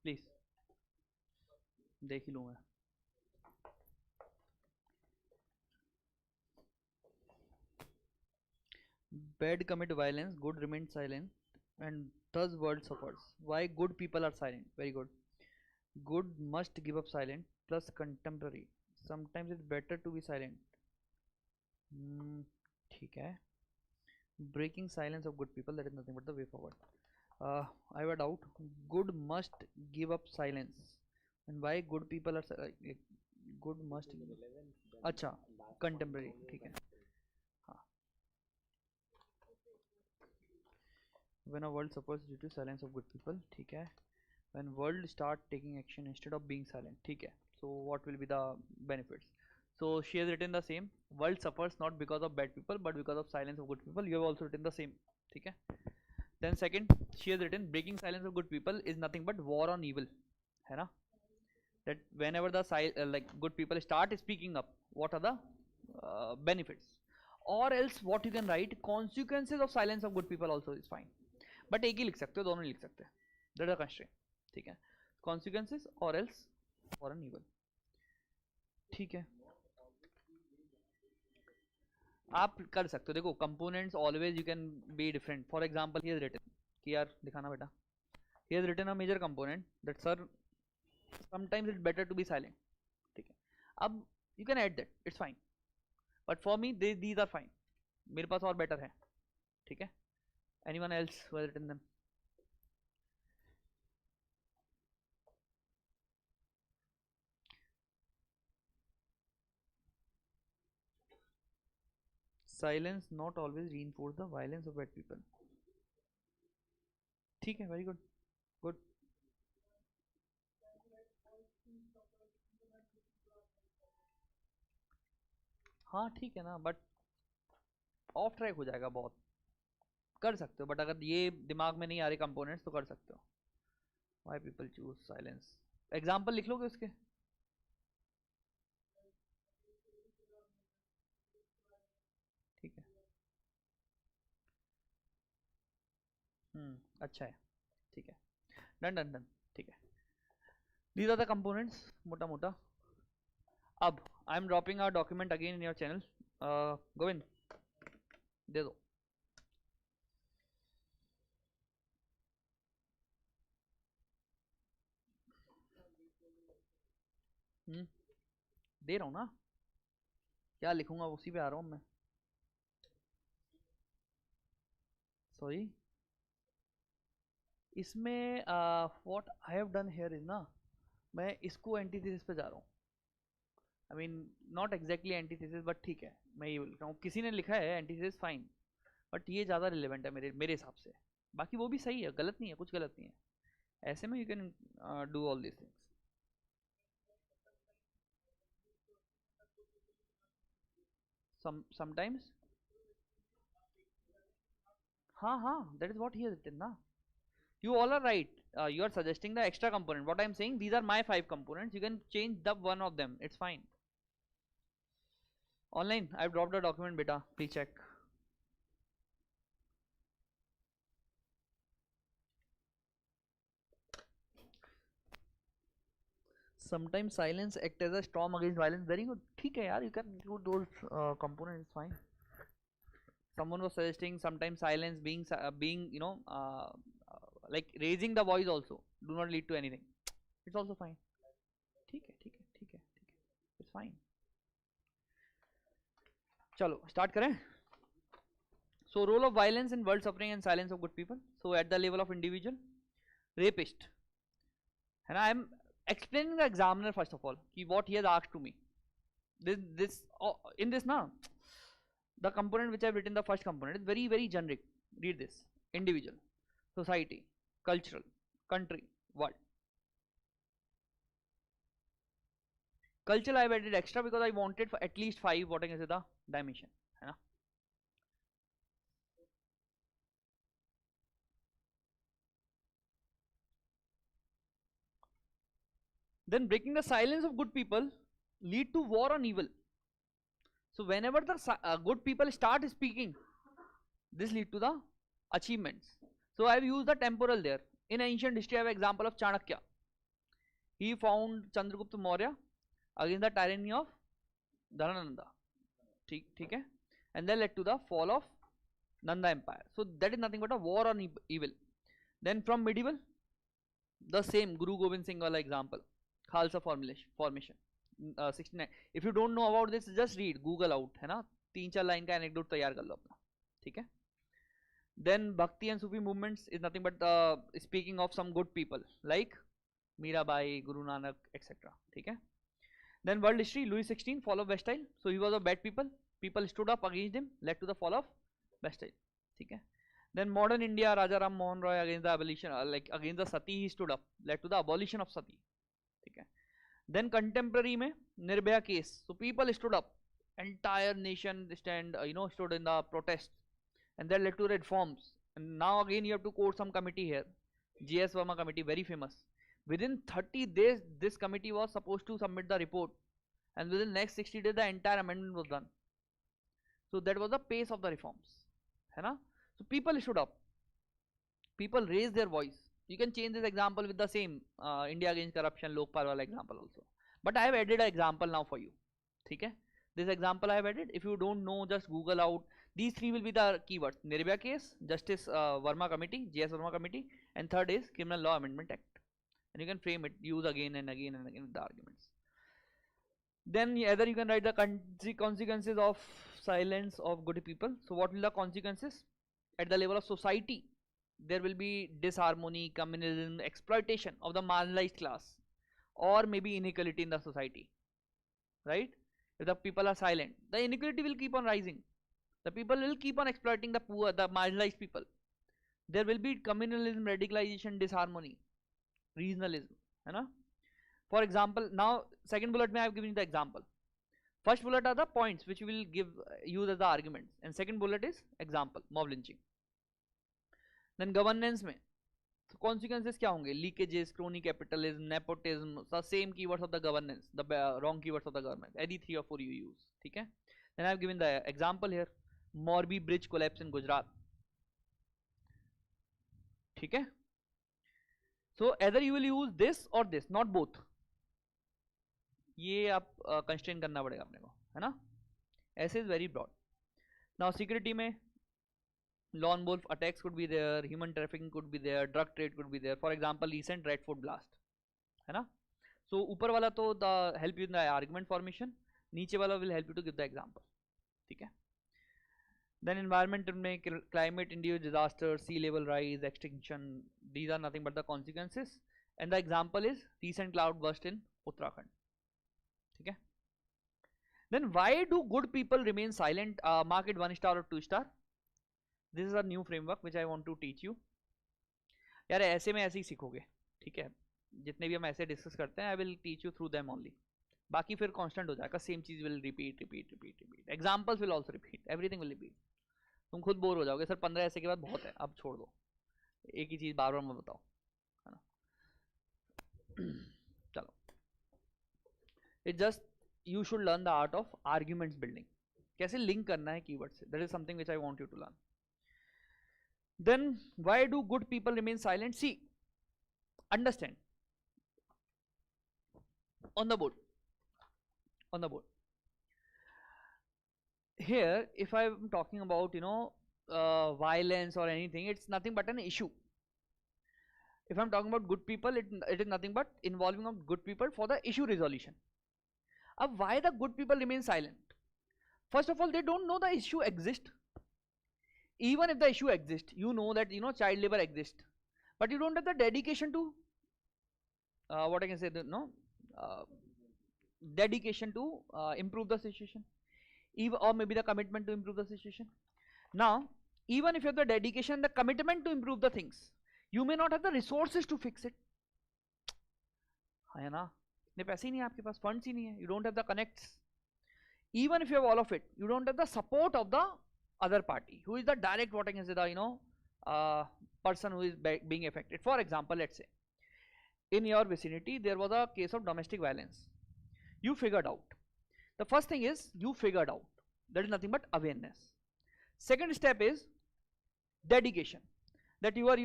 Please, देख ही लूँ मैं. Bad commit violence, good remain silent, and thus world suffers. Why good people are silent? Very good. Good must give up silent plus contemporary. Sometimes it's better to be silent. ठीक है. Breaking silence of good people, that is nothing but the way forward. I have a doubt. Good must give up silence. And why good people are good must. अच्छा, contemporary. ठीक है. हाँ. When a world suffers due to silence of good people, ठीक है. When world start taking action instead of being silent, ठीक है. So what will be the benefits? So she has written the same. World suffers not because of bad people but because of silence of good people. You have also written the same, ठीक है. Then second, she has written breaking silence of good people is nothing but war on evil, है ना. That whenever the like good people start speaking up, what are the benefits? or else what you can write, consequences of silence of good people also is fine. But एक ही लिख सकते हो, दोनों नहीं लिख सकते. That is a constraint. ठीक है. Consequences or else for an evil. ठीक है. आप कर सकते हो. देखो components always you can be different. For example, here is written कि यार दिखाना बेटा. Here is written a major component that sir sometimes it's better to be silent. ठीक है. अब you can add that. It's fine. But for me these are fine. मेरे पास और better है. ठीक है. Anyone else who has written them? Silence not always reinforce the violence of bad people. ठीक है, very good, good. हाँ ठीक है ना, बट ऑफ ट्रैक हो जाएगा बहुत. कर सकते हो, बट अगर ये दिमाग में नहीं आ रहे कंपोनेंट्स तो कर सकते हो. Why people choose silence? Example लिख लोगे उसके? ठीक है. अच्छा है. ठीक है. Done done done. ठीक है. These are the components मोटा मोटा. अब I am dropping our document again in your channel. Govind दे दो. दे रहा हूँ ना, क्या लिखूंगा उसी पे आ रहा हूँ मैं. सॉरी, इसमें what I have done here is ना, मैं इसको एंटीथेसिस पे जा रहा हूँ. I mean not exactly antithesis, but ठीक है, मैं ये बोल रहा हूँ. किसी ने लिखा है एंटीथेसिस फाइन, बट ये ज़्यादा रिलेवेंट है मेरे हिसाब से. बाकी वो भी सही है, गलत नहीं है, कुछ गलत नहीं है. ऐसे में you can do all this things. Sometimes. हाँ, that is what he has written ना. You all are right. You are suggesting the extra component. What I am saying, these are my 5 components. You can change the one of them. It's fine. Online, I've dropped a document, beta. Please check. Sometimes silence acts as a storm against violence. Very good. ठीक है यार, you can include those components. Fine. Someone was suggesting sometimes silence being like raising the voice also do not lead to anything. It's also fine. ठीक है. It's fine. चलो start करें. So role of violence in world suffering and silence of good people. So at the level of individual, rapist, and I am explaining the examiner first of all कि what he has asked to me. This in this na, the component which I have written, the first component is very very generic. Read this: individual, society, cultural, country, world. Cultural I have added extra because I wanted for at least 5 what I can say the dimension, है ना. Then breaking the silence of good people lead to war on evil. So whenever the good people start speaking, this lead to the achievements. So I have used the temporal there. In ancient history I have example of Chanakya. He found Chandragupta Maurya against the tyranny of Dhanananda. ठीक है. And that led to the fall of Nanda Empire. So that is nothing but a war on evil. Then from medieval, the same Guru Gobind Singh wala example. Khalsa formation 69. If you don't know about this, just read, Google out, है ना. 3-4 line का anecdote तैयार कर लो अपना. ठीक है. Then Bhakti and Sufi movements is nothing but speaking of some good people like Mirabai, Guru Nanak, etc. ठीक है. Then world history, Louis XVI, fall of Bastille. So he was a bad people. People stood up against him, led to the fall of Bastille. ठीक है. Then modern India, Raja Ram Mohan Roy against the abolition, like against the sati, he stood up, led to the abolition of sati. ठीक है. Then contemporary में Nirbhaya case. So people stood up, entire nation stood in the protest, and that led to reforms. And now again you have to quote some committee here, GS Verma committee, very famous. Within 30 days, this committee was supposed to submit the report, and within next 60 days, the entire amendment was done. So that was the pace of the reforms, है ना? So people stood up, people raised their voice. You can change this example with the same India against corruption Lokpal wala example also, but I have added an example now for you. ठीक है? This example I have added. If you don't know, just Google out. These three will be the keywords: Nirbhaya case, Justice Verma Committee, JS Verma Committee, and third is Criminal Law Amendment Act. And you can frame it, use again and again and again with the arguments. Then either you can write the consequences of silence of good people. So what will the consequences? At the level of society, there will be disharmony, communalism, exploitation of the marginalized class, or maybe inequality in the society, right? If the people are silent, the inequality will keep on rising. The people will keep on exploiting the poor, the marginalized people. There will be communalism, radicalization, disharmony, regionalism, है ना? For example, now second bullet में I have given you the example. First bullet are the points which we will use as the arguments, and second bullet is example, mob lynching. Then governance में so consequences क्या होंगे? Leakages, crony capitalism, nepotism, the same keywords of the governance, the wrong keywords of the government. Any 3 or 4 you use. ठीक है? Then I have given the example here. Morbi bridge collapse in Gujarat. ठीक है? So either you will use this or this, not both. ये आप constrain करना पड़ेगा अपने को, है ना? ऐसे is very broad. Now security में lone wolf attacks could be there, human trafficking could be there, drug trade could be there. For example, recent red foot blast, है ना? So ऊपर वाला तो the help you in the argument formation, नीचे वाला will help you to give the example, ठीक है? Then environment में climate induced disasters, sea level rise, extinction, these are nothing but the consequences, and the example is recent cloud burst in Uttarakhand, ठीक है? Then why do good people remain silent? Mark it 1 star or 2 star. This is a new framework which I want to teach you. यार ऐसे में ऐसे ही सीखोगे, ठीक है? जितने भी हम ऐसे डिस्कस करते हैं, I will teach you through them only. बाकी फिर constant हो जाएगा, same चीज will repeat. Examples will also repeat, everything will repeat. तुम खुद बोर हो जाओगे, सर 15 ऐसे के बाद बहुत है, अब छोड़ दो, एक ही चीज बार बार मत बताओ, है ना? चलो, it just you should learn the art of arguments building. कैसे लिंक करना है कीवर्ड से, that is something which I want you to learn. Then why do good people remain silent? See, understand. On the board. Here, if I'm talking about violence or anything, it's nothing but an issue. If I'm talking about good people, it is nothing but involving of good people for the issue resolution. Why the good people remain silent? First of all, they don't know the issue exists. Even if the issue exists, you know that child labor exists, but you don't have the dedication to what I can say, dedication to improve the situation, or maybe the commitment to improve the situation. Now, even if you have the dedication, the commitment to improve the things, you may not have the resources to fix it. है ना? इतने पैसे ही नहीं है आपके पास, funds ही नहीं है, you don't have the connects. Even if you have all of it, you don't have the support of the other party, who is the direct what I can say, the person who is being affected. For example, let's say in your vicinity there was a case of domestic violence. You figured out. The first thing is you figured out. That is nothing but awareness. Second step is dedication. That you are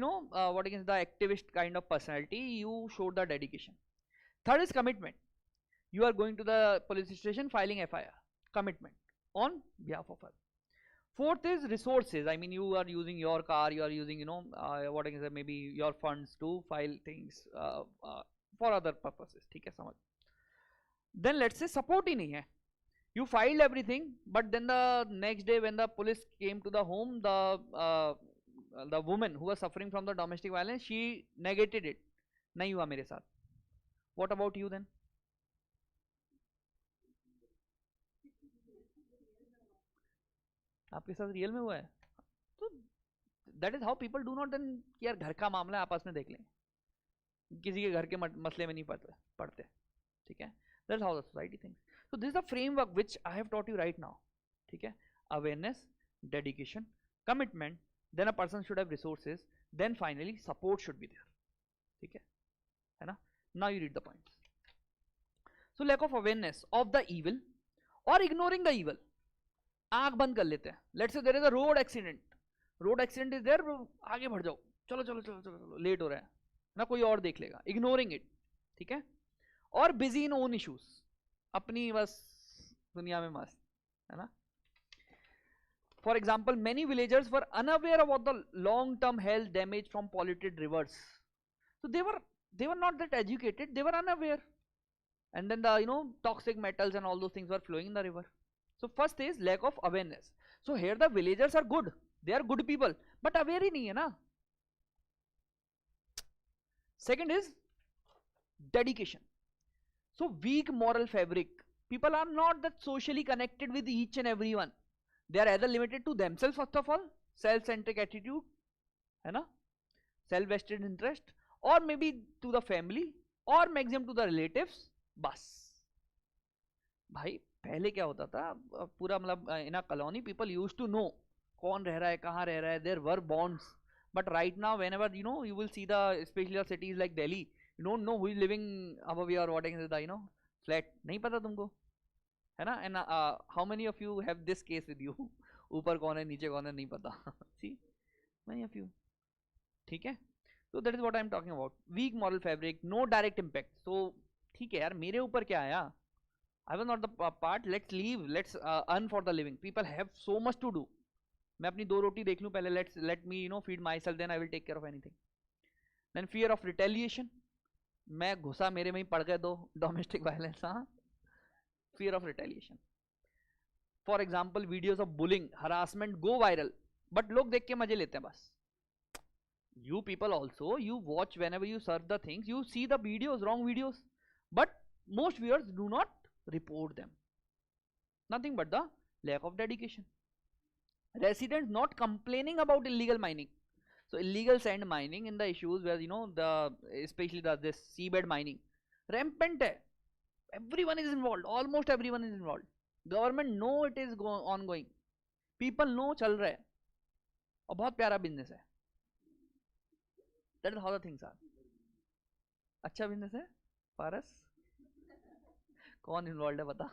what I can say, the activist kind of personality. You showed the dedication. Third is commitment. You are going to the police station, filing FIR. Commitment on behalf of her. Fourth is resources. I mean, you are using your car, you are using what I can say, maybe your funds to file things for other purposes. ठीक है, समझ? Then let's say support ही नहीं है. You filed everything, but then the next day when the police came to the home, the woman who was suffering from the domestic violence, she negated it. नहीं हुआ मेरे साथ. What about you then? आपके साथ real में हुआ है? तो that is how people do not then कि यार घर का मामला है आपस में देख लें, किसी के घर के मसले में नहीं पढ़ते, ठीक है? That is how the society thinks. So this is the framework which I have taught you right now, ठीक है? Awareness, dedication, commitment, then a person should have resources, then finally support should be there, ठीक है ना? Now you read the points. So lack of awareness of the evil or ignoring the evil. आंख बंद कर लेते हैं. Let's say there is a road accident is there, आगे बढ़ जाओ, चलो चलो चलो चलो चलो, लेट हो रहा है ना, कोई और देख लेगा, इग्नोरिंग इट. ठीक है. और बिजी इन ओन इश्यूज, अपनी बस दुनिया में मस्त है ना. For example, many villagers were unaware about the long-term health damage from polluted rivers. So they were not that educated. They were unaware, and then the toxic metals and all those things were flowing in the river. So first is lack of awareness. So here the villagers are good. They are good people, but aware ही नहीं है ना. Second is dedication. So weak moral fabric. People are not that socially connected with each and everyone. They are either limited to themselves first of all, self-centric attitude, है ना, self-vested interest, or maybe to the family, or maximum to the relatives. बस भाई पहले क्या होता था, पूरा मतलब in a colony people used to know कौन रह रहा है, कहाँ रह रहा है, there were bonds. But right now whenever you will see the especially the cities like Delhi, you don't know who is living above your what is the flat, नहीं पता तुमको, है ना. And how many of you have this case with you, ऊपर कौन है नीचे कौन है नहीं पता. See many of you. ठीक है. तो that is what I am talking about. Weak moral fabric, no direct impact. So ठीक है यार, मेरे ऊपर क्या आया, I was not the part, let's leave, let's earn for the living. People have so much to do. मैं अपनी 2 रोटी देख लूं पहले, let me feed myself, then I will take care of anything. Then fear of retaliation, मैं घुसा मेरे में ही पड़ गए दो, डोमेस्टिक वायलेंस. हाँ, fear of retaliation. For example, videos of bullying, harassment go viral, but लोग देख के मजे लेते हैं बस. You people also, you watch whenever you search the things, you see the videos, wrong videos, but most viewers do not report them. Nothing but the lack of dedication. Residents not complaining about illegal mining. So illegal sand mining in the issues where especially this seabed mining rampant है. Everyone is involved, almost everyone is involved. Government know it is ongoing. People know चल रहा है और बहुत प्यारा business है. That is how the things are. अच्छा business है. पारस कौन इन्वॉल्व है बता.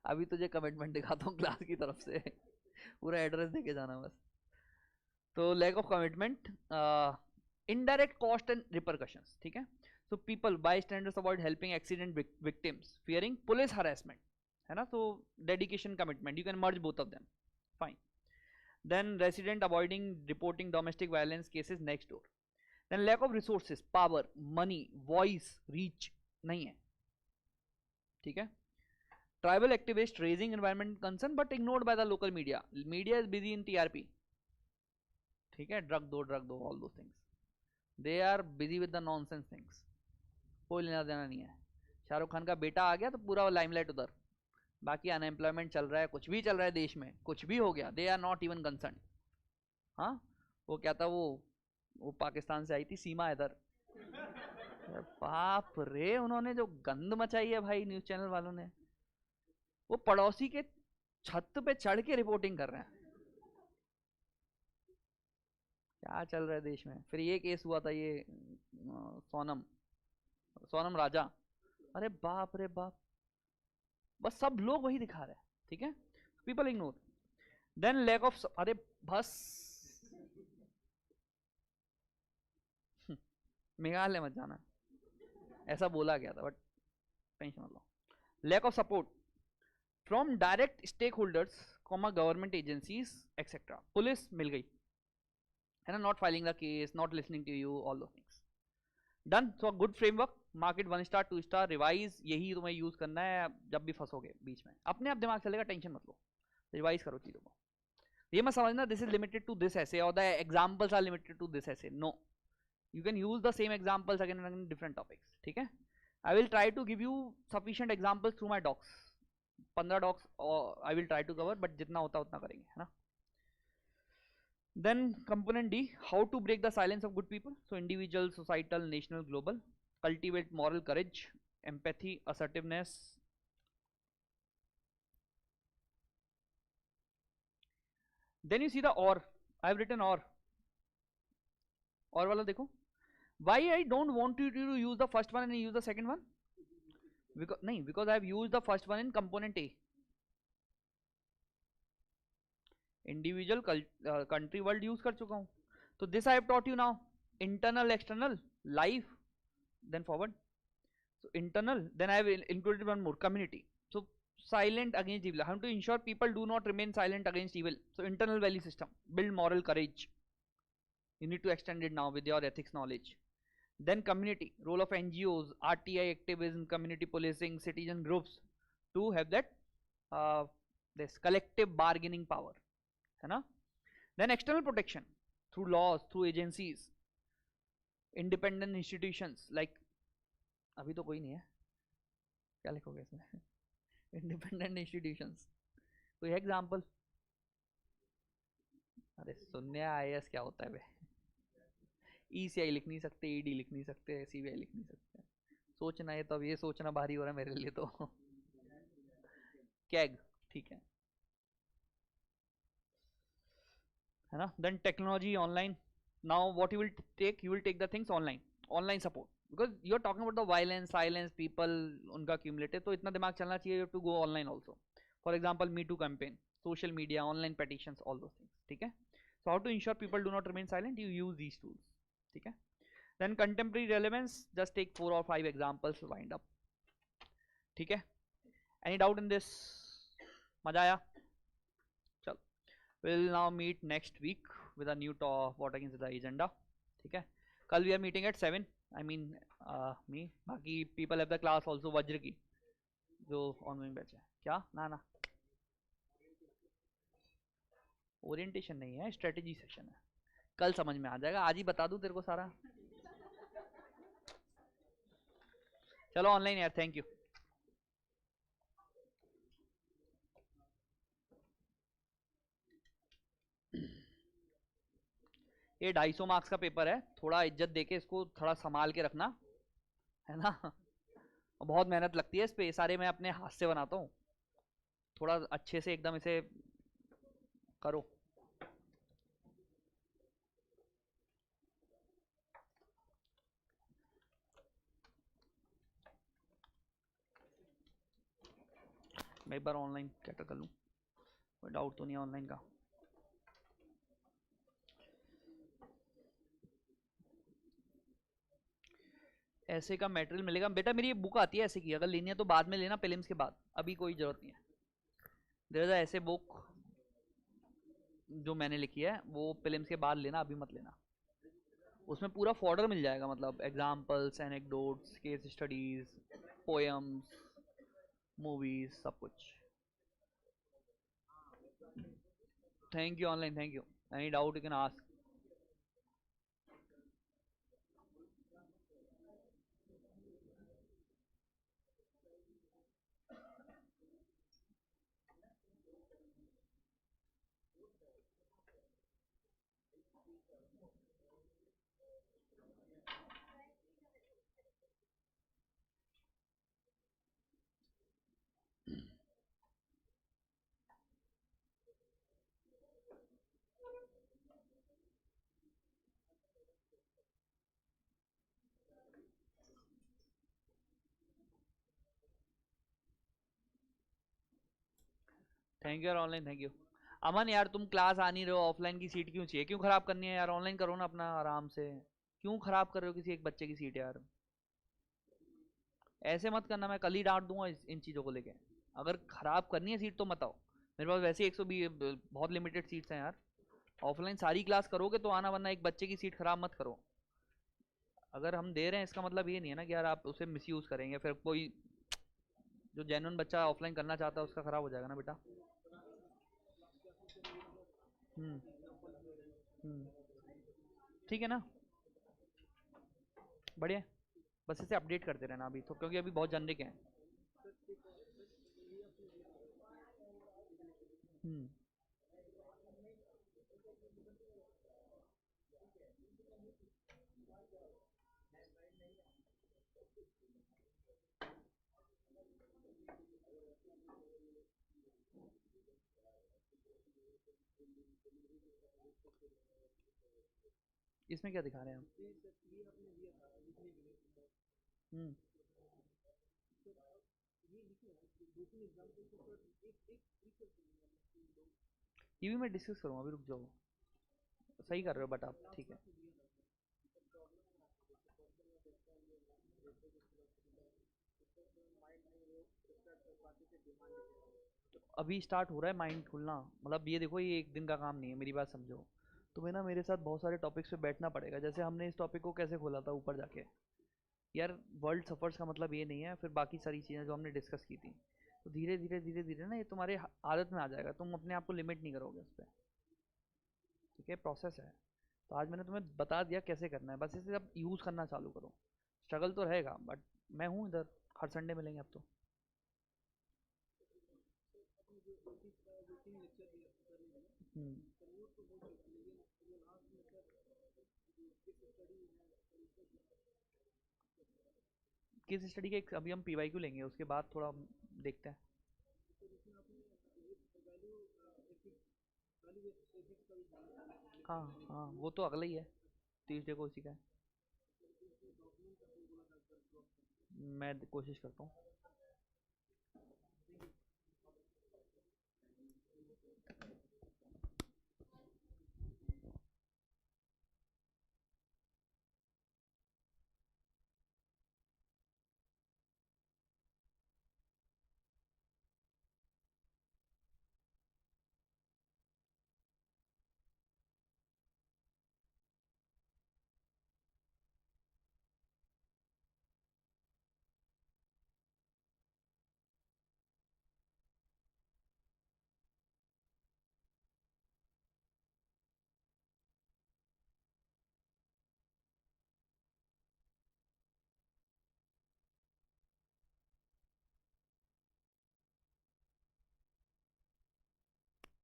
अभी तुझे कमिटमेंट दिखाता हूँ क्लास की तरफ से, पूरा एड्रेस देके जाना बस. तो lack of commitment, indirect cost and repercussions. ठीक है. So people, bystanders avoid helping accident victims, fearing police harassment, है ना. So dedication, commitment, you can merge both of them, fine. Then resident avoiding reporting domestic violence cases next door. Then lack of resources, power, money, voice, reach नहीं है. ठीक है. Tribal activists raising environment concern but ignored by the local media. Media is busy in TRP. ठीक है. drug do, all those things. They are busy with the nonsense things. कोई लेना देना नहीं है. शाहरुख खान का बेटा आ गया तो पूरा लाइमलाइट उधर, बाकी अनएम्प्लॉयमेंट चल रहा है, कुछ भी चल रहा है देश में, कुछ भी हो गया, they are not even concern. हाँ, वो क्या था, वो पाकिस्तान से आई थी सीमा इधर, बाप रे, उन्होंने जो गंद मचाई है भाई न्यूज चैनल वालों ने. वो पड़ोसी के छत पे चढ़ के रिपोर्टिंग कर रहे हैं. क्या चल रहा है देश में. फिर ये केस हुआ था, ये सोनम राजा, अरे बाप रे बाप, बस सब लोग वही दिखा रहे हैं. ठीक है. People ignore. Then lack of, अरे बस मेघालय मत जाना, ऐसा बोला गया था, बट टेंशन मत लो. Lack of support from direct stakeholders, government agencies etcetera. Police मिल गई है ना, not filing the case, not listening to you, all those things. Done. So good framework, mark it 1 star 2 star, revise, यही तुम्हें use करना है जब भी फंसोगे बीच में, अपने आप दिमाग चलेगा, टेंशन मत लो, रिवाइज करो चीजों को. ये मत समझना this is limited to this essay और the examples are limited to this essay. No, you can use the same examples again and again different topics. ठीक है. I will try to give you sufficient examples through my docs. 15 docs I will try to cover, but जितना होता उतना करेंगे, है ना. Then component D, how to break the silence of good people. So individual, societal, national, global. Cultivate moral courage, empathy, assertiveness. Then you see the or. I have written or. Or वाला देखो. Why I don't want you to use the first one and use the second one? Because I have used the first one in component A. Individual country world use कर चुका हूँ. तो this I have taught you now. Internal, external, life, then forward. So internal, then I have included one more, community. So silent against evil, how to ensure people do not remain silent against evil. So internal value system, build moral courage, you need to extend it now with your ethics knowledge. Then community, role of NGOs, RTI activism, community policing, citizen groups to have that this collective bargaining power, है ना. Then external protection through laws, through agencies, independent institutions like, अभी तो कोई नहीं है, क्या लिखोगे इसमें? इंडिपेंडेंट इंस्टीट्यूशंस, कोई एग्जांपल? अरे शून्य IAS क्या होता है बे? ECI लिख नहीं सकते, ED लिख नहीं सकते, CBI लिख नहीं सकते. सोचना है तो अब ये सोचना भारी हो रहा है मेरे लिए तो. कैग, ठीक है ना. Then technology, online. Now what you will take the things online. Online support, because you are talking about the violence, silence, people, उनका क्यूमुलेटिव, तो इतना दिमाग चलना चाहिए to go online also. For example me too campaign, social media, online petitions, all those things. ठीक है. So how to ensure people do not remain silent, you use these tools. ठीक है. Then contemporary relevance, just take 4 or 5 examples, wind up. ठीक है. Any doubt in this? मजा आया? चल, will now meet next week with a new top, what against the agenda. ठीक है. कल we are meeting at 7. I mean me, बाकी people have the class also, वज्र की जो ऑनलाइन बैच है. क्या ना ओरिएंटेशन नहीं है, स्ट्रेटेजी सेक्शन है. कल समझ में आ जाएगा, आज ही बता दूं तेरे को सारा. चलो ऑनलाइन यार, थैंक यू. ये 250 मार्क्स का पेपर है, थोड़ा इज्जत देके इसको थोड़ा संभाल के रखना, है ना. बहुत मेहनत लगती है इस पे, सारे मैं अपने हाथ से बनाता हूँ. थोड़ा अच्छे से एकदम इसे करो. मैं एक बार ऑनलाइन कैटर कर लूँ, कोई डाउट तो नहीं है ऑनलाइन का. ऐसे का मटेरियल मिलेगा बेटा, मेरी बुक आती है ऐसे की, अगर लेनी है तो बाद में लेना, प्रीलिम्स के बाद, अभी कोई जरूरत नहीं है. देयर इज ऐसे बुक जो मैंने लिखी है, वो प्रीलिम्स के बाद लेना, अभी मत लेना. उसमें पूरा फॉर्डर मिल जाएगा, मतलब examples, anecdotes, case studies, poems, movies, सब कुछ. Thank you online, thank you. Any doubt you can ask. Thank you यार ऑनलाइन, थैंक यू. अमन यार तुम क्लास आ नहीं रहे हो, ऑफलाइन की सीट क्यों चाहिए, क्यों खराब करनी है यार, ऑनलाइन करो ना अपना आराम से. क्यों खराब कर रहे हो किसी एक बच्चे की सीट यार, ऐसे मत करना, मैं कल ही डांट दूंगा इन चीज़ों को लेके. अगर खराब करनी है सीट तो मत आओ, मेरे पास वैसे 120 बहुत लिमिटेड सीट्स हैं यार. ऑफलाइन सारी क्लास करोगे तो आना, वरना एक बच्चे की सीट खराब मत करो. अगर हम दे रहे हैं इसका मतलब ये नहीं है ना कि यार आप उसे मिसयूज करेंगे, फिर कोई जो जेन्युइन बच्चा ऑफलाइन करना चाहता है उसका खराब हो जाएगा ना बेटा. हम्म ठीक है ना, बढ़िया. बस इसे अपडेट करते रहना अभी तो, क्योंकि अभी बहुत जनरिक है. हम्म इसमें क्या दिखा रहे हैं हम? हम्म ये भी मैं डिस्कस करूँगा, अभी रुक जाओ। सही कर रहे हो बट आप, ठीक है। अभी स्टार्ट हो रहा है माइंड खुलना, मतलब ये देखो ये एक दिन का काम नहीं है, मेरी बात समझो। तुम्हें ना मेरे साथ बहुत सारे टॉपिक्स पे बैठना पड़ेगा। जैसे हमने इस टॉपिक को कैसे खोला था ऊपर जाके, यार वर्ल्ड सफ़र्स का मतलब ये नहीं है, फिर बाकी सारी चीज़ें जो हमने डिस्कस की थी। तो धीरे धीरे धीरे धीरे ना ये तुम्हारे आदत में आ जाएगा, तुम अपने आप को लिमिट नहीं करोगे उस पर। ठीक है, प्रोसेस है। तो आज मैंने तुम्हें बता दिया कैसे करना है, बस इसे अब यूज़ करना चालू करो। स्ट्रगल तो रहेगा बट मैं हूँ इधर, हर संडे मिलेंगे अब तो। हम्म। किस स्टडी के अभी हम पीवाईक्यू लेंगे, उसके बाद थोड़ा देखते हैं। हाँ हाँ, वो तो अगला ही है, ट्यूसडे को उसी का है। मैं कोशिश करता हूँ।